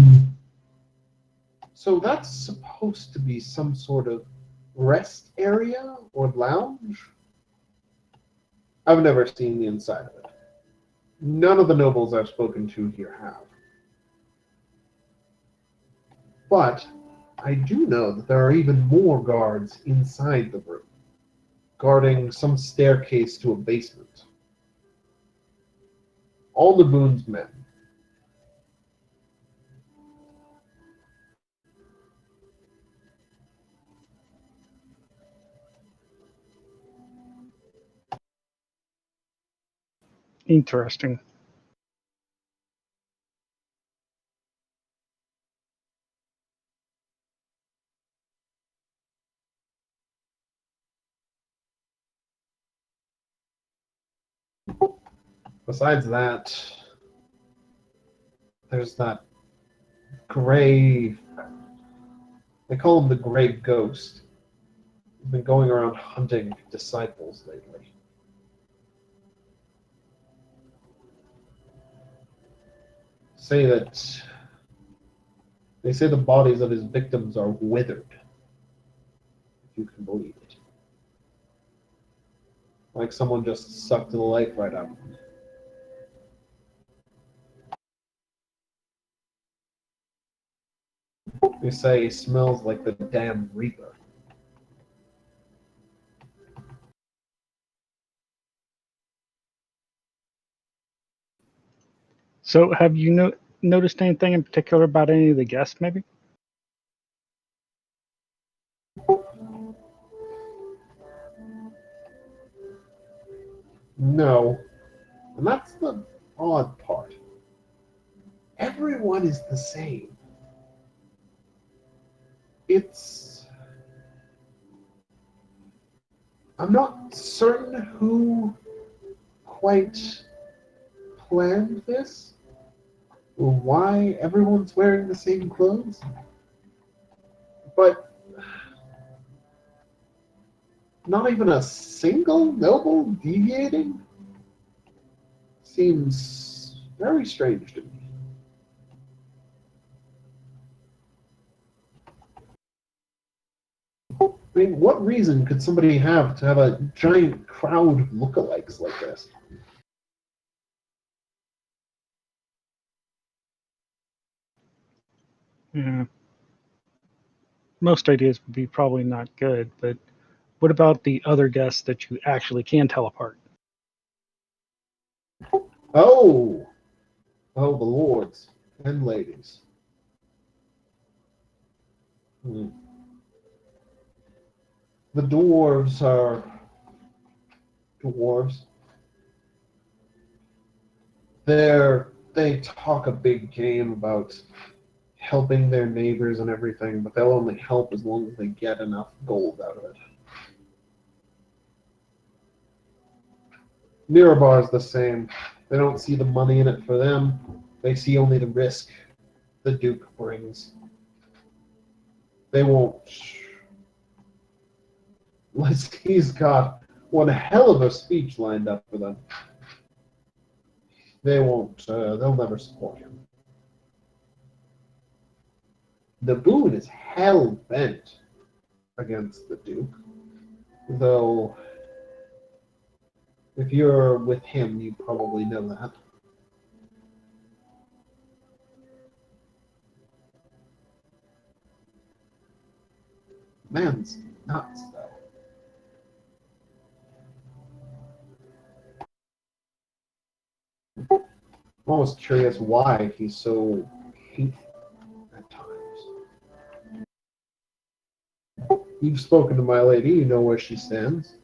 So that's supposed to be some sort of rest area or lounge? I've never seen the inside of it. None of the nobles I've spoken to here have. But I do know that there are even more guards inside the room, guarding some staircase to a basement. All the Boon's men. Interesting. Besides that, there's that gray. They call him the Gray Ghost. He's been going around hunting disciples lately. They say the bodies of his victims are withered, if you can believe it. Like someone just sucked the life right out of them. They say he smells like the damn Reaper. So, have you noticed anything in particular about any of the guests, maybe? No. And that's the odd part. Everyone is the same. I'm not certain who quite planned this, or why everyone's wearing the same clothes, but not even a single noble deviating seems very strange to me. I mean, what reason could somebody have to have a giant crowd of lookalikes like this? Yeah. Most ideas would be probably not good, but what about the other guests that you actually can tell apart? Oh, oh, the lords and ladies. Hmm. The dwarves are dwarves. They talk a big game about helping their neighbors and everything, but they'll only help as long as they get enough gold out of it. Mirabar's the same. They don't see the money in it for them. They see only the risk the Duke brings. They won't. Unless he's got one hell of a speech lined up for them. They won't. They'll never support him. The Boon is hell bent against the Duke, though. If you're with him, you probably know that. Man's nuts, though. I'm almost curious why he's so hateful at times. You've spoken to my lady, you know where she stands.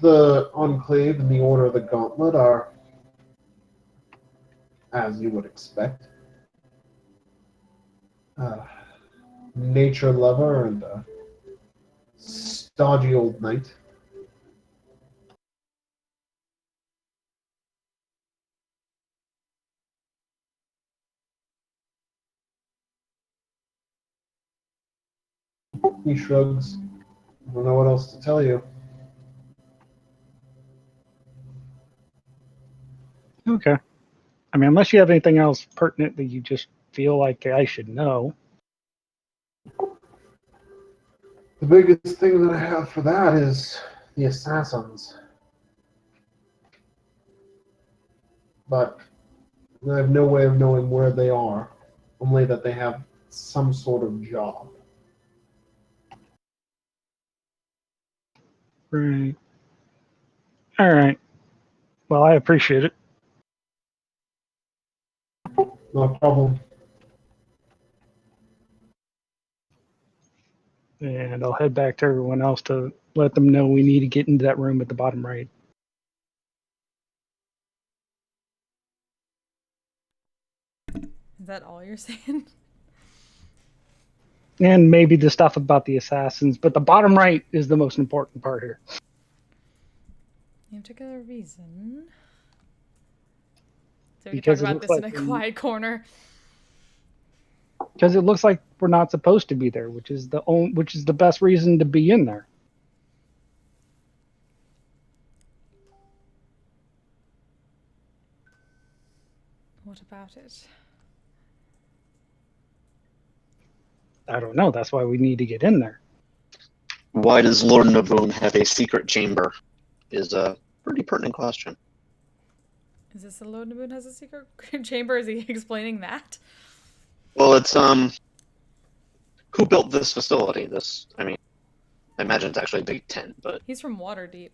The Enclave and the Order of the Gauntlet are, as you would expect, a nature lover and a stodgy old knight. He shrugs. I don't know what else to tell you. Okay. I mean, unless you have anything else pertinent that you just feel like I should know. The biggest thing that I have for that is the assassins. But I have no way of knowing where they are, only that they have some sort of job. Right. All right. Well, I appreciate it. No problem. And I'll head back to everyone else to let them know we need to get into that room at the bottom right. Is that all you're saying? And maybe the stuff about the assassins, but the bottom right is the most important part here. Any particular reason? So we can Because talk it about looks this in like a quiet corner. Because it looks like we're not supposed to be there, which is the best reason to be in there. What about it? I don't know. That's why we need to get in there. Why does Lord Navoon have a secret chamber? Is a pretty pertinent question. Is this the Lord Moon has a secret chamber? Is he explaining that? Well, it's who built this facility? I imagine it's actually a big tent, but He's from Waterdeep.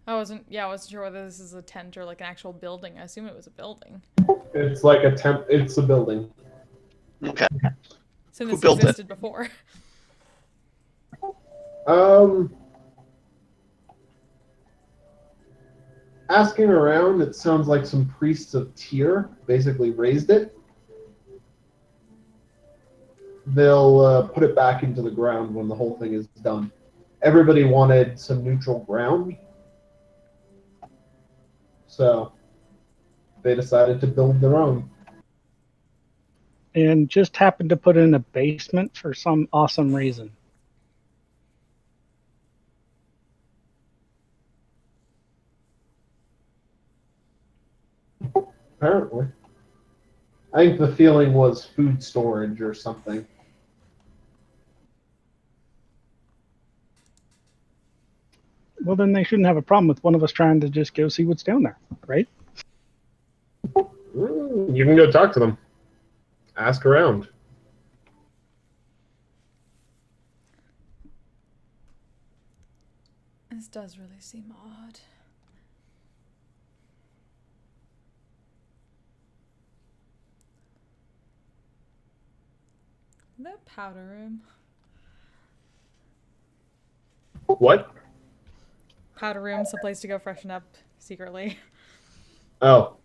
I wasn't sure whether this is a tent or like an actual building. I assume it was a building. It's like it's a building. okay. So Who this built it? existed before. Asking around, it sounds like some priests of Tyr basically raised it. They'll put it back into the ground when the whole thing is done. Everybody wanted some neutral ground, so they decided to build their own. And just happened to put it in a basement for some awesome reason. Apparently. I think the feeling was food storage or something. Well, then they shouldn't have a problem with one of us trying to just go see what's down there, right? You can go talk to them. Ask around. This does really seem odd. That powder room. What? Powder room's a place to go freshen up secretly. Oh.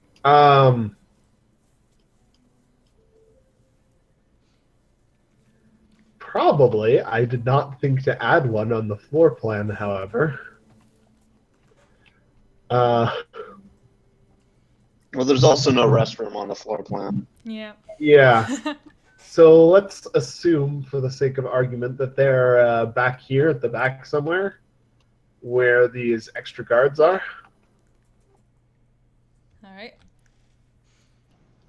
Probably. I did not think to add one on the floor plan, however. Well, there's also no restroom on the floor plan. Yeah. Yeah. So let's assume, for the sake of argument, that they're back here at the back somewhere, where these extra guards are. All right.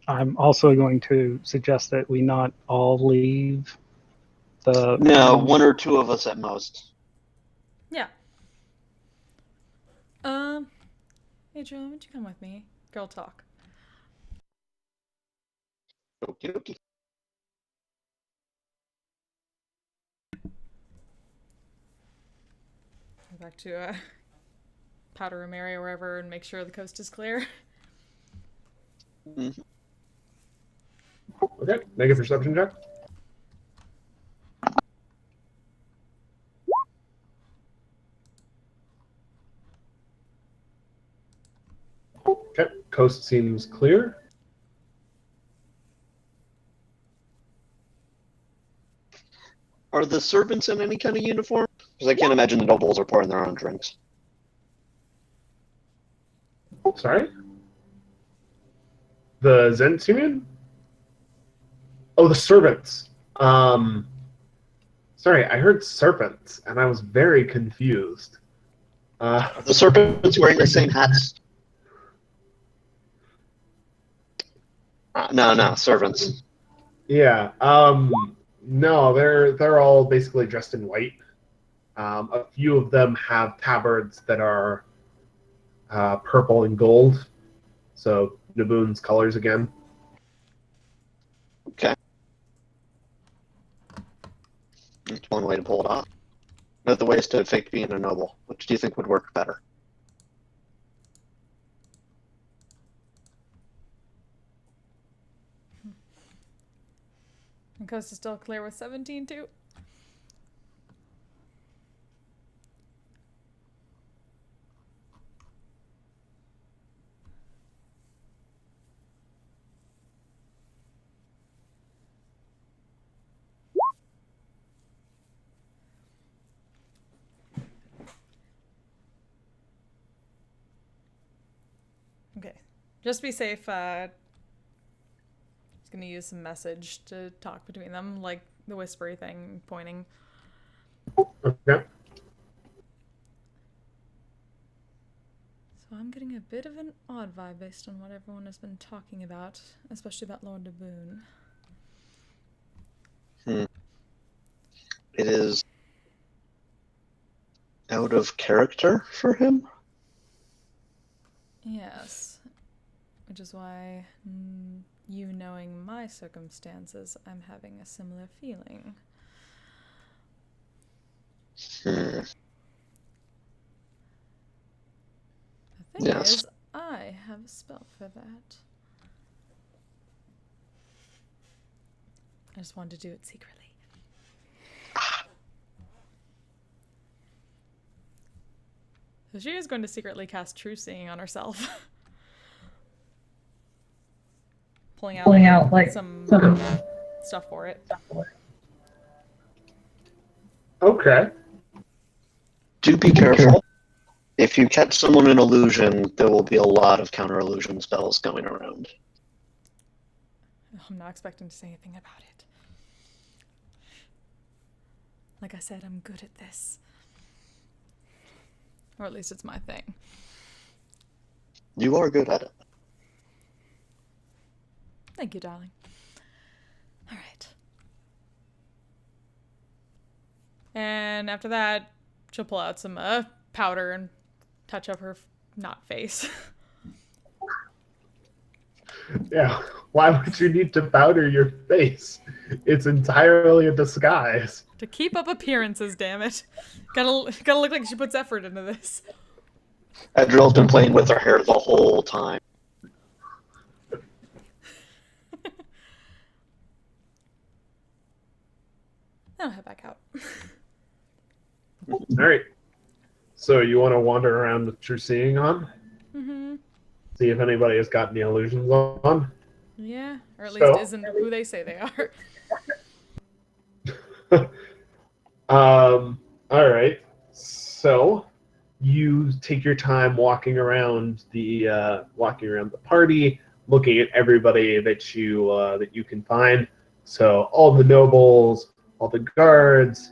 I'm also going to suggest that we not all leave the. No, one or two of us at most. Yeah. Adriel, why don't you come with me? Girl talk. Okie dokie. Go back to powder room area, wherever, and make sure the coast is clear. Mhm. Okay, make a perception check. Okay, coast seems clear. Are the servants in any kind of uniform? Because I can't imagine the nobles are pouring their own drinks. Sorry? The Zents, you mean? Oh, the servants. Sorry, I heard serpents, and I was very confused. Are the serpents wearing the same hats? No, servants. Yeah. No, they're all basically dressed in white. A few of them have tabards that are purple and gold, so Naboon's colors again. Okay. That's one way to pull it off. Another way is to fake being a noble. Which do you think would work better? And coast is still clear with 17 too. Okay, just be safe. Just gonna use some message to talk between them, like the whispery thing, pointing. Okay. So I'm getting a bit of an odd vibe based on what everyone has been talking about, especially about Lord de Boon. It is out of character for him. Yes, which is why, you knowing my circumstances, I'm having a similar feeling. Hmm. The thing Yes. is, I have a spell for that. I just wanted to do it secretly. So she is going to secretly cast True Seeing on herself. Pulling out like some stuff for it. Okay. Do be careful. If you catch someone in illusion, there will be a lot of counter illusion spells going around. I'm not expecting to say anything about it. Like I said, I'm good at this. Or at least it's my thing. You are good at it. Thank you, darling. All right. And after that, she'll pull out some powder and touch up her not face. Yeah. Why would you need to powder your face? It's entirely a disguise. To keep up appearances, damn it. Gotta look like she puts effort into this. Adriel's been playing with her hair the whole time. I'll head back out. All right. So you want to wander around with True Seeing on? Mm-hmm. See if anybody has got any illusions on? Yeah, or at So- least isn't who they say they are. All right. So you take your time walking around the party, looking at everybody that you can find. So all the nobles, all the guards,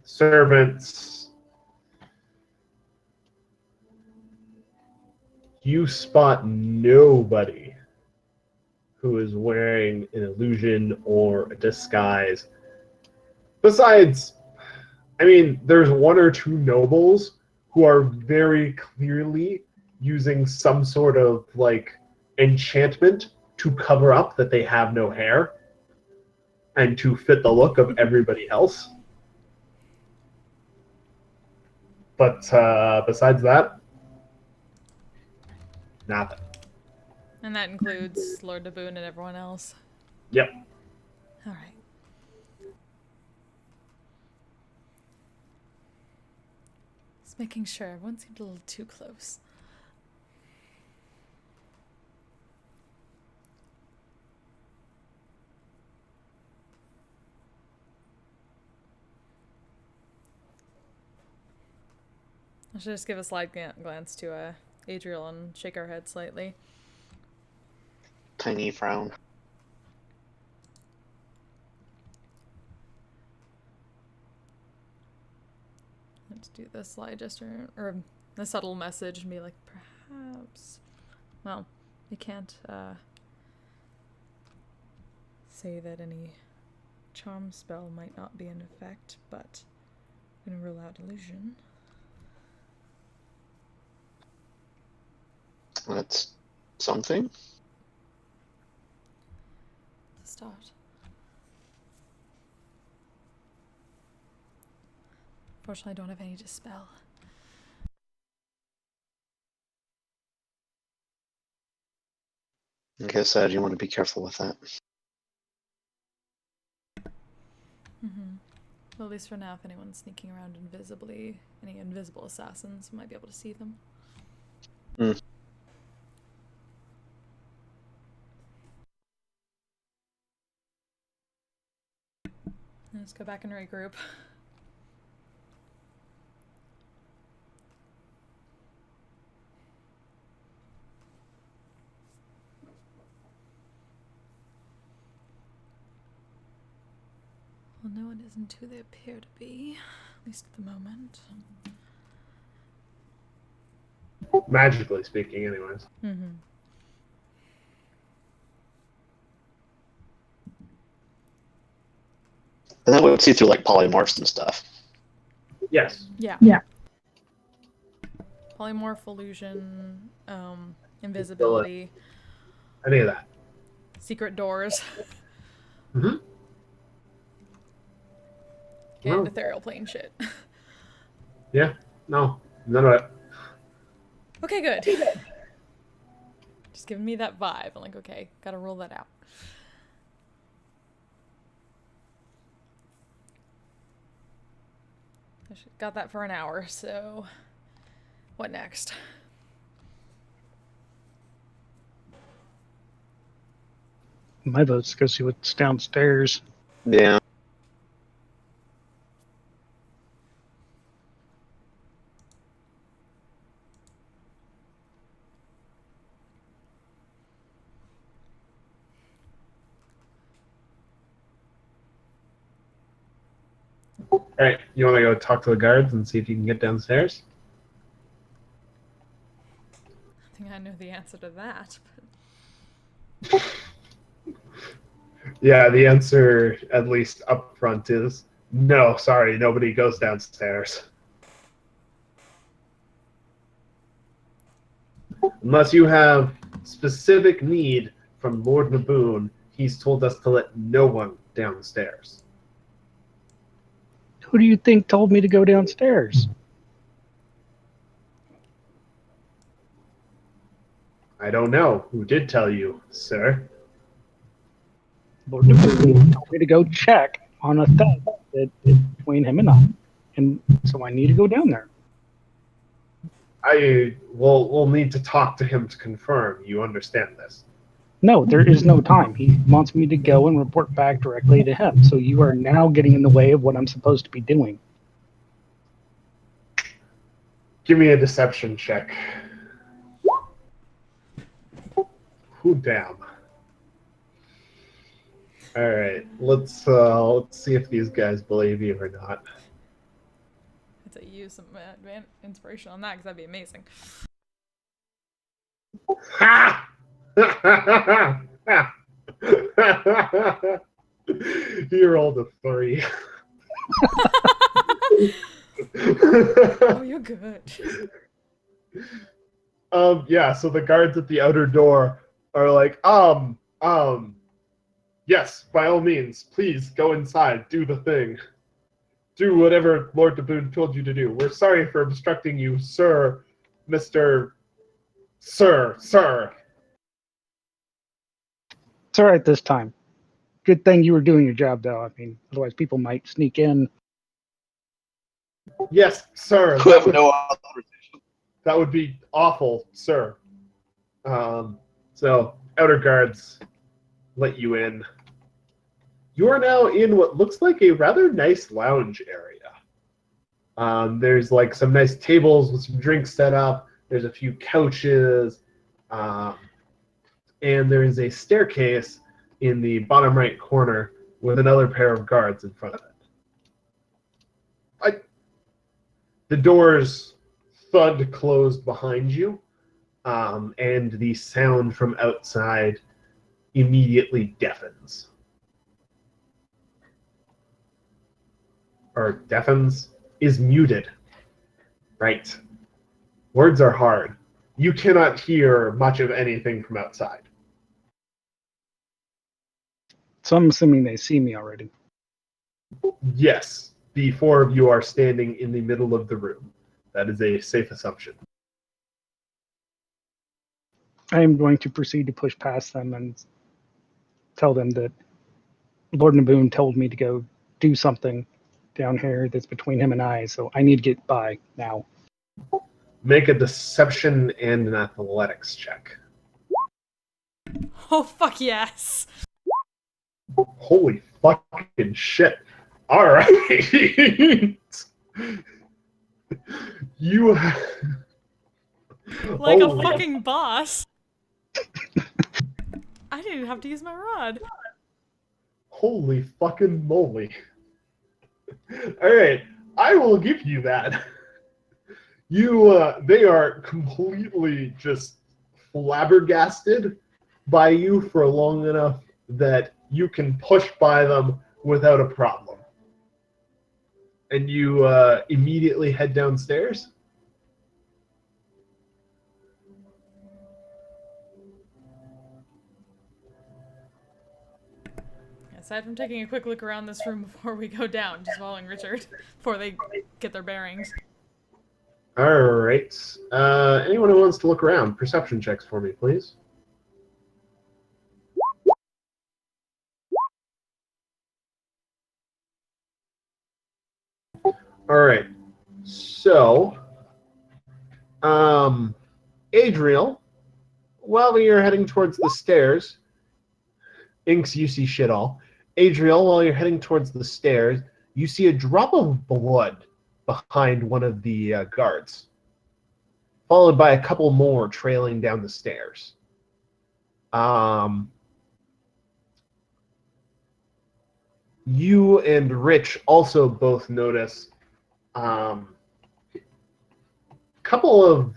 servants. You spot nobody who is wearing an illusion or a disguise. Besides, I mean, there's one or two nobles who are very clearly using some sort of like enchantment to cover up that they have no hair and to fit the look of everybody else. But besides that, nothing. And that includes Lord de Boon and everyone else. Yep. All right. Just making sure. Everyone seemed a little too close. I should just give a slight glance to Adriel and shake our head slightly. Tiny frown. Let's do the sly gesture or the subtle message and be like, perhaps. Well, you can't say that any charm spell might not be in effect, but I'm gonna rule out illusion. That's something. To start. Fortunately, I don't have any dispel. Like I said, you want to be careful with that. Mm-hmm. Well, at least for now, if anyone's sneaking around invisibly, any invisible assassins might be able to see them. Mm. Let's go back and regroup. Well, no one isn't who they appear to be, at least at the moment. Magically speaking, anyways. Mm-hmm. And that would see through like polymorphs and stuff. Yes. Yeah. Polymorph, illusion, invisibility, Any of that. secret doors, Mm-hmm. and No. ethereal plane shit. Yeah. No. None of it. Okay, good. Just giving me that vibe. I'm like, okay, gotta roll that out. Got that for an hour, so what next? My vote's to go see what's downstairs. Yeah. All right. You want to go talk to the guards and see if you can get downstairs? I think I know the answer to that. But... Yeah, the answer, at least up front, is no, sorry, nobody goes downstairs. Unless you have specific need from Lord Naboon, he's told us to let no one downstairs. Who do you think told me to go downstairs? I don't know. Who did tell you, sir? Lord Naboon told me to go check on a thing that is between him and I, and so I need to go down there. We'll need to talk to him to confirm. You understand this? No, there is no time. He wants me to go and report back directly to him. So you are now getting in the way of what I'm supposed to be doing. Give me a deception check. Who damn. All right, let's see if these guys believe you or not. I'd say use some inspiration on that because that'd be amazing. Ha! You rolled a 3. Oh, you're good. Yeah, so the guards at the outer door are like, yes, by all means, please go inside, do the thing. Do whatever Lord Naboon told you to do. We're sorry for obstructing you, sir, Mr. Sir. It's all right this time. Good thing you were doing your job, though. I mean, otherwise people might sneak in. Yes, sir. Who have no authorization. That would be awful, sir. So, outer guards let you in. You are now in what looks like a rather nice lounge area. There's like some nice tables with some drinks set up. There's a few couches. And there is a staircase in the bottom right corner with another pair of guards in front of it. The doors thud closed behind you, and the sound from outside immediately deafens. Or deafens? Is muted. Right. Words are hard. You cannot hear much of anything from outside. So I'm assuming they see me already. Yes, the four of you are standing in the middle of the room. That is a safe assumption. I am going to proceed to push past them and tell them that Lord Naboon told me to go do something down here that's between him and I, so I need to get by now. Make a deception and an athletics check. Oh, fuck yes. Holy fucking shit. All right. You Like a Holy- fucking boss. I didn't even have to use my rod. Holy fucking moly. All right, I will give you that. They are completely just flabbergasted by you for long enough that you can push by them without a problem. And you immediately head downstairs. Aside from taking a quick look around this room before we go down, just following Richard before they get their bearings. All right. Anyone who wants to look around, perception checks for me, please. All right. So, Adriel, while you're heading towards the stairs, Inks, you see shit all. Adriel, while you're heading towards the stairs, you see a drop of blood behind one of the guards, followed by a couple more trailing down the stairs. You and Rich also both notice a couple of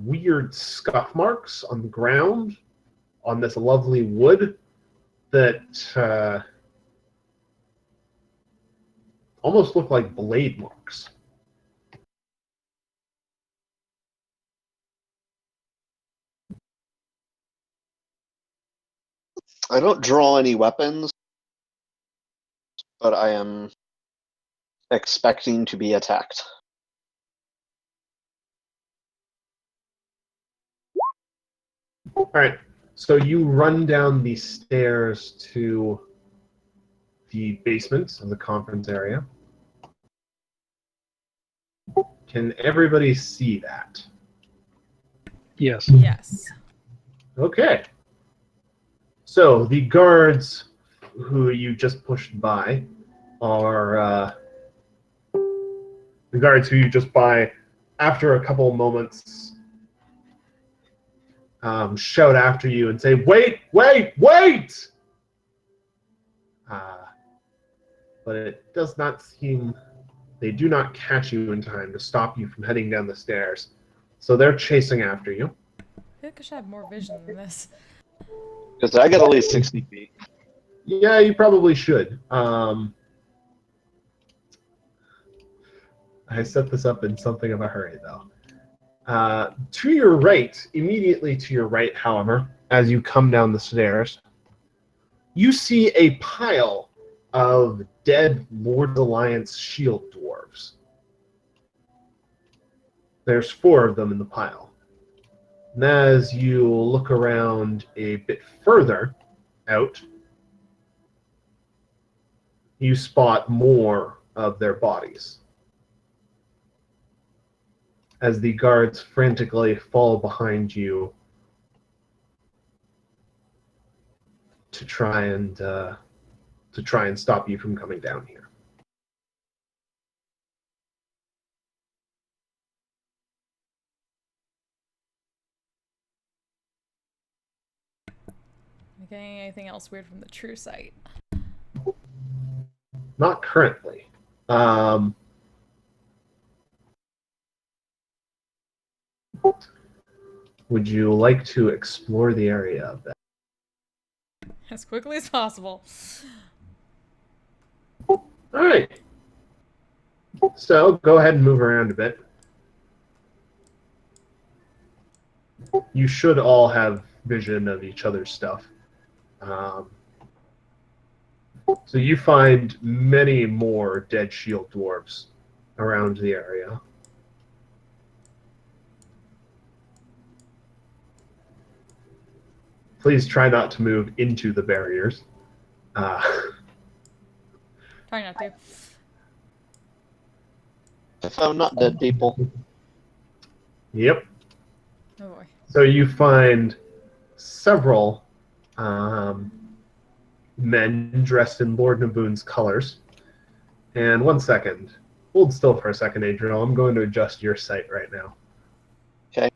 weird scuff marks on the ground on this lovely wood that almost look like blade marks. I don't draw any weapons, but I am expecting to be attacked. All right, so you run down the stairs to the basement of the conference area. Can everybody see that? Yes. Yes. Okay. So the guards who you just pushed by are the guards who you just by after a couple moments shout after you and say, "Wait, wait, wait!" But it does not seem they do not catch you in time to stop you from heading down the stairs. So they're chasing after you. I feel like I should have more vision than this. Because I got at least 60 feet. Yeah, you probably should. I set this up in something of a hurry, though. To your right, immediately to your right, however, as you come down the stairs, you see a pile of dead Lord Alliance shield dwarves. There's 4 of them in the pile. And as you look around a bit further out, you spot more of their bodies as the guards frantically fall behind you to try and stop you from coming down here. Getting anything else weird from the true sight? Not currently. Would you like to explore the area a bit? As quickly as possible. All right. So go ahead and move around a bit. You should all have vision of each other's stuff. So you find many more dead shield dwarves around the area. Please try not to move into the barriers. Try not to. I found not dead people. Yep. Oh boy. So you find several men dressed in Lord Naboon's colors. And 1 second. Hold still for a second, Adriel. I'm going to adjust your sight right now. Okay.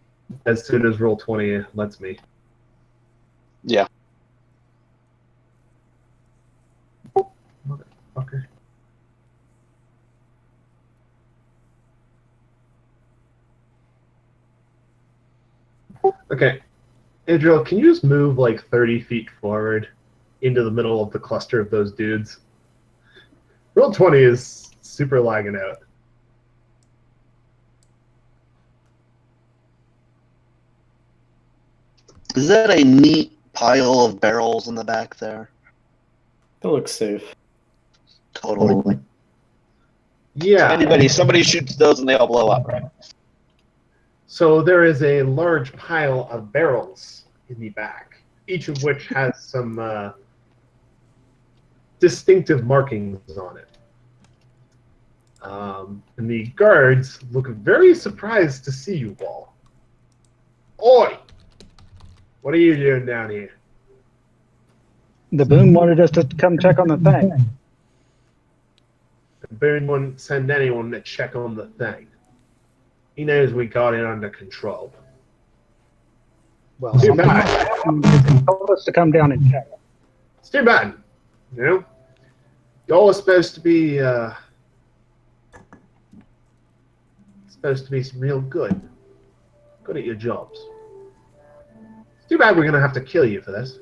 As soon as Roll20 lets me. Yeah. Motherfucker. Okay. Adriel, can you just move like 30 feet forward into the middle of the cluster of those dudes? Roll20 is super lagging out. Is that a neat pile of barrels in the back there? That looks safe. Totally. Yeah. Somebody shoots those and they all blow up, right? So there is a large pile of barrels in the back, each of which has some distinctive markings on it. And the guards look very surprised to see you all. Oi! What are you doing down here? The Boone wanted us to come check on the thing. Boone wouldn't send anyone to check on the thing. He knows we got it under control. Well, Too something bad. happened because he told us to come down and check. It's too bad. You know? Y'all are supposed to be real good. Good at your jobs. It's too bad we're gonna have to kill you for this.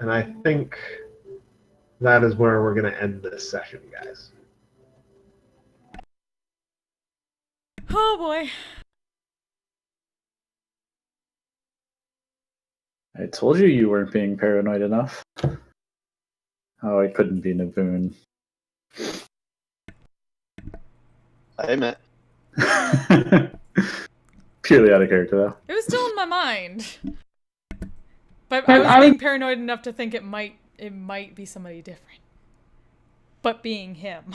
And I think that is where we're going to end this session, guys. Oh boy. I told you you weren't being paranoid enough. Oh, I couldn't be Naboon. I admit. Purely out of character, though. It was still in my mind. But I was being paranoid enough to think it might be somebody different. But being him.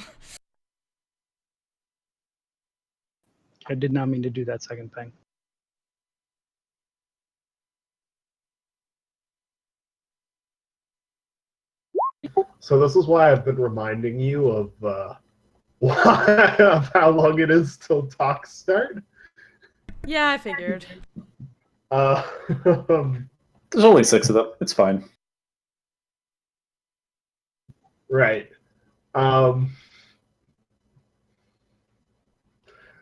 I did not mean to do that second thing. So this is why I've been reminding you of of how long it is till talks start. Yeah, I figured. There's only 6 of them. It's fine. Right.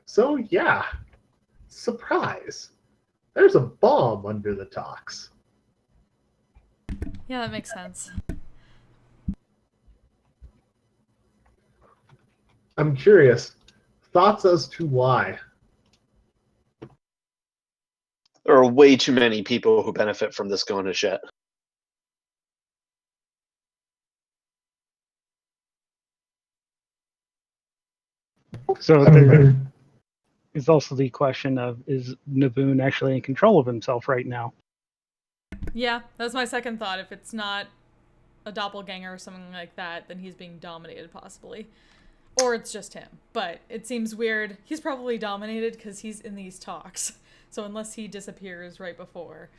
So yeah, surprise. There's a bomb under the docks. Yeah, that makes sense. I'm curious. Thoughts as to why? There are way too many people who benefit from this going to shit. So there is also the question of, is Naboon actually in control of himself right now? Yeah, that's my second thought. If it's not a doppelganger or something like that, then he's being dominated possibly. Or it's just him. But it seems weird. He's probably dominated because he's in these talks. So unless he disappears right before.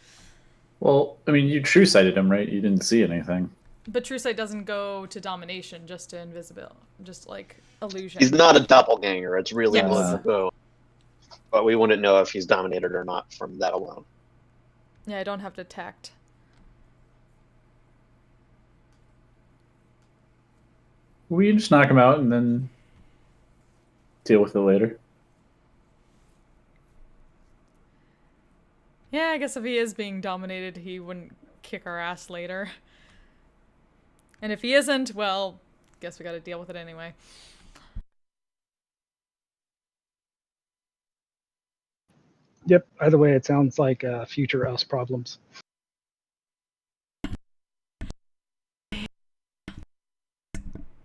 Well, I mean, you true sighted him, right? You didn't see anything. But True Sight doesn't go to domination, just to invisibility. Just like illusion. He's not a doppelganger. It's really Yes. political. But we wouldn't know if he's dominated or not from that alone. Yeah, I don't have to detect. We just knock him out and then deal with it later. Yeah, I guess if he is being dominated, he wouldn't kick our ass later. And if he isn't, well, guess we gotta deal with it anyway. Yep. Either way, it sounds like future us problems.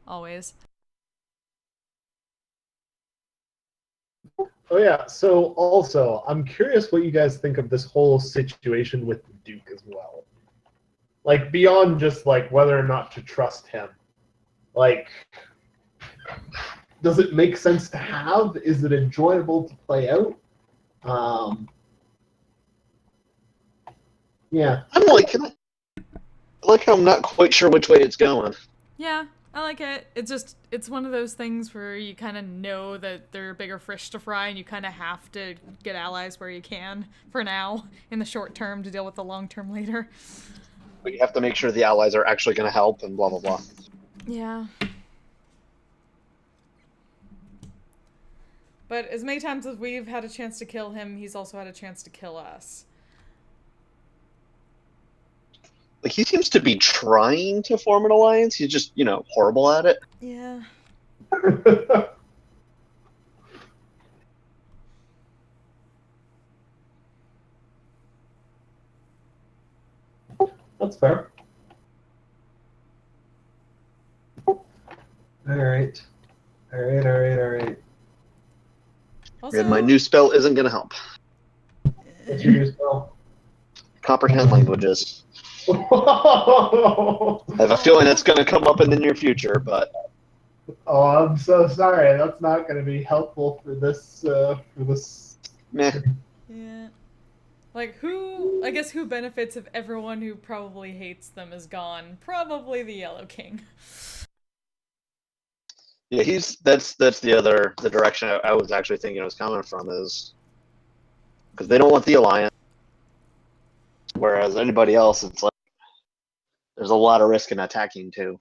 Always. Oh yeah. So also, I'm curious what you guys think of this whole situation with the Duke as well. Like beyond just like whether or not to trust him. Like, does it make sense to have? Is it enjoyable to play out? Yeah. I'm like, I'm not quite sure which way it's going. Yeah, I like it. It's one of those things where you kind of know that there are bigger fish to fry, and you kind of have to get allies where you can for now in the short term to deal with the long term later. But you have to make sure the allies are actually going to help and blah blah blah. Yeah. But as many times as we've had a chance to kill him, he's also had a chance to kill us. Like, he seems to be trying to form an alliance. He's just, horrible at it. Yeah. That's fair. All right. Also, And my new spell isn't going to help. What's your new spell? Comprehend languages. I have a feeling that's going to come up in the near future, but Oh, I'm so sorry. That's not going to be helpful for this. meh. yeah. Like, I guess who benefits if everyone who probably hates them is gone? Probably the Yellow King. Yeah, that's the direction I was actually thinking it was coming from, is because they don't want the alliance, whereas anybody else, it's like there's a lot of risk in attacking too.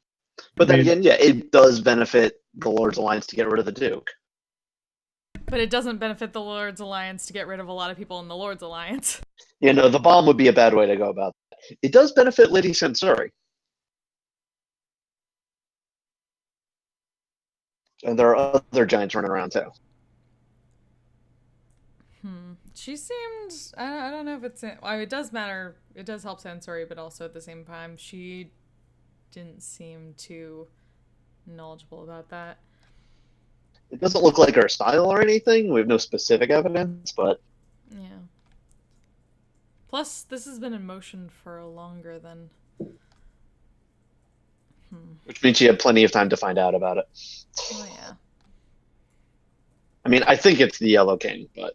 But then again, yeah, it does benefit the Lord's Alliance to get rid of the Duke. But it doesn't benefit the Lord's Alliance to get rid of a lot of people in the Lord's Alliance. The bomb would be a bad way to go about that. It does benefit Lady Sensori. And there are other giants running around too. She seemed... I don't know if it's... it does matter. It does help Sensori, but also at the same time, she didn't seem too knowledgeable about that. It doesn't look like her style or anything. We have no specific evidence, but... Yeah. Plus, this has been in motion for longer than... Which means she had plenty of time to find out about it. Oh, yeah. I mean, I think it's the Yellow King, but...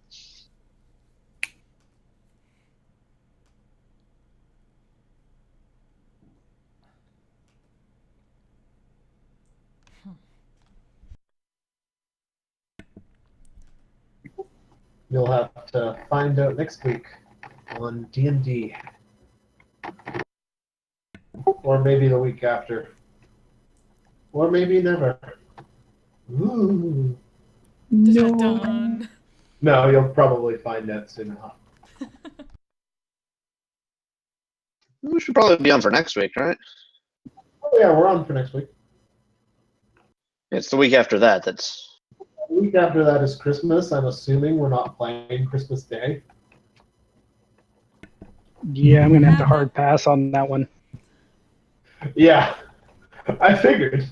You'll have to find out next week on D&D. Or maybe the week after. Or maybe never. Ooh. Dun. No, you'll probably find out soon enough. We should probably be on for next week, right? Oh yeah, we're on for next week. It's the week after that that's... The week after that is Christmas. I'm assuming we're not playing Christmas Day. Yeah, I'm going to have to hard pass on that one. Yeah, I figured.